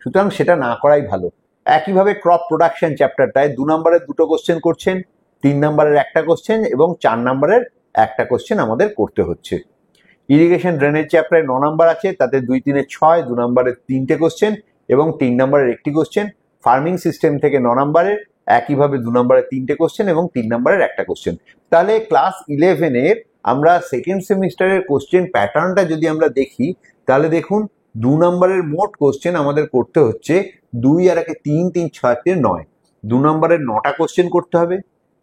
সুতরাং সেটা না করাই ভালো। একইভাবে ক্রপ প্রোডাকশন চ্যাপ্টারটায় 2 নাম্বারের 2টো কোশ্চেন করছেন, 3 নাম্বারের একটা কোশ্চেন এবং 4 নাম্বারের একটা কোশ্চেন আমাদের করতে হচ্ছে। ইরিগেশন ড্রেনেজ চ্যাপ্টারে 9 নাম্বার আছে, তাতে 2, 3, 6, 2 নাম্বারের 3টে কোশ্চেন এবং 3 নাম্বারের একটি কোশ্চেন। ফার্মিং সিস্টেম থেকে 9 নাম্বারের একইভাবে 2 নাম্বারের 3টে কোশ্চেন এবং 3 নাম্বারের একটা কোশ্চেন। তাহলে ক্লাস 11-এর আমরা সেকেন্ড সেমিস্টারের কোশ্চেন প্যাটার্নটা যদি আমরা দেখি, তাহলে দেখুন 2 নম্বরের মোট কোশ্চেন আমাদের করতে হচ্ছে 2 আর 1 3 3 6 তে 9। 2 নম্বরের 9টা কোশ্চেন করতে হবে,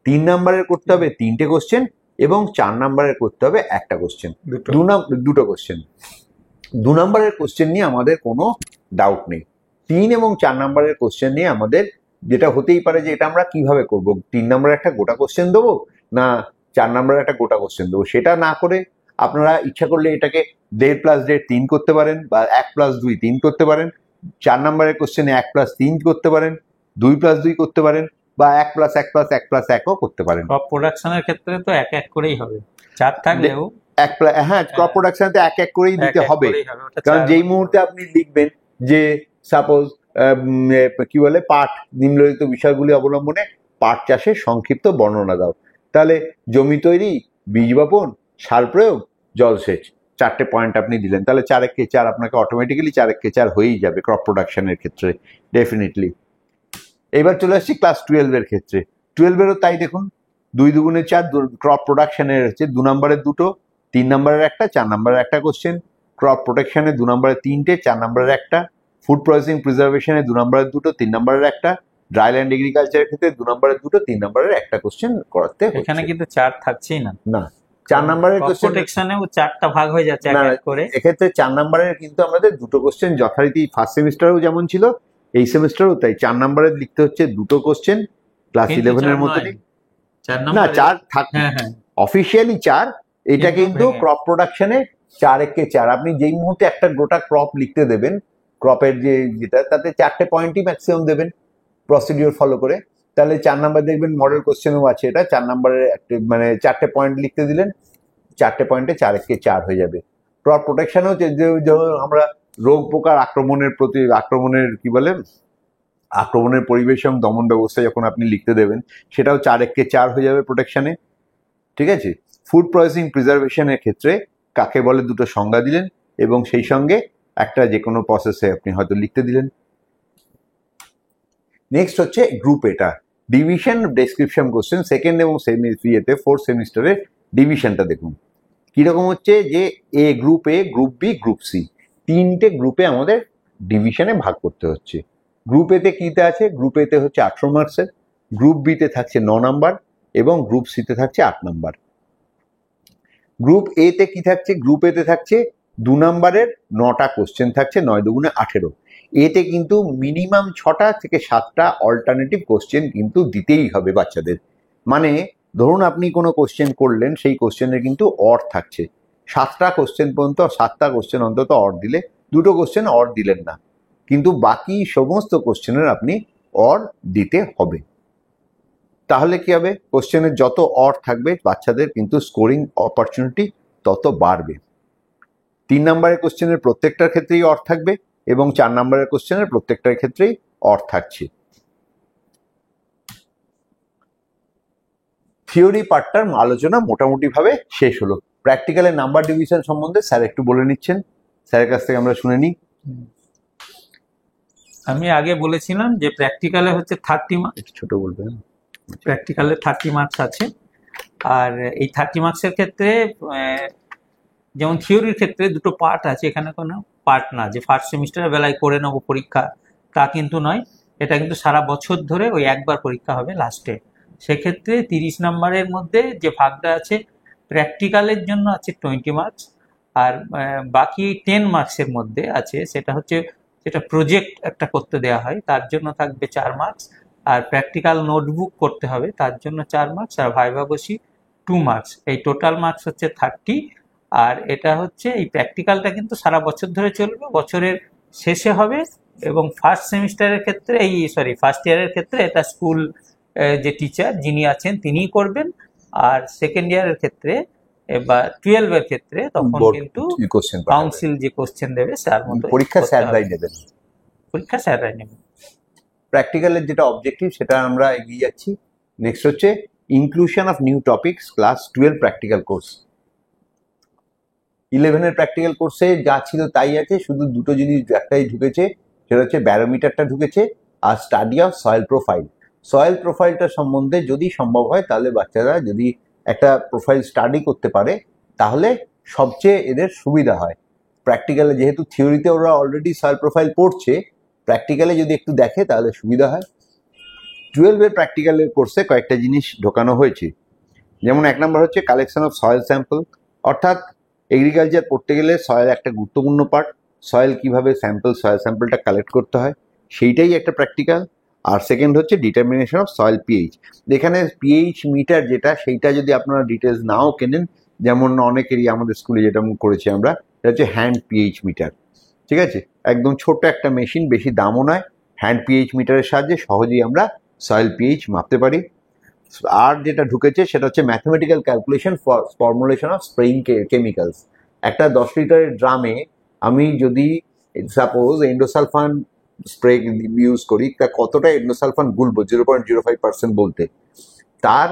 3 নম্বরের করতে হবে 3টে কোশ্চেন, এবং 4 নম্বরের করতে হবে একটা কোশ্চেন, দুটো কোশ্চেন। 2 নম্বরের কোশ্চেন নিয়ে আমাদের কোনো ডাউট নেই। 3 এবং 4 নম্বরের কোশ্চেন নিয়ে আমাদের যেটা হতেই পারে যে এটা আমরা কিভাবে করব, 3 নম্বরের একটা গোটা কোশ্চেন দেবো না 4 নম্বরের একটা গোটা কোশ্চেন দেবো, সেটা না করে আপনারা ইচ্ছা করলে এটাকে 1.5 + 1.5 3 করতে পারেন, বা 1 + 2 3 করতে পারেন। 4 নম্বরের কোশ্চেনে 1 + 3 করতে পারেন, 2 + 2 করতে পারেন, বা 1 + 1 + 1 + 1ও করতে পারেন। ক্রপ প্রোডাকশনের ক্ষেত্রে তো এক এক করেই হবে, 4 থাকলেও হ্যাঁ, ক্রপ প্রোডাকশনে এক এক করেই দিতে এক এক হবে, করেই হবে, ওটা কারণ 4 যেই মুহূর্তে আপনি লিখবেন যে সাপোজ কি বলে পাট নিম্নলিখিত বিষয়গুলি অবলম্বনে পাট চাষের সংক্ষিপ্ত বর্ণনা দাও, তাহলে জমি তৈরি, বীজ বপন, সার প্রয়োগ, জলসেচ, 4টে পয়েন্ট আপনি দিলেন, তাহলে 4 × 4 আপনাকে অটোমেটিক্যালি 4 × 4 হয়েই যাবে ক্রপ প্রোডাকশনের ক্ষেত্রে ডেফিনেটলি। এবার চলে আসছি ক্লাস 12 এর ক্ষেত্রে। 12 এরও তাই দেখুন, 2 × 2 = 4, ক্রপ প্রোডাকশনের হচ্ছে 2 নম্বরের 2টো, 3 নম্বরের একটা, 4 নম্বরের একটা কোশ্চেন। ক্রপ প্রোটেকশনে 2 নম্বরের 3টে, 4 নম্বরের একটা। ফুড প্রসেসিং প্রিজার্ভেশনে 2 নম্বরের 2টো, 3 নম্বরের একটা। ড্রাইল্যান্ড এগ্রিকালচারের ক্ষেত্রে 2 নম্বরের 2টো, 3 নম্বরের একটা কোশ্চেন করাতে হচ্ছে। এখানে কিন্তু 4 থাকছেই না, না, 4 নম্বরের ক্রপ কোশ্চেন প্রোটেকশনেও 4টা ভাগ হয়ে যাচ্ছে এক এক করে। এক্ষেত্রে 4 নম্বরের কিন্তু আমাদের 2টো কোশ্চেন যথারীতি ফার্স্ট সেমিস্টারেও যেমন ছিল এই সেমিস্টারেও তাই 4 নম্বরের লিখতে হচ্ছে 2টো কোশ্চেন ক্লাস 11 এর মতনই। 4 না, নম্বরে 4 থাকে, হ্যাঁ হ্যাঁ অফিসিয়ালি 4, এটা কিন্তু ভেঙে। ক্রপ প্রোডাকশনে 4 × 4। আপনি যেই মুহূর্তে একটা গোটা ক্রপ লিখতে দেবেন, ক্রপের যেটা তাতে 4টে পয়েন্টই ম্যাক্সিমাম দেবেন প্রসিডিওর ফলো করে, তাহলে 4 নম্বর দেখবেন মডেল কোশ্চেনও আছে এটা, 4 নম্বরের মানে 4টে পয়েন্ট লিখতে দিলেন, 4টে পয়েন্টে 4 × 4 হয়ে যাবে। ক্রপ প্রোটেকশনও আমরা রোগ পোকার আক্রমণের কি বলে আক্রমণের পরিবেশ এবং দমন ব্যবস্থা যখন আপনি লিখতে দেবেন, সেটাও 4 × 4 হয়ে যাবে প্রোটেকশনে, ঠিক আছে। ফুড প্রসেসিং প্রিজার্ভেশনের ক্ষেত্রে কাকে বলে 2টো সংজ্ঞা দিলেন, এবং সেই সঙ্গে একটা যে কোনো প্রসেসে আপনি হয়তো লিখতে দিলেন। নেক্সট হচ্ছে গ্রুপ, এটা ডিভিশন ডেসক্রিপশন কোশ্চেন, সেকেন্ড এবং ফোর্থ সেমিস্টারের ডিভিশনটা দেখুন কিরকম হচ্ছে, যে A group, group B, group C, 3টে গ্রুপে আমাদের ডিভিশনে ভাগ করতে হচ্ছে। গ্রুপ এতে কিতে আছে, গ্রুপ এতে হচ্ছে 18 মার্কসের, গ্রুপ বিতে থাকছে 9 নাম্বার, এবং গ্রুপ সিতে থাকছে 8 নাম্বার। গ্রুপ এতে কি থাকছে, গ্রুপ এতে থাকছে 2 নাম্বারের 9টা কোশ্চেন থাকছে, 9 × 2 = 18। এতে কিন্তু মিনিমাম 6টা থেকে 7টা অল্টারনেটিভ কোশ্চেন কিন্তু দিতেই হবে বাচ্চাদের। মানে ধরুন আপনি কোনো কোশ্চেন করলেন, সেই কোশ্চেনের কিন্তু অর থাকছে 7টা কোশ্চেন পর্যন্ত, 7টা কোশ্চেন অন্তত অর দিলে, 2টো কোশ্চেন অর দিলেন না, কিন্তু বাকি সমস্ত কোশ্চেনের আপনি অর দিতে হবে। তাহলে কি হবে, কোশ্চেনের যত অর থাকবে বাচ্চাদের কিন্তু স্কোরিং অপরচুনিটি তত বাড়বে। 3 নম্বরের কোশ্চেনের প্রত্যেকটার ক্ষেত্রেই অর থাকবে, এবং 4 নম্বরের কোশ্চেনের প্রত্যেকটার ক্ষেত্রেই অর থাকছে। থিওরি পার্টটার আলোচনা মোটামুটি ভাবে শেষ হলো। প্র্যাকটিক্যালের নাম্বার ডিভিশন সম্বন্ধে স্যার একটু বলে নিচ্ছেন, স্যারের কাছ থেকে আমরা শুনে নিই। আমি আগে বলেছিলাম যে প্র্যাকটিক্যালে হচ্ছে 30 মার্কস, ছোট বলবেন। প্র্যাকটিক্যালে 30 মার্কস আছে। আর এই 30 মার্কসের ক্ষেত্রে যেমন থিওরির ক্ষেত্রে 2টো পার্ট আছে, এখানে কোনো পার্ট না যে ফার্স্ট সেমিস্টারের বেলায় করে নেবো পরীক্ষা, তা কিন্তু নয়। এটা কিন্তু সারা বছর ধরে ওই একবার পরীক্ষা হবে লাস্টে। সেক্ষেত্রে 30 নম্বরের মধ্যে যে ভাগটা আছে, প্র্যাকটিক্যালের জন্য আছে 20 মার্কস, আর বাকি 10 মার্কসের মধ্যে আছে সেটা হচ্ছে যেটা প্রজেক্ট একটা করতে দেওয়া হয় তার জন্য থাকবে 4 মার্কস, আর প্র্যাকটিক্যাল নোটবুক করতে হবে তার জন্য 4 মার্কস, আর ভাইভা বসি 2 মার্কস। এই টোটাল মার্কস হচ্ছে 30। আর এটা হচ্ছে এই প্র্যাকটিক্যালটা কিন্তু সারা বছর ধরে চলবে, বছরের শেষে হবে। এবং ফার্স্ট সেমিস্টারের ক্ষেত্রে ফার্স্ট ইয়ারের ক্ষেত্রে এটা স্কুল যে টিচার যিনি আছেন তিনিই করবেন। আর সেকেন্ড ইয়ারের ক্ষেত্রে বা 12 এর ক্ষেত্রে তখন কিন্তু কাউন্সিল যে কোশ্চেন দেবে তার মতো পরীক্ষা স্যাররাই নেবেন, পরীক্ষা স্যাররাই নেবেন। প্র্যাকটিক্যালের যেটা অবজেক্টিভ সেটা আমরা এগিয়ে যাচ্ছি। নেক্সট হচ্ছে inclusion of new topics class 12 practical course. 11-এর প্র্যাকটিক্যাল কোর্সে যা ছিল তাই আছে, শুধু 2টো জিনিস একটাই ঢুকেছে, সেটা হচ্ছে ব্যারোমিটারটা ঢুকেছে, আর study of soil profile. Soil প্রোফাইলটা সম্বন্ধে যদি সম্ভব হয় তাহলে বাচ্চারা যদি একটা প্রোফাইল স্টাডি করতে পারে তাহলে সবচেয়ে এদের সুবিধা হয়। প্র্যাকটিক্যালে যেহেতু থিওরিতে ওরা অলরেডি সয়েল প্রোফাইল পড়ছে, প্র্যাকটিক্যালে যদি একটু দেখে তাহলে সুবিধা হয়। 12-এর প্র্যাকটিক্যালের কোর্সে কয়েকটা জিনিস ঢোকানো হয়েছে, যেমন 1 নম্বর হচ্ছে কালেকশন অফ সয়েল স্যাম্পল, অর্থাৎ এগ্রিকালচার পড়তে গেলে সয়েল একটা গুরুত্বপূর্ণ পার্ট। সয়েল কিভাবে সয়েল স্যাম্পলটা কালেক্ট করতে হয় সেইটাই একটা প্র্যাকটিক্যাল। আর সেকেন্ড হচ্ছে ডিটারমিনেশন অফ সয়েল পিএইচ। এখানে পিএইচ মিটার যেটা, সেইটা যদি আপনারা ডিটেলস নাও কেনেন, যেমন অনেকেরই আমাদের স্কুলে যেটা করেছি আমরা, এটা হচ্ছে হ্যান্ড পিএইচ মিটার। ঠিক আছে, একদম ছোট একটা মেশিন, বেশি দামও নয়। হ্যান্ড পিএইচ মিটারের সাহায্যে সহজেই আমরা সয়েল পিএইচ মাপতে পারি। আর যেটা ঢুকেছে সেটা হচ্ছে mathematical calculation for formulation of spraying chemicals. একটা 10 লিটারের ড্রামে আমি যদি সাপোজ এন্ডোসালফান স্প্রে ইউজ করি, তা কতটা এন্ডোসালফান গুলবো 0.05% বলতে, তার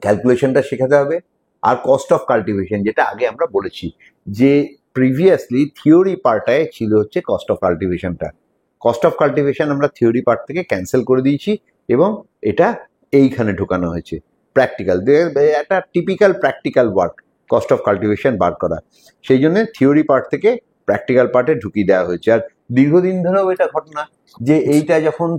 ক্যালকুলেশনটা শেখাতে হবে। আর কস্ট অফ কাল্টিভেশন, যেটা আগে আমরা বলেছি যে প্রিভিয়াসলি থিওরি পার্টায় ছিল হচ্ছে কস্ট অফ কাল্টিভেশনটা। কস্ট অফ কাল্টিভেশন আমরা থিওরি পার্ট থেকে ক্যান্সেল করে দিয়েছি এবং এটা এইখানে ঢোকানো হয়েছে প্র্যাকটিক্যাল। একটা typical practical work cost of cultivation বার করা, সেই জন্য থিওরি পার্ট থেকে প্র্যাকটিক্যাল পার্টে ঢুকিয়ে দেওয়া হয়েছে। আর দীর্ঘদিন ধরেও এটা ঘটনা যে এইটা যখন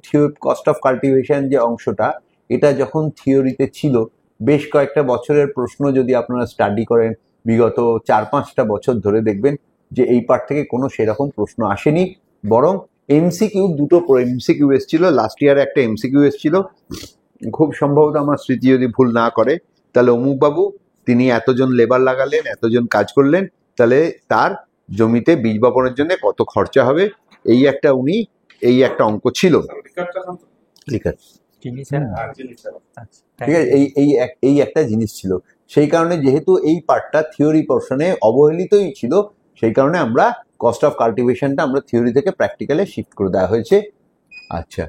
কস্ট অফ কাল্টিভেশন যে অংশটা, এটা যখন থিওরিতে ছিল, বেশ কয়েকটা বছরের প্রশ্ন যদি আপনারা স্টাডি করেন বিগত 4-5টা বছর ধরে, দেখবেন যে এই পার্ট থেকে কোনো সেরকম প্রশ্ন আসেনি, বরং এমসিকিউ দুটো এমসিকিউ এসেছিল। লাস্ট ইয়ারে একটা এমসিকিউ এসেছিল, খুব সম্ভবত আমার স্মৃতি যদি ভুল না করে, তাহলে অমুক বাবু তিনি এতজন লেবার লাগালেন, এতজন কাজ করলেন, তাহলে তার জমিতে বীজ বপনের জন্য কত খরচা হবে, এই একটা অঙ্ক ছিল। ঠিক আছে, এই একটা জিনিস ছিল। সেই কারণে যেহেতু এই পার্টটা থিওরি পোর্শনে অবহেলিতই ছিল, সেই কারণে আমরা কস্ট অফ কাল্টিভেশনটা আমরা থিওরি থেকে প্র্যাকটিক্যালে শিফট করে দেওয়া হয়েছে। আচ্ছা,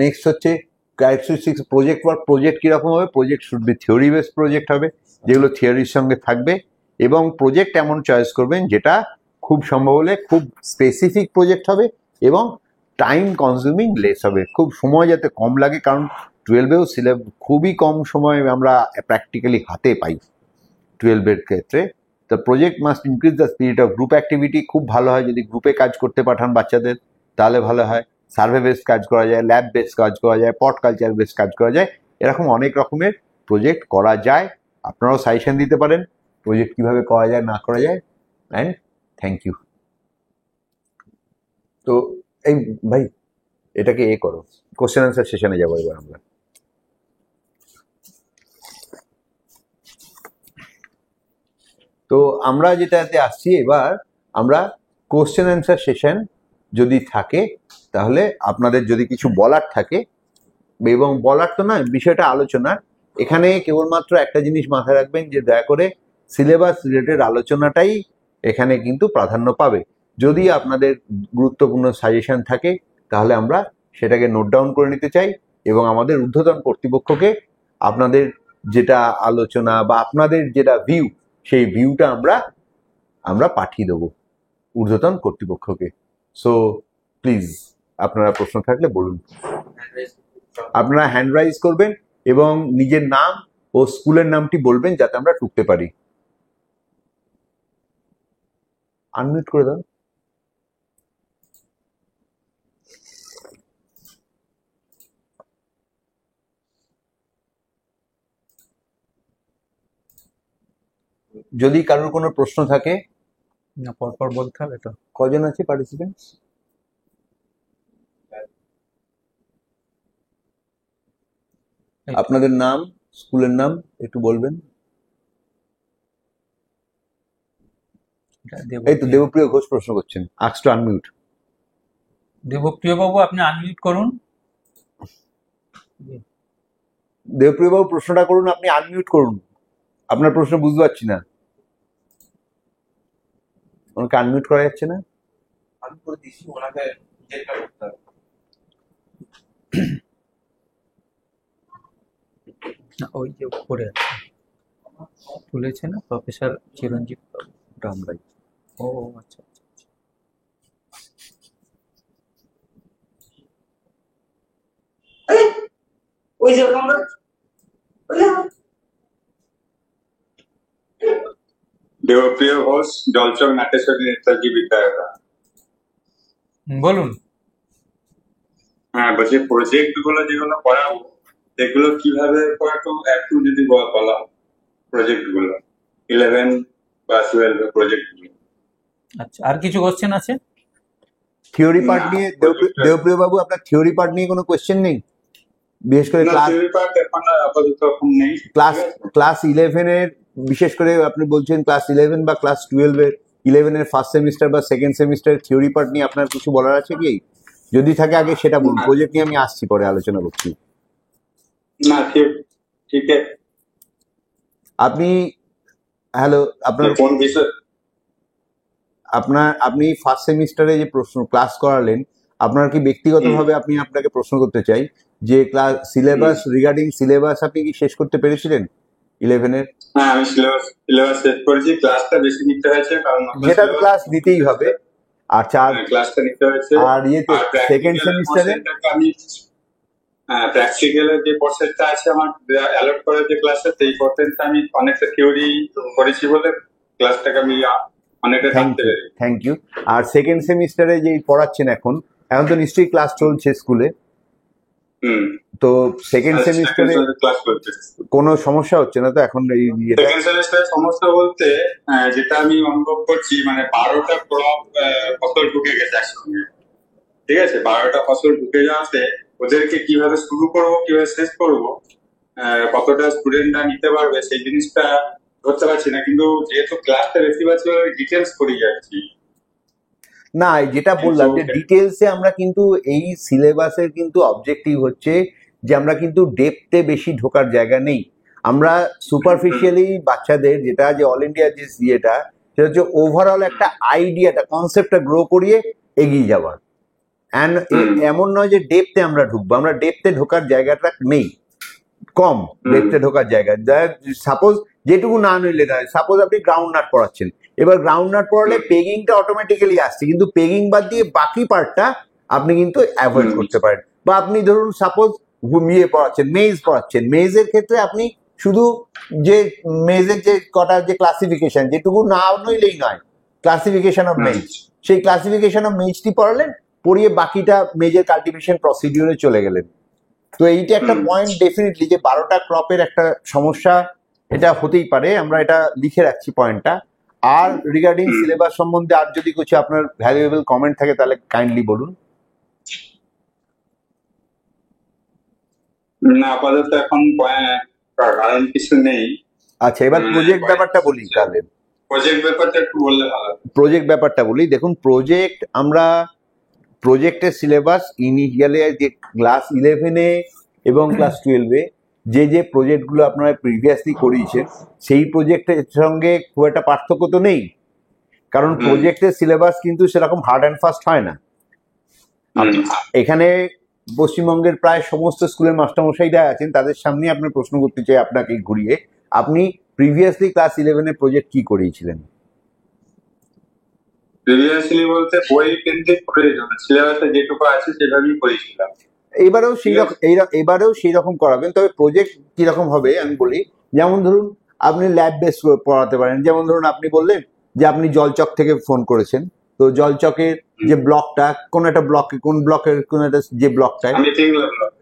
নেক্সট হচ্ছে ক্যারেক্টারিস্টিক্স প্রজেক্ট ওয়ার্ক। প্রজেক্ট কিরকম হবে? Project should be theory based project হবে, যেগুলো থিওরির সঙ্গে থাকবে, এবং প্রজেক্ট এমন চয়েস করবেন যেটা খুব সম্ভব হলে খুব স্পেসিফিক প্রজেক্ট হবে এবং টাইম কনজিউমিং লেস হবে, খুব সময় যাতে কম লাগে, কারণ 12-এও খুবই কম সময় আমরা প্র্যাকটিক্যালি হাতে পাই 12-এর ক্ষেত্রে। The project must increase the spirit of group activity. খুব ভালো হয় যদি গ্রুপে কাজ করতে পাঠান বাচ্চাদের, তাহলে ভালো হয়। সার্ভে বেসড কাজ করা যায়, ল্যাব বেসড কাজ করা যায়, পট কালচার বেসড কাজ করা যায়, এরকম অনেক রকমের প্রজেক্ট করা যায়। আপনারাও সাজেশন দিতে পারেন প্রজেক্ট কিভাবে করা যায় না করা যায়। And thank you. তো এই ভাই এটাকে করো, কোশ্চেন অ্যান্সার সেশনে যাবো এবার আমরা। তো আমরা যেটাতে আসছি এবার, আমরা কোশ্চেন অ্যান্সার সেশন যদি থাকে, তাহলে আপনাদের যদি কিছু বলার থাকে, এবং বলার তো না, বিষয়টা আলোচনার, এখানে কেবলমাত্র একটা জিনিস মাথায় রাখবেন যে দয়া করে সিলেবাস রিলেটেড আলোচনাটাই এখানে কিন্তু প্রাধান্য পাবে। যদি আপনাদের গুরুত্বপূর্ণ সাজেশন থাকে তাহলে আমরা সেটাকে নোট ডাউন করে নিতে চাই এবং আমাদের ঊর্ধ্বতন কর্তৃপক্ষকে আপনাদের যেটা আলোচনা বা আপনাদের যেটা ভিউ, সেই ভিউটা আমরা পাঠিয়ে দেবো ঊর্ধ্বতন কর্তৃপক্ষকে। সো প্লিজ আপনারা প্রশ্ন থাকলে বলুন। আপনারা হ্যান্ড রাইজ করবেন এবং নিজের নাম ও স্কুলের নামটি বলবেন যাতে আমরা টুকতে পারি। আনমিউট করে দাও। যদি কারোর কোনো প্রশ্ন থাকে, না পরপর বলতে হবে তো। কজন আছে পার্টিসিপেন্টস? আপনাদের নাম, স্কুলের নাম একটু বলবেন। এই তো দেবপ্রিয় ঘোষ প্রশ্ন করছেন, আস্ক টু আনমিউট। দেবপ্রিয় বাবু আপনি আনমিউট করুন। দেবপ্রিয় বাবু প্রশ্নটা করুন, আপনি আনমিউট করুন। আপনার প্রশ্ন বুঝতে পারছি না, ওনাকে আনমিউট করা যাচ্ছে না। আমি করে দিচ্ছি, ওনাকে যেটা করতে হবে। ওই যে উপরে আছে, তুলেছে না প্রফেসর চিরঞ্জিত বাবু, ওটা আমরাই। ও আচ্ছা আচ্ছা। ওই যে আমরা দেবপ্রিয় ঘোষ, জলচক নাটেশ্বরী নেতাজি বিদ্যালয়। বলুন। হ্যাঁ, বলছি প্রজেক্ট গুলো যেগুলো করাবো সেগুলো কিভাবে করাবো একটু যদি বলা, প্রজেক্ট গুলো 11 বা 12 প্রজেক্ট গুলো। আচ্ছা, আর কিছু কোশ্চেন আছে? থিওরি পার্ট না, নিয়ে project- দেবপ্রিয় বাবু আপনার থিওরি পার্ট নিয়ে কোনো কোয়েশ্চেন নেই? বিশেষ করে না, ক্লাস theory part এখন আপাতত এখন নেই। ক্লাস ঠিক আছে? ক্লাস 11 এর, বিশেষ করে আপনি বলছেন ক্লাস 11 বা ক্লাস 12 এর 11 এর ফার্স্ট সেমিস্টার বা সেকেন্ড সেমিস্টার থিওরি পার্ট নিয়ে আপনার কিছু বলার আছে কি? যদি থাকে আগে সেটা বলুন, না। প্রজেক্ট নিয়ে আমি আসছি, পরে আলোচনা করছি। না, ঠিক আছে। আপনি হ্যালো, আপনার কোন বিষয়? আপনি ফার্স্ট সেমিস্টারে যে প্রশ্ন ক্লাস করালেন, আপনার কি ব্যক্তিগতভাবে আপনাকে প্রশ্ন করতে চাই যে ক্লাস সিলেবাস, রিগার্ডিং সিলেবাস আপনি কি শেষ করতে পেরেছিলেন 11 এর? হ্যাঁ, আমি সিলেবাস শেষ করেছি। ক্লাসটা বেশি নিতে হয়েছে কারণ যেটা ক্লাস নিতেই হবে। আর ক্লাসটা নিতে হয়েছে। আর ইয়েতে সেকেন্ড সেমিস্টারে আমি প্র্যাকটিক্যালের যে পোর্শনটা আছে আমার অ্যালট করার যে ক্লাসে, সেই পোর্শনটা আমি অনেকটা থিওরি করেছি বলে ক্লাসটাকে আমি অনেকটা টানতে পারি। Thank you. আর সেকেন্ড সেমিস্টারে যে পড়াচ্ছেন এখন তো নিশ্চয়ই ক্লাস চলছে স্কুলে, তো সেকেন্ড সেমিস্টারে ক্লাস করতে কোনো সমস্যা হচ্ছে না তো এখন এই ইয়েটা? সেকেন্ড সেমিস্টারে সমস্যা বলতে যেটা আমি অনুভব করছি, মানে 12টা ক্রপ ফসল ঢুকে গেছে একসঙ্গে। ঠিক আছে, 12টা ফসল ঢুকে যাওয়াতে ওদেরকে কিভাবে শুরু করব, কিভাবে শেষ করব, কতটা স্টুডেন্টরা নিতে পারবে সেই জিনিসটা ধরতে পারছি না। কিন্তু যেহেতু ক্লাসটা বেশি পাচ্ছি ডিটেলস করে যাচ্ছি। না, যেটা বললাম যে ডিটেলসে আমরা কিন্তু এই সিলেবাসের কিন্তু অবজেক্টিভ হচ্ছে যে আমরা কিন্তু ডেপথে বেশি ঢোকার জায়গা নেই। আমরা সুপারফিশিয়ালি বাচ্চাদের যেটা যে অল ইন্ডিয়া যে ইয়েটা, সেটা হচ্ছে ওভারঅল একটা আইডিয়াটা, কনসেপ্টটা গ্রো করিয়ে এগিয়ে যাওয়া। অ্যান্ড এমন নয় যে ডেপথে আমরা ঢুকবো, আমরা ডেপথে ঢোকার জায়গাটা নেই, কম ডেপথে ঢোকার জায়গা। সাপোজ যেটুকু না নিলে না, সাপোজ আপনি গ্রাউন্ড নাট পড়াচ্ছেন, এবার গ্রাউন্ড নাট পড়ালে পেগিংটা অটোমেটিক্যালি আসছে, কিন্তু পেগিং বাদ দিয়ে বাকি পার্টটা আপনি কিন্তু অ্যাভয়েড করতে পারেন। বা আপনি ধরুন সাপোজ ইয়ে পড়াচ্ছেন, মেজ পড়াচ্ছেন, মেজের ক্ষেত্রে আপনি শুধু যে মেজের যে কটা যে ক্লাসিফিকেশন, যেটুকু না নইলেই নয়, ক্লাসিফিকেশন অফ মেজ, সেই ক্লাসিফিকেশন অফ মেজটি পড়ালেন, পড়িয়ে বাকিটা মেজের কাল্টিভেশন প্রসিডিউরে চলে গেলেন। তো এইটা একটা পয়েন্ট ডেফিনেটলি, যে 12টা ক্রপের একটা সমস্যা এটা হতেই পারে, আমরা এটা লিখে রাখছি পয়েন্টটা। আর রিগার্ডিং সিলেবাস সম্বন্ধে আর যদি কিছু আপনার ভ্যালুয়েবল কমেন্ট থাকে তাহলে কাইন্ডলি বলুন। না, আপাতত এখন কারণ কিছু নেই। আচ্ছা, এবার প্রজেক্ট ব্যাপারটা বলি তাহলে। প্রজেক্ট ব্যাপারটা একটু বললে ভালো। প্রজেক্ট ব্যাপারটা বলি, দেখুন প্রজেক্ট, আমরা প্রজেক্টের সিলেবাস ইনিশিয়ালি যে ক্লাস 11-এ এবং ক্লাস 12-এ যে প্রজেক্টগুলো আপনারা প্রিভিয়াসলি করিয়েছেন সেই প্রজেক্টের সঙ্গে খুব একটা পার্থক্য তো নেই, কারণ প্রজেক্টের সিলেবাস কিন্তু সেরকম হার্ড অ্যান্ড ফাস্ট হয় না। এখানে পশ্চিমবঙ্গের প্রায় সমস্ত স্কুলের মাস্টারমশাইরা আছেন, তাদের সামনে আপনার প্রশ্ন করতে চাই আপনাকে ঘুরিয়ে, আপনি প্রিভিয়াসলি ক্লাস 11-এ প্রজেক্ট কি করিয়েছিলেন? প্রিভিয়াসলি বলতে বই কেন্দ্রিক প্রয়োজন, সিলেবাসে যেটুকু আছে সেভাবেই করেছিলাম। এবারেও সেই রকম করাবেন, তবে প্রজেক্ট কিরকম হবে আমি বলি। যেমন ধরুন আপনি ল্যাব বেস পড়াতে পারেন, যেমন ধরুন আপনি বললেন যে আপনি জলচক থেকে ফোন করেছেন, তো জলচকের যে ব্লকটা, কোন একটা ব্লকে, কোন ব্লকের কোন একটা যে ব্লকটায়,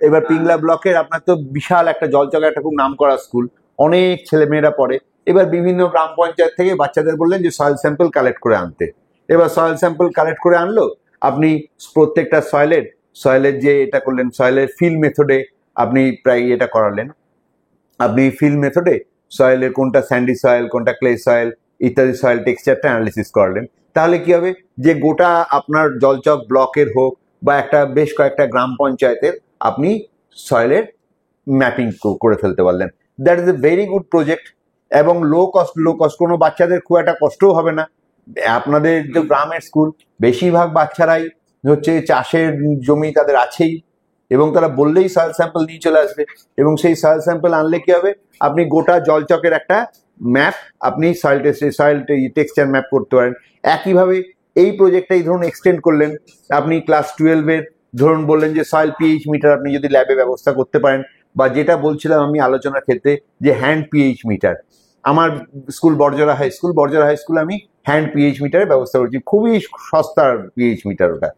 এবার পিংলা ব্লকের আপনার তো বিশাল একটা জলচকের একটা খুব নাম করা স্কুল, অনেক ছেলে মেয়েরা পড়ে। এবার বিভিন্ন গ্রাম পঞ্চায়েত থেকে বাচ্চাদের বললেন যে সয়েল স্যাম্পল কালেক্ট করে আনতে। এবার সয়েল স্যাম্পল কালেক্ট করে আনলো, আপনি প্রত্যেকটা সয়েলের যে এটা করলেন, সয়েলের ফিল্ড মেথডে আপনি প্রায় এটা করালেন। আপনি ফিল্ড মেথডে সয়েলের কোনটা স্যান্ডি সয়েল, কোনটা ক্লে সয়েল ইত্যাদি সয়েল টেক্সচারটা অ্যানালিসিস করলেন। তাহলে কি হবে যে গোটা আপনার জলচক ব্লকের হোক বা একটা বেশ কয়েকটা গ্রাম পঞ্চায়েতের আপনি সয়েলের ম্যাপিং করে ফেলতে পারলেন। That is a very good project, এবং লো কস্ট, কোনো বাচ্চাদের খুব একটা কষ্টও হবে না। আপনাদের যে গ্রামের স্কুল, বেশিরভাগ বাচ্চারাই হচ্ছে চাষের জমি তাদের আছেই, এবং তারা বললেই সয়েল স্যাম্পল নিয়ে চলে আসবে, এবং সেই সয়েল স্যাম্পল আনলে কি হবে, আপনি গোটা জলচকের একটা ম্যাপ আপনি সয়েল টেক্সচার ম্যাপ করতে পারেন। একইভাবে এই প্রজেক্টটাই ধরুন এক্সটেন্ড করলেন, আপনি ক্লাস 12-এর ধরুন বললেন যে সয়েল পিএইচ মিটার আপনি যদি ল্যাবে ব্যবস্থা করতে পারেন, বা যেটা বলছিলাম আমি আলোচনার ক্ষেত্রে যে হ্যান্ড পিএইচ মিটার, আমার স্কুল বড়জোড়া হাই স্কুল আমি হ্যান্ড পিএইচ মিটারের ব্যবস্থা করছি, খুবই সস্তার পিএইচ মিটার ওটা,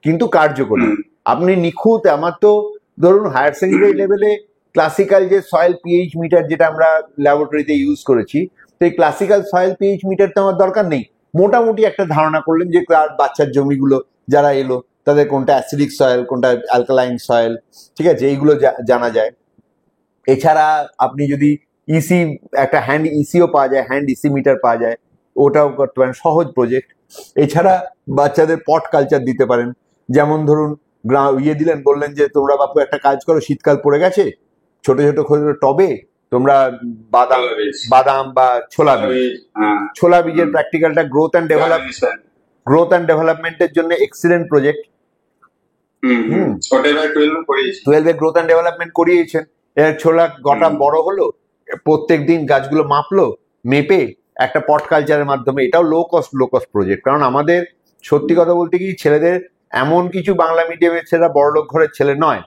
কিন্তু কার্যকরী। আপনি নিখুঁত, আমার তো ধরুন হায়ার সেকেন্ডারি লেভেলে ক্লাসিক্যাল যে সয়েল পিএইচ মিটার যেটা আমরা ল্যাবরেটরিতে ইউজ করেছি, তো এই ক্লাসিক্যাল সয়েল পিএইচ মিটার তো আমার দরকার নেই। মোটামুটি একটা ধারণা করলেন যে বাচ্চার জমিগুলো যারা এলো তাদের কোনটা অ্যাসিডিক সয়েল, কোনটা অ্যালকালাইন সয়েল, ঠিক আছে, এইগুলো জানা যায়। এছাড়া আপনি যদি ইসি, একটা হ্যান্ড ইসিও পাওয়া যায়, হ্যান্ড ইসি মিটার পাওয়া যায়, ওটাও করতে পারেন, সহজ প্রজেক্ট। এছাড়া বাচ্চাদের পট কালচার দিতে পারেন, যেমন ধরুন দিলেন, বললেন যে তোমরা বাপু একটা কাজ করো, শীতকাল পড়ে গেছে, ছোট ছোট টবে তোমরা বাদাম বা ছোলা বীজের প্র্যাকটিক্যালটা গ্রোথ অ্যান্ড ডেভেলপমেন্টের জন্য এক্সিলেন্ট প্রজেক্ট। 12-এ গ্রোথ অ্যান্ড ডেভেলপমেন্ট করিয়েছেন, এর ছোলা গোটা বড় হলো, প্রত্যেক দিন গাছগুলো মাপলো, মেপে একটা পট কালচারের মাধ্যমে, এটাও লো কস্ট প্রজেক্ট। কারণ আমাদের সত্যি কথা বলতে কি, ছেলেদের এমন কিছু বাংলা মিডিয়ামের ছেলেরা বড়লোক ঘরের ছেলে নয়,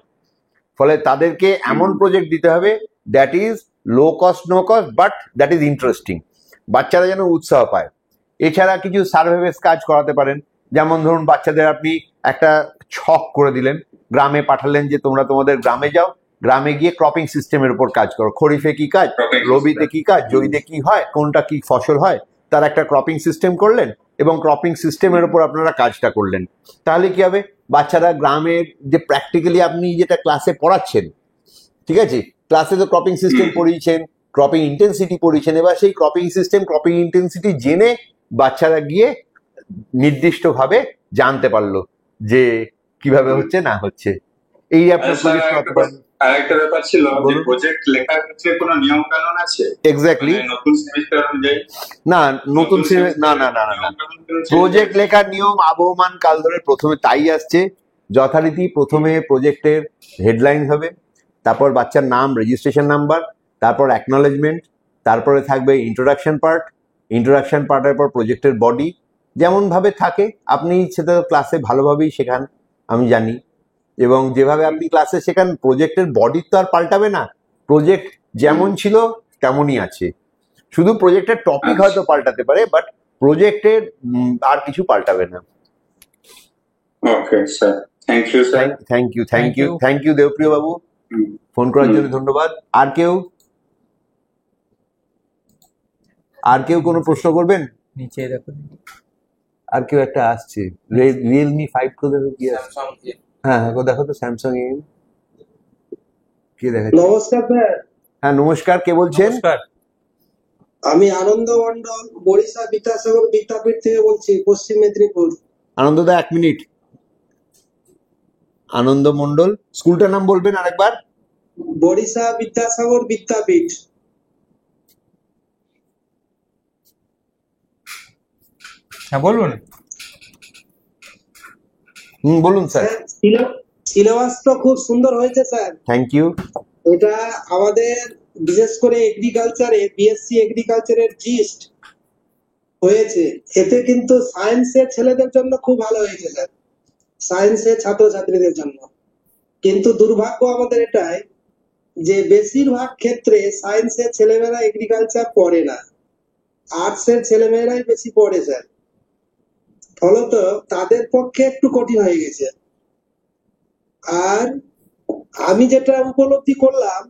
ফলে তাদেরকে এমন প্রজেক্ট দিতে হবে that is low cost, no cost, but that is interesting, বাচ্চারা যেন উৎসাহ পায়। এছাড়া কিছু সার্ভে বেস কাজ করাতে পারেন, যেমন ধরুন বাচ্চাদের আপনি একটা ছক করে দিলেন, গ্রামে পাঠালেন যে তোমরা তোমাদের গ্রামে যাও, গ্রামে গিয়ে ক্রপিং সিস্টেমের উপর কাজ করো, খরিফে কি কাজ, রবিতে কি কাজ, জইতে কি হয়, কোনটা কি ফসল হয়, তার একটা ক্রপিং সিস্টেম করলেন, এবং ক্রপিং সিস্টেমের উপর আপনারা কাজটা করলেন। তাহলে কি হবে, বাচ্চারা গ্রামের যে প্র্যাকটিক্যালি আপনি যেটা ক্লাসে পড়াচ্ছেন, ঠিক আছে, ক্লাসে তো ক্রপিং সিস্টেম পড়িয়েছেন, ক্রপিং ইন্টেন্সিটি পড়িয়েছেন, এবার সেই ক্রপিং সিস্টেম, ক্রপিং ইন্টেন্সিটি জেনে বাচ্চারা গিয়ে নির্দিষ্টভাবে জানতে পারলো যে কিভাবে হচ্ছে না হচ্ছে। এই আপনার প্রজেক্ট করতে পারেন। আরেকটা ব্যাপার ছিল যে প্রজেক্ট লেখার ক্ষেত্রে কোনো নিয়ম কানুন আছে? এক্স্যাক্টলি, নতুন সেমিস্টার অনুযায়ী না, না, প্রজেক্ট লেখার নিয়ম আবহমান কাল ধরে প্রথমে তাই আসছে। যথারীতি প্রথমে প্রজেক্টের হেডলাইন হবে, তারপর বাচ্চার নাম, রেজিস্ট্রেশন নাম্বার, তারপর অ্যাকনলেজমেন্ট, তারপরে থাকবে ইন্ট্রোডাকশন পার্টের পর প্রজেক্টের বডি। যেমন ভাবে থাকে আপনি সেটা ক্লাসে ভালোভাবেই শেখান, আমি জানি, এবং যেভাবে আপনি ক্লাসে শেখান, প্রজেক্টের বডি তো আর পাল্টাবে না, প্রজেক্ট যেমন ছিল তেমনই আছে, শুধু প্রজেক্টের টপিক হয়তো পাল্টাতে পারে, বাট প্রজেক্টের আর কিছু পাল্টাবে না। Okay sir, thank you sir. Thank you Debapriya বাবু, ফোন করার জন্য ধন্যবাদ। আর কেউ কোনো প্রশ্ন করবেন? নিচে দেখো, আর কেউ একটা আসছে, রিয়েলমি 5 Pro দেখো কি আছে। হ্যাঁ, দেখো তো স্যামসাং এ কি দেখা। নমস্কার স্যার। হ্যাঁ নমস্কার, কে বলছেন? নমস্কার, আমি আনন্দ মন্ডল, বরিশা বিদ্যাসাগর বিদ্যাপীঠ থেকে বলছি, পশ্চিম মেদিনীপুর। আনন্দদা, 1 মিনিট। আনন্দ মন্ডল, স্কুলটার নাম বলবেন আরেকবার? বরিশা বিদ্যাসাগর বিদ্যাপীঠ। হ্যাঁ বলুন। বলুন স্যার। সিলেবাস তো খুব সুন্দর হয়েছে স্যার। Thank you. এটা আমাদের বিশেষ করে এগ্রিকালচারে, বিএসসি এগ্রিকালচারের জিস্ট হয়েছে, এতে কিন্তু সায়েন্সের ছেলেদের জন্য খুব ভালো হয়েছে স্যার, সায়েন্সের ছাত্রছাত্রীদের জন্য। কিন্তু দুর্ভাগ্য আমাদের এটাই যে বেশিরভাগ ক্ষেত্রে সায়েন্সের ছেলেমেয়েরা এগ্রিকালচার পড়ে না, আর্টসের ছেলেমেয়েরাই বেশি পড়ে স্যার, ফলত তাদের পক্ষে একটু কঠিন হয়ে গেছে। আর আমি যেটা উপলব্ধি করলাম,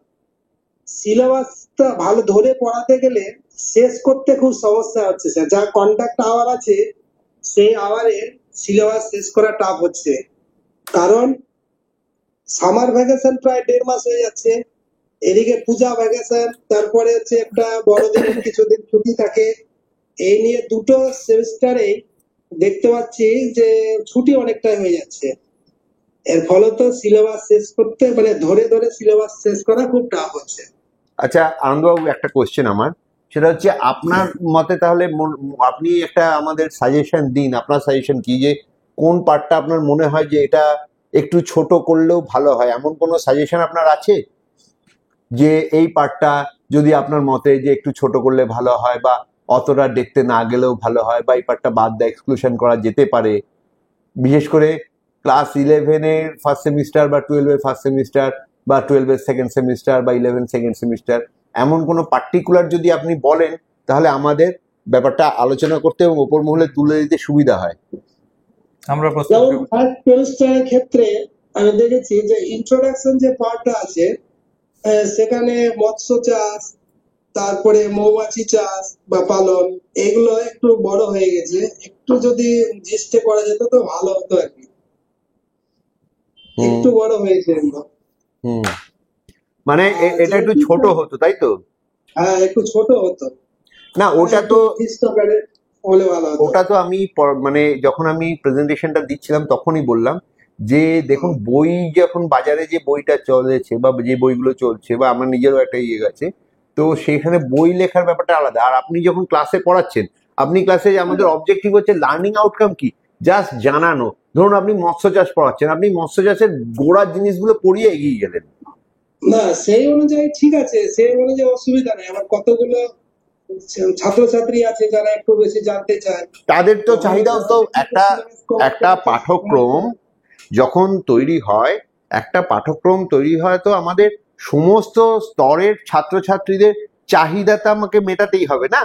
সিলেবাসটা ভালো ধরে পড়াতে গেলে শেষ করতে খুব সমস্যা হচ্ছে স্যার, যা কন্ট্যাক্ট আওয়ার আছে সেই আওয়ারে সিলেবাস শেষ করা টাফ হচ্ছে, কারণ সামার ভ্যাকেশন প্রায় 1.5 মাস হয়ে যাচ্ছে, এদিকে পূজা ভ্যাকেশন, তারপরে হচ্ছে একটা বড়দিনের কিছুদিন ছুটি থাকে, এই নিয়ে দুটো সেমিস্টারেই দেখতে পাচ্ছি যে ছুটি অনেকটাই হয়ে যাচ্ছে। এর ফলে তো সিলেবাস শেষ করতে, মানে ধরে ধরে সিলেবাস শেষ করা খুব টাফ হচ্ছে। আচ্ছা আনন্দবাবু, একটা কোশ্চেন আমার, সেটা হচ্ছে আপনার মতে তাহলে আপনি একটা আমাদের সাজেশন দিন, আপনার সাজেশন কি, যে কোন পার্টটা আপনার মনে হয় যে এটা একটু ছোট করলেও ভালো হয়, এমন কোনো সাজেশন আপনার আছে যে এই পার্টটা যদি আপনার মতে যে একটু ছোট করলে ভালো হয়, বা অতটা দেখতে না গেলেও ভালো হয়, বা এই পার্টটা বাদ দেয় এক্সক্লুশন করা যেতে পারে, বিশেষ করে ক্লাস 11-এর ফার্স্ট সেমিস্টার বা 12-এর ফার্স্ট সেমিস্টার বা 12-এর সেকেন্ড সেমিস্টার বা 11 সেকেন্ড সেমিস্টার, এমন কোনো পার্টিকুলার যদি আপনি বলেন তাহলে আমাদের ব্যাপারটা আলোচনা করতে এবং ওপর মহলে তুলে দিতে সুবিধা হয়। আমরা প্রস্তুত যেমন থাকবো। ফার্স্ট সেমিস্টারের ক্ষেত্রে আমি দেখেছি যে ইন্ট্রোডাকশন যে পার্টটা আছে সেখানে মৎস্য চাষ, তারপরে মৌমাছি চাষ বা পালন, এগুলো একটু বড় হয়ে গেছে। একটু যদি জিস্টে করা যেত তো ভালো হতো আর কি। হুম একটু বড় হয়েছে এগুলো। হুম মানে এটা একটু যেহেতু ছোট হতো, তাই তো? হ্যাঁ একটু ছোট হতো, না, ওটা একটু তো জিস্ট আকারে হলে ভালো হতো। ওটা তো আমি মানে যখন আমি প্রেজেন্টেশনটা দিচ্ছিলাম তখনই বললাম যে দেখুন, বই যখন বাজারে যে বইটা চলেছে বা যে বইগুলো চলছে বা আমার নিজেরও একটা ইয়ে গেছে, তো সেখানে বই লেখার ব্যাপারটা আলাদা। আর আপনি যখন ক্লাসে পড়াচ্ছেন, আপনি ক্লাসে আমাদের অবজেক্টিভ হচ্ছে লার্নিং আউটকাম কি, জাস্ট জানানো। ধরুন আপনি মৎস্য চাষ পড়াচ্ছেন, আপনি মৎস্য চাষের গোড়ার জিনিসগুলো পড়িয়ে এগিয়ে গেলেন। না সেই অনুযায়ী ঠিক আছে, সেই অনুযায়ী অসুবিধা নেই। আমার কতগুলো ছাত্রছাত্রী আছে যারা একটু বেশি জানতে চায়, তাদের তো তখন চাহিদাও তো একটা একটা পাঠ্যক্রম যখন তৈরি হয়, একটা পাঠ্যক্রম তৈরি হয় তো আমাদের সমস্ত স্তরের ছাত্রছাত্রীদের চাহিদাটা আমাকে মেটাতেই হবে না?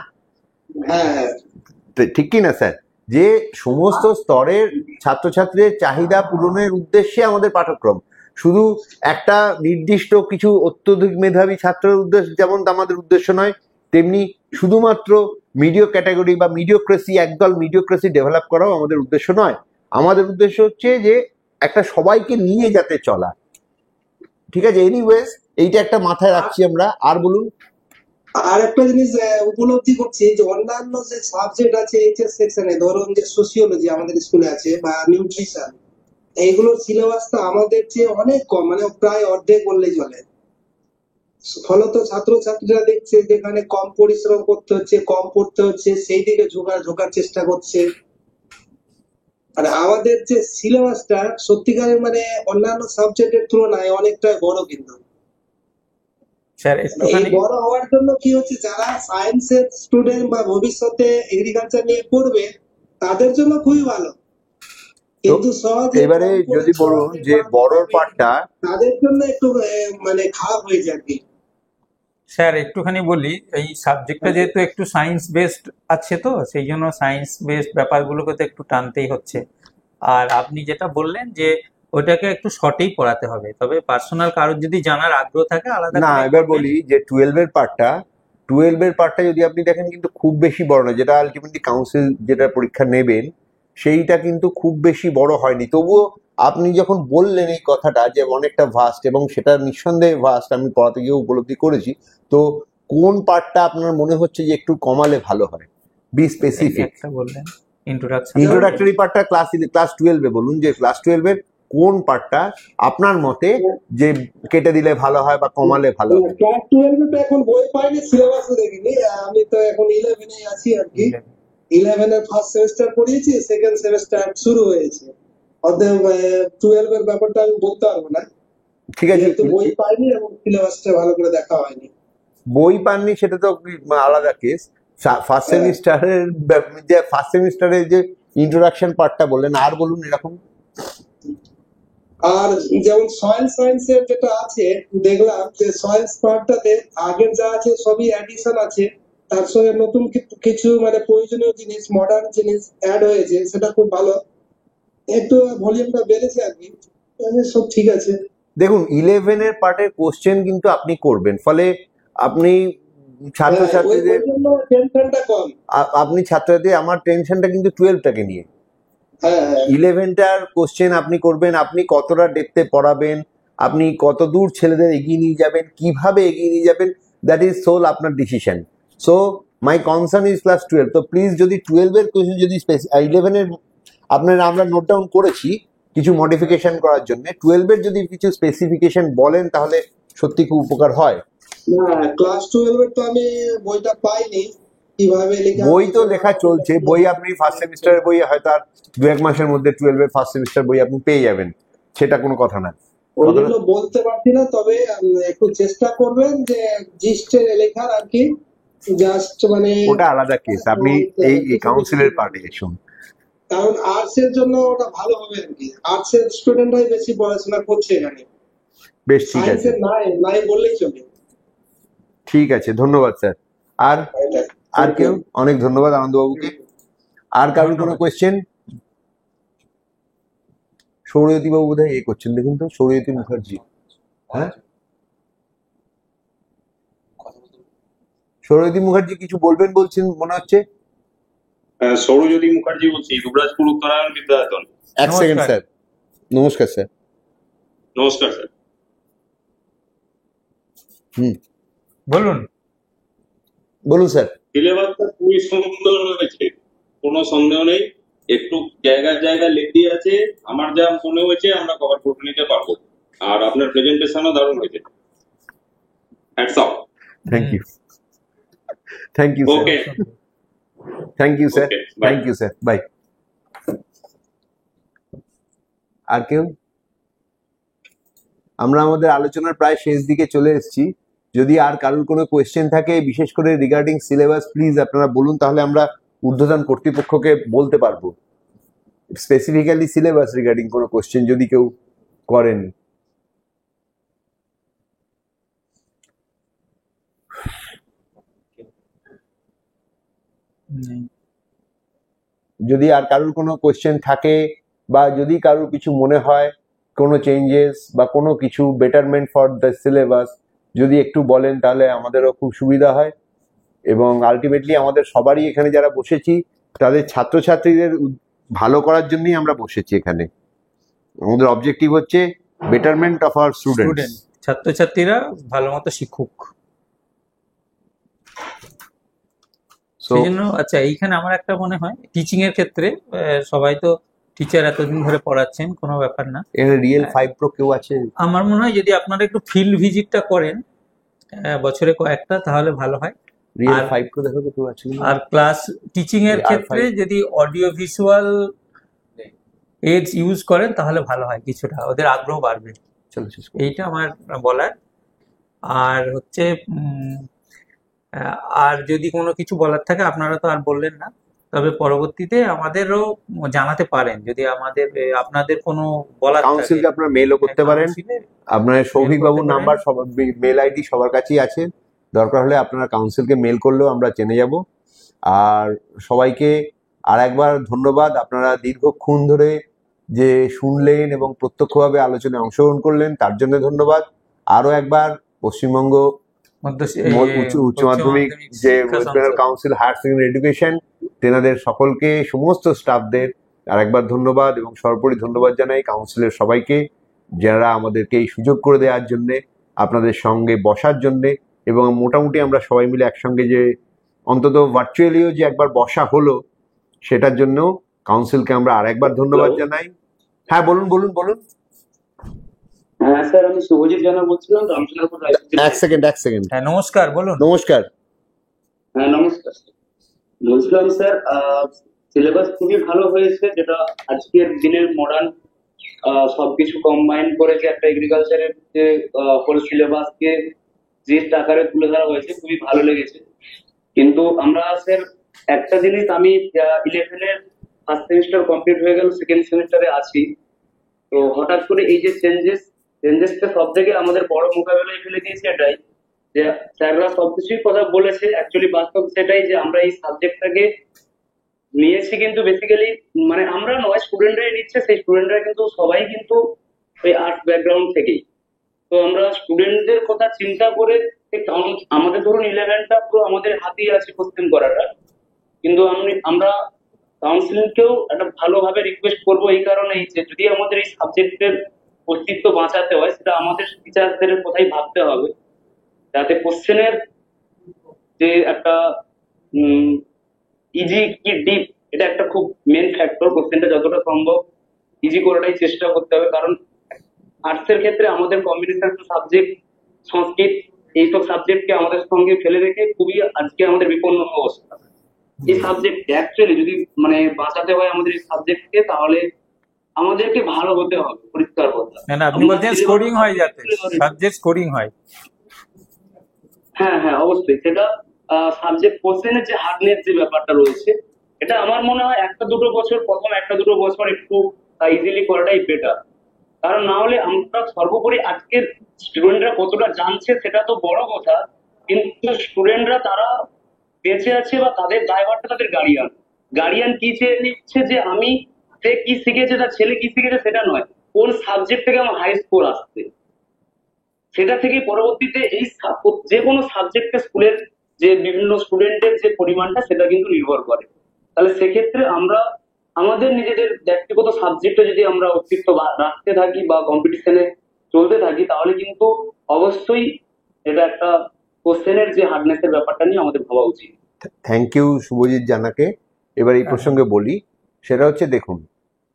হ্যাঁ হ্যাঁ ঠিক কি না স্যার? যে সমস্ত স্তরের ছাত্রছাত্রীদের চাহিদা পূরণের উদ্দেশ্যে আমাদের পাঠ্যক্রম, শুধু একটা নির্দিষ্ট কিছু অত্যধিক মেধাবী ছাত্রের উদ্দেশ্য যেমন আমাদের উদ্দেশ্য নয়, তেমনি শুধুমাত্র মিডিও ক্যাটাগরি বা মিডিওক্রেসি, একদল মিডিওক্রেসি ডেভেলপ করাও আমাদের উদ্দেশ্য নয়। আমাদের উদ্দেশ্য হচ্ছে যে একটা সবাইকে নিয়ে যাতে চলা। ঠিক আছে, এনিওয়েজ এইটা একটা মাথায় রাখছি আমরা। আর বলুন। আর একটা জিনিস উপলব্ধি করছি যে অন্যান্য যে সাবজেক্ট আছে এইচএস সেকশনে, ধরুন যে সোসিওলজি আমাদের স্কুলে আছে বা নিউট্রিশন, এইগুলোর সিলেবাসটা আমাদের চেয়ে অনেক কম, মানে প্রায় অর্ধেক বললেই চলে। ফলত ছাত্রছাত্রীরা দেখছে যেখানে কম পরিশ্রম করতে হচ্ছে, কম পড়তে হচ্ছে, সেই দিকে ঝোঁকার চেষ্টা করছে। আর আমাদের যে সিলেবাসটা সত্যিকারের মানে অন্যান্য সাবজেক্টের তুলনায় অনেকটা বড়। কিন্তু স্যার এই একটুখানি বড় হওয়ার জন্য কি হচ্ছে, যারা সায়েন্সের স্টুডেন্ট বা ভবিষ্যতে এগ্রিকালচার নিয়ে পড়বে তাদের জন্য খুবই ভালো, তো কিন্তু সহজে এবারে কম যদি বলুন পরিশ্রমে যে বা বড় মেধাবী পার্টটা, তাদের জন্য একটু মানে খারাপ হয়েছে আর কি। স্যার একটুখানি বলি, এই সাবজেক্টটা যেহেতু একটু সায়েন্স বেসড আছে তো সেই জন্য সায়েন্স বেসড ব্যাপারগুলোকে তো একটু টানতেই হচ্ছে। আর আপনি যেটা বললেন যে ওটাকে একটু শর্টেই পড়াতে হবে, তবে পার্সোনাল কারোর যদি জানার আগ্রহ থাকে আলাদা না করে এবার পড়বেন। বলি যে টুয়েলভের পার্টটা যদি আপনি দেখেন কিন্তু খুব বেশি বড় নয়। যেটা আলটিমেটলি কাউন্সিল যেটা পরীক্ষা নেবেন সেইটা কিন্তু খুব বেশি বড় হয়নি। তবুও আপনি যখন বললেন এই কথাটা যে অনেকটা ভাস্ট, এবং সেটা নিঃসন্দেহে ভাস্ট, আমি পড়াতে গিয়ে উপলব্ধি করেছি। তো কোন পার্টটা আপনার মনে হচ্ছে যে একটু কমালে ভালো হয়? বি এই স্পেসিফিক। একটা বললেন ইন্ট্রোডাকশন। ইন্ট্রোডাক্টরি পার্টটা ক্লাস 12-এ বলুন, যে ক্লাস 12-এর কোন পার্টটা আপনার মতে যে কেটে দিলে ভালো হয় বা কমালে ভালো হয়? ক্লাস 12 তো এখন বই পাইনি, সিলেবাসও দেখিনি। আমি তো এখন 11 আছি আর কি। 11 ফার্স্ট সেমিস্টার পড়িয়েছি, সেকেন্ড সেমিস্টার শুরু হয়েছে। অতএব 12 ব্যাপারটা আমি বলতে পারবো না, ঠিক আছে, যেহেতু বই পাইনি এবং সিলেবাসটা ভালো করে দেখা হয়নি। বই পাননি সেটা তো আলাদা কেস। ফার্স্ট সেমিস্টারের যে ইন্ট্রোডাকশন পার্টটা বললেন, আর বলুন এরকম। আর যেমন সয়েল সায়েন্সের যেটা আছে, দেখলাম যে সয়েল পার্টটাতে আগের যা আছে সবই অ্যাডিশন আছে, তার সঙ্গে নতুন কিছু মানে প্রয়োজনীয় জিনিস, মডার্ন জিনিস অ্যাড হয়েছে, সেটা খুব ভালো। একটু ভলিউমটা বেড়েছে আর কি, সব ঠিক আছে। দেখুন 11-এর পার্টের কোশ্চেন কিন্তু আপনি করবেন, ফলে আপনি ছাত্রছাত্রীদের ওই জন্য টেনশনটা কম। আপনি ছাত্রছাত্রী, আমার টেনশনটা কিন্তু 12টাকে নিয়ে। হ্যাঁ 11টার কোশ্চেন আপনি করবেন, আপনি কতটা ডেপথে পড়াবেন, আপনি কত দূর ছেলেদের এগিয়ে নিয়ে যাবেন, কিভাবে এগিয়ে নিয়ে যাবেন, দ্যাট ইজ সোল আপনার decision. So my concern is class 12। তো প্লিজ যদি 12-এর কোশ্চেন যদি 11-এর আপনার আমরা নোট ডাউন করেছি কিছু মডিফিকেশন করার জন্য, 12-এর যদি কিছু স্পেসিফিকেশন বলেন তাহলে সত্যি খুব উপকার হয়। না, ক্লাস 12 তো আমি বইটা পাইনি, কিভাবে লেখা বই তো লেখা চলছে, বই আপনি ফার্স্ট সেমিস্টারের বই হয়তো আর 2-1 মাসের মধ্যে 12-এর ফার্স্ট সেমিস্টার বই আপনি পেয়ে যাবেন, সেটা কোনো কথা না। ওইগুলো বলতে পারছি না, তবে একটু চেষ্টা করবেন যে জিস্টের লেখার আর কি, জাস্ট মানে ওটা আলাদা কেস, আপনি এই কাউন্সিলের পার্টে এসুন। কারণ আর্টস এর জন্য ওটা ভালো হবে আর কি। আর্টস এর স্টুডেন্টরাই বেশি পড়াশোনা করছে এখানে, বেশ ঠিক আছে। সায়েন্সের নাই নাই বললেই চলে। ঠিক আছে, ধন্যবাদ স্যার। আর এটাই। আর কেউ? অনেক ধন্যবাদ আনন্দবাবুকে। আর কারোর কোনো ধন্যবাদ। কোয়েশ্চেন? সৌরজ্যোতি বাবু বোধহয় করছেন, দেখুন তো, সৌরজ্যোতি মুখার্জি। হ্যাঁ, সৌরজ্যোতি মুখার্জি কিছু বলবেন বলছেন মনে হচ্ছে। সৌরজ্যোতি মুখার্জি বলছি, দুবরাজপুর উত্তরায়ণ বিদ্যায়তন। এক সেকেন্ড নমস্কার। স্যার। নমস্কার স্যার। নমস্কার স্যার। বলুন। বলুন স্যার। সিলেবাসটা খুবই সুন্দর হয়েছে, কোনো সন্দেহ নেই। একটু জায়গায় জায়গায় লেখি আছে, আমার যা মনে হয়েছে আমরা কভার করে নিতে পারবো। আর আপনার প্রেজেন্টেশনও দারুণ হয়েছে। Hats off. Thank you. Thank you sir. Okay thank you sir. Okay, bye. Thank you sir, bye. আর কেউ? আমরা আমাদের আলোচনার প্রায় শেষ দিকে চলে এসেছি। যদি আর কারোর কোনো কোয়েশ্চেন থাকে বিশেষ করে রিগার্ডিং সিলেবাস, প্লিজ আপনারা বলুন, তাহলে আমরা ঊর্ধ্বতন কর্তৃপক্ষকে বলতে পারবো। স্পেসিফিক্যালি সিলেবাস রিগার্ডিং কোনো কোয়েশ্চেন যদি কেউ করেন। যদি আর কারোর কোনো কোয়েশ্চেন থাকে বা যদি কারোর কিছু মনে হয় কোনো চেঞ্জেস বা কোনো কিছু বেটারমেন্ট ফর দ্য সিলেবাস যদি একটু বলেন, তাহলে আমাদেরও খুব সুবিধা হয়। এবং আলটিমেটলি আমাদের সবারই এখানে যারা বসেছি তাদের ছাত্রছাত্রীদের ভালো করার জন্যই আমরা বসেছি এখানে। আমাদের অবজেক্টিভ হচ্ছে betterment of our students. Student, ছাত্রছাত্রীরা ভালো মতো শিখুক। সো সেই জন্য আচ্ছা, এইখানে আমার একটা মনে হয় টিচিং এর ক্ষেত্রে সবাই তো টিচার এতদিন ধরে পড়াচ্ছেন, কোনো ব্যাপার না। এখানে রিয়েল 5 প্রো কেউ আছে? আমার মনে হয় যদি আপনারা একটু ফিল্ড ভিজিটটা করেন বছরে কয়েকটা, তাহলে ভালো হয়। রিয়েল আর- 5 প্রো দেখো তো কেউ আছে? আর ক্লাস টিচিং এর আর ক্ষেত্রে যদি অডিও ভিজুয়াল এইডস ইউজ করেন তাহলে ভালো হয়, কিছুটা ওদের আগ্রহ বাড়বে। চলো শেষ করি। এইটা আমার বলার। আর হচ্ছে আর যদি কোনো কিছু বলার থাকে আপনারা তো আর বললেন না, তবে পরবর্তীতে আমাদেরও জানাতে পারেন যদি আমাদের আপনাদের কোনো বলার থাকে। কাউন্সিলকে আপনারা মেলও করতে পারেন। কাউন্সিলে আপনার সৌভিক করতে বাবুর পারেন। নাম্বার সবার মেল আইডি সবার কাছেই আছে, দরকার হলে আপনারা কাউন্সিলকে মেল করলেও আমরা জেনে যাব। আর সবাইকে আর একবার ধন্যবাদ, আপনারা দীর্ঘক্ষণ ধরে যে শুনলেন এবং প্রত্যক্ষভাবে আলোচনায় অংশগ্রহণ করলেন তার জন্য ধন্যবাদ। আরো একবার পশ্চিমবঙ্গ উচ্চ মাধ্যমিক যে West Bengal Council Higher Secondary Education, তেনাদের সকলকে, সমস্ত স্টাফদের আর একবার ধন্যবাদ এবং সর্বোপরি ধন্যবাদ জানাই কাউন্সিলের সবাইকে, যারা আমাদেরকে এই সুযোগ করে দেওয়ার জন্যে, আপনাদের সঙ্গে বসার জন্যে, এবং মোটামুটি আমরা সবাই মিলে একসঙ্গে যে অন্তত ভার্চুয়ালিও যে একবার বসা হলো সেটার জন্য কাউন্সিলকে আমরা আর একবার ধন্যবাদ জানাই। হ্যাঁ বলুন বলুন বলুন। হ্যাঁ স্যার, আমি শুভজিৎ জানা বলছিলাম, রামচন্দ্রপুর রায়পুর। এক সেকেন্ড। হ্যাঁ নমস্কার, বলুন। নমস্কার। হ্যাঁ নমস্কার স্যার। বলছিলাম স্যার, সিলেবাস খুবই ভালো হয়েছে, যেটা আজকের দিনের মডার্ন সবকিছু কম্বাইন করে যে একটা এগ্রিকালচারের যে হোল সিলেবাসকে যে আকারে তুলে ধরা হয়েছে খুবই ভালো লেগেছে। কিন্তু আমরা স্যার একটা জিনিস, আমি 11-এর ফার্স্ট সেমিস্টার কমপ্লিট হয়ে গেল, সেকেন্ড সেমিস্টারে আছি। তো হঠাৎ করে এই যে চেঞ্জেসটা সব থেকে আমাদের বড় মোকাবেলায় ফেলে দিয়েছে এটাই যে স্যাররা সবকিছুই কথা বলেছে, অ্যাকচুয়ালি বাস্তব সেটাই যে আমরা এই সাবজেক্টটাকে নিয়েছি, কিন্তু বেসিক্যালি মানে আমরা নয়, স্টুডেন্টরাই নিচ্ছে। সেই স্টুডেন্টরা কিন্তু সবাই কিন্তু ওই আর্ট ব্যাকগ্রাউন্ড থেকেই। তো আমরা স্টুডেন্টদের কথা চিন্তা করে আমাদের ধরুন 11টা পুরো আমাদের হাতেই আছে কোশ্চেন করাটা, কিন্তু আমরা কাউন্সিলিংকেও একটা ভালোভাবে রিকোয়েস্ট করবো এই কারণেই যে যদি আমাদের এই সাবজেক্টের অস্তিত্ব বাঁচাতে হয়, সেটা আমাদের টিচারদের কথাই ভাবতে হবে, যাতে কোশ্চেনের যে একটা ইজি কি ডিপ, এটা একটা খুব মেন ফ্যাক্টর। কোশ্চেনটা যতটা সম্ভব ইজি করাটাই চেষ্টা করতে হবে, কারণ আর্টসের ক্ষেত্রে আমাদের কম্বিনেশন সাবজেক্ট, সংস্কৃত, এইসব সাবজেক্টকে আমাদের সঙ্গে ফেলে রেখে খুবই আজকে আমাদের বিপন্ন অবস্থা। এই সাবজেক্ট অ্যাকচুয়ালি যদি মানে বাঁচাতে হয় আমাদের এই সাবজেক্টকে, তাহলে আমাদেরকে ভালো হতে হবে, পরিষ্কার কথা। না না, আপনি বলছেন স্কোরিং হয়, যাতে সাবজেক্ট স্কোরিং হয়। হ্যাঁ হ্যাঁ অবশ্যই, সেটা সাবজেক্ট কোশ্চেনের যে হার্ডনেস যে ব্যাপারটা রয়েছে, এটা আমার মনে হয় প্রথম একটা দুটো বছর একটু ইজিলি করাটাই বেটার। কারণ না হলে আমরা সর্বোপরি আজকের স্টুডেন্টরা কতটা জানছে সেটা তো বড় কথা, কিন্তু স্টুডেন্টরা তারা বেঁচে আছে বা তাদের দায়ভারটা তাদের গার্ডিয়ান কি চেয়ে নিচ্ছে যে আমি সে কি শিখেছে তার ছেলে কি শিখেছে সেটা নয়, কোন সাবজেক্ট থেকে আমার হাই স্কোর আসছে, সেটা থেকে পরবর্তীতে যে কোনো সাবজেক্টে স্কুলের যে বিভিন্ন স্টুডেন্টের যে পরিমাণটা সেটা কিন্তু নির্ভর করে। তাহলে সেক্ষেত্রে আমরা আমাদের নিজেদের ব্যক্তিগত সাবজেক্টে যদি আমরা অস্তিত্ব রাখতে থাকি বা কম্পিটিশনে চলতে থাকি, তাহলে কিন্তু অবশ্যই এটা একটা কোশ্চেনের যে হার্ডনেসের ব্যাপারটা নিয়ে আমাদের ভাবা উচিত। থ্যাংক ইউ শুভজিৎ জানাকে। এবার এই প্রসঙ্গে বলি, সেটা হচ্ছে দেখুন,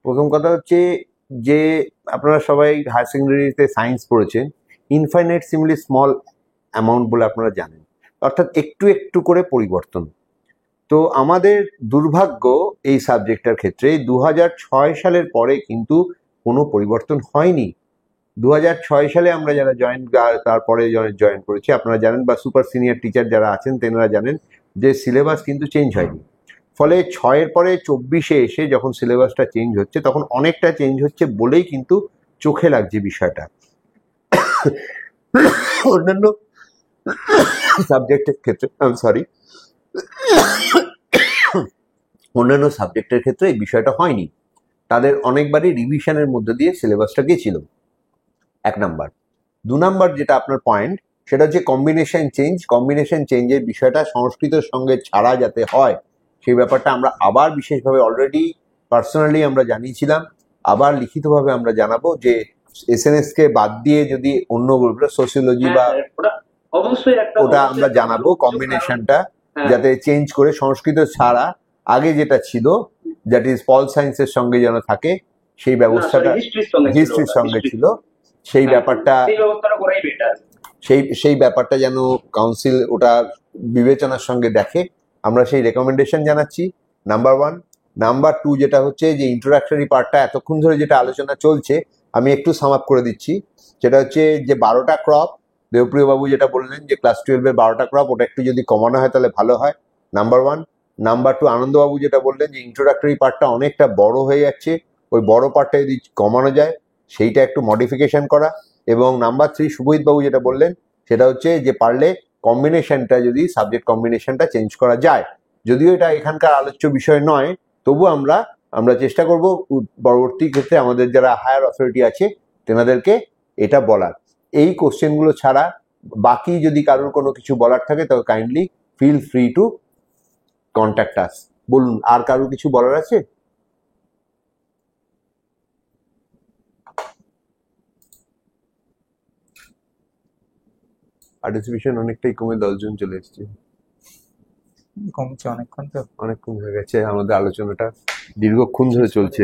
প্রথম কথা হচ্ছে যে আপনারা সবাই হায়ার সেকেন্ডারিতে সায়েন্স পড়েছেন, ইনফাইনাইট সিমলি স্মল অ্যামাউন্ট বলে আপনারা জানেন, অর্থাৎ একটু একটু করে পরিবর্তন। তো আমাদের দুর্ভাগ্য এই সাবজেক্টটার ক্ষেত্রে 2006 সালের পরে কিন্তু কোনো পরিবর্তন হয়নি। 2006 সালে আমরা যারা তারপরে জয়েন করেছি আপনারা জানেন, বা সুপার সিনিয়র টিচার যারা আছেন তেনারা জানেন যে সিলেবাস কিন্তু চেঞ্জ হয়নি। ফলে 6-এর পরে 24-এ এসে যখন সিলেবাসটা চেঞ্জ হচ্ছে তখন অনেকটা চেঞ্জ হচ্ছে বলেই কিন্তু চোখে লাগছে বিষয়টা। অন্যান্য সাবজেক্টের ক্ষেত্রে অন্যান্য সাবজেক্টের ক্ষেত্রে এই বিষয়টা হয়নি, তাদের অনেকবারই রিভিশনের মধ্যে দিয়ে সিলেবাসটা গিয়েছিল, 1 নাম্বার। 2 নাম্বার যেটা আপনার পয়েন্ট, সেটা হচ্ছে কম্বিনেশন চেঞ্জের বিষয়টা সংস্কৃতের সঙ্গে ছাড়া যাতে হয় সেই ব্যাপারটা আমরা আবার বিশেষভাবে অলরেডি পার্সোনালি আমরা জানিয়েছিলাম, আবার লিখিতভাবে আমরা জানাবো যে এসএনএস কে বাদ দিয়ে যদি অন্য সোশিওলজি বা অবশ্যই একটা ওটা আমরা জানাবো কম্বিনেশনটা যাতে চেঞ্জ করে সংস্কৃত ছাড়া আগে যেটা ছিল দ্যাট ইজ পল সায়েন্সের সঙ্গে যেন থাকে সেই ব্যবস্থাটা, হিস্ট্রির সঙ্গে ছিল সেই ব্যাপারটা, সেই ব্যাপারটা যেন কাউন্সিল ওটা বিবেচনার সঙ্গে দেখে, আমরা সেই রেকমেন্ডেশন জানাচ্ছি। নাম্বার 1। নাম্বার 2 যেটা হচ্ছে যে ইন্ট্রোডাক্টরি পার্টটা এতক্ষণ ধরে যেটা আলোচনা চলছে আমি একটু সাম আপ করে দিচ্ছি, সেটা হচ্ছে যে 12টা ক্রপ দেবপ্রিয় বাবু যেটা বললেন যে ক্লাস 12-এর 12টা ক্রপ, ওটা একটু যদি কমানো হয় তাহলে ভালো হয়, নাম্বার 1। নাম্বার 2 আনন্দবাবু যেটা বললেন যে ইন্ট্রোডাক্টরি পার্টটা অনেকটা বড় হয়ে যাচ্ছে, ওই বড় পার্টটা যদি কমানো যায় সেইটা একটু মডিফিকেশন করা। এবং নাম্বার 3 শুভজিৎ বাবু যেটা বললেন সেটা হচ্ছে যে পারলে কম্বিনেশনটা যদি সাবজেক্ট কম্বিনেশনটা চেঞ্জ করা যায়, যদিও এটা এখানকার আলোচ্য বিষয় নয় তবু আমরা চেষ্টা করব পরবর্তী ক্ষেত্রে আমাদের যারা হায়ার অথরিটি আছে তেনাদেরকে এটা বলার। এই কোশ্চেনগুলো ছাড়া বাকি যদি কারোর কোনো কিছু বলার থাকে তবে kindly feel free to contact us. বলুন, আর কারোর কিছু বলার আছে? পার্টিসিপেশন অনেকটাই কমে 10 জন চলে এসছে, কমছে অনেকক্ষণ, তো অনেকক্ষণ হয়ে গেছে, আমাদের আলোচনাটা দীর্ঘক্ষণ ধরে চলছে।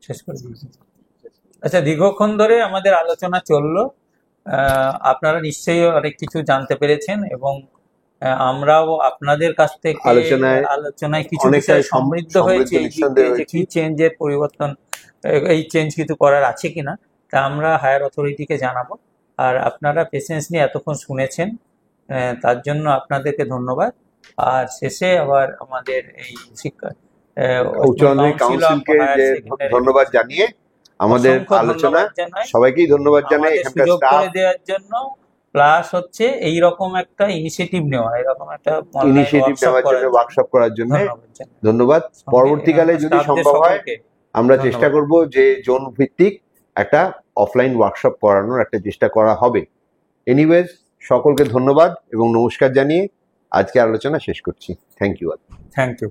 শেষ করে দিয়েছি। আচ্ছা, দীর্ঘক্ষণ ধরে আমাদের আলোচনা চললো, আপনারা নিশ্চয়ই অনেক কিছু জানতে পেরেছেন এবং আমরাও আপনাদের কাছ থেকে আলোচনায় কিছু বিষয় সমৃদ্ধ হয়েছে, কি চেঞ্জের পরিবর্তন, এই চেঞ্জ কিছু করার আছে কিনা তা আমরা হায়ার অথরিটিকে জানাবো। আর আপনারা পেশেন্স নিয়ে এতক্ষণ শুনেছেন, তার জন্য আপনাদেরকে ধন্যবাদ। আর শেষে আবার আমাদের এই শিক্ষা উচ্চ মাধ্যমিক কাউন্সিলকে ধন্যবাদ জানিয়ে আমাদের আলোচনা সবাইকেই ধন্যবাদ জানাই এখানকার স্টাফ দেওয়ার জন্য, প্লাস হচ্ছে এইরকম একটা ইনিশিয়েটিভ নেওয়ার জন্য, ওয়ার্কশপ করার জন্য ধন্যবাদ। পরবর্তীকালে যদি সম্ভব হয় আমরা চেষ্টা করব যে জোন ভিত্তিক একটা অফলাইন ওয়ার্কশপ করানোর একটা চেষ্টা করা হবে। এনিওয়েজ, সকলকে ধন্যবাদ এবং নমস্কার জানিয়ে আজকে আলোচনা শেষ করছি। Thank you.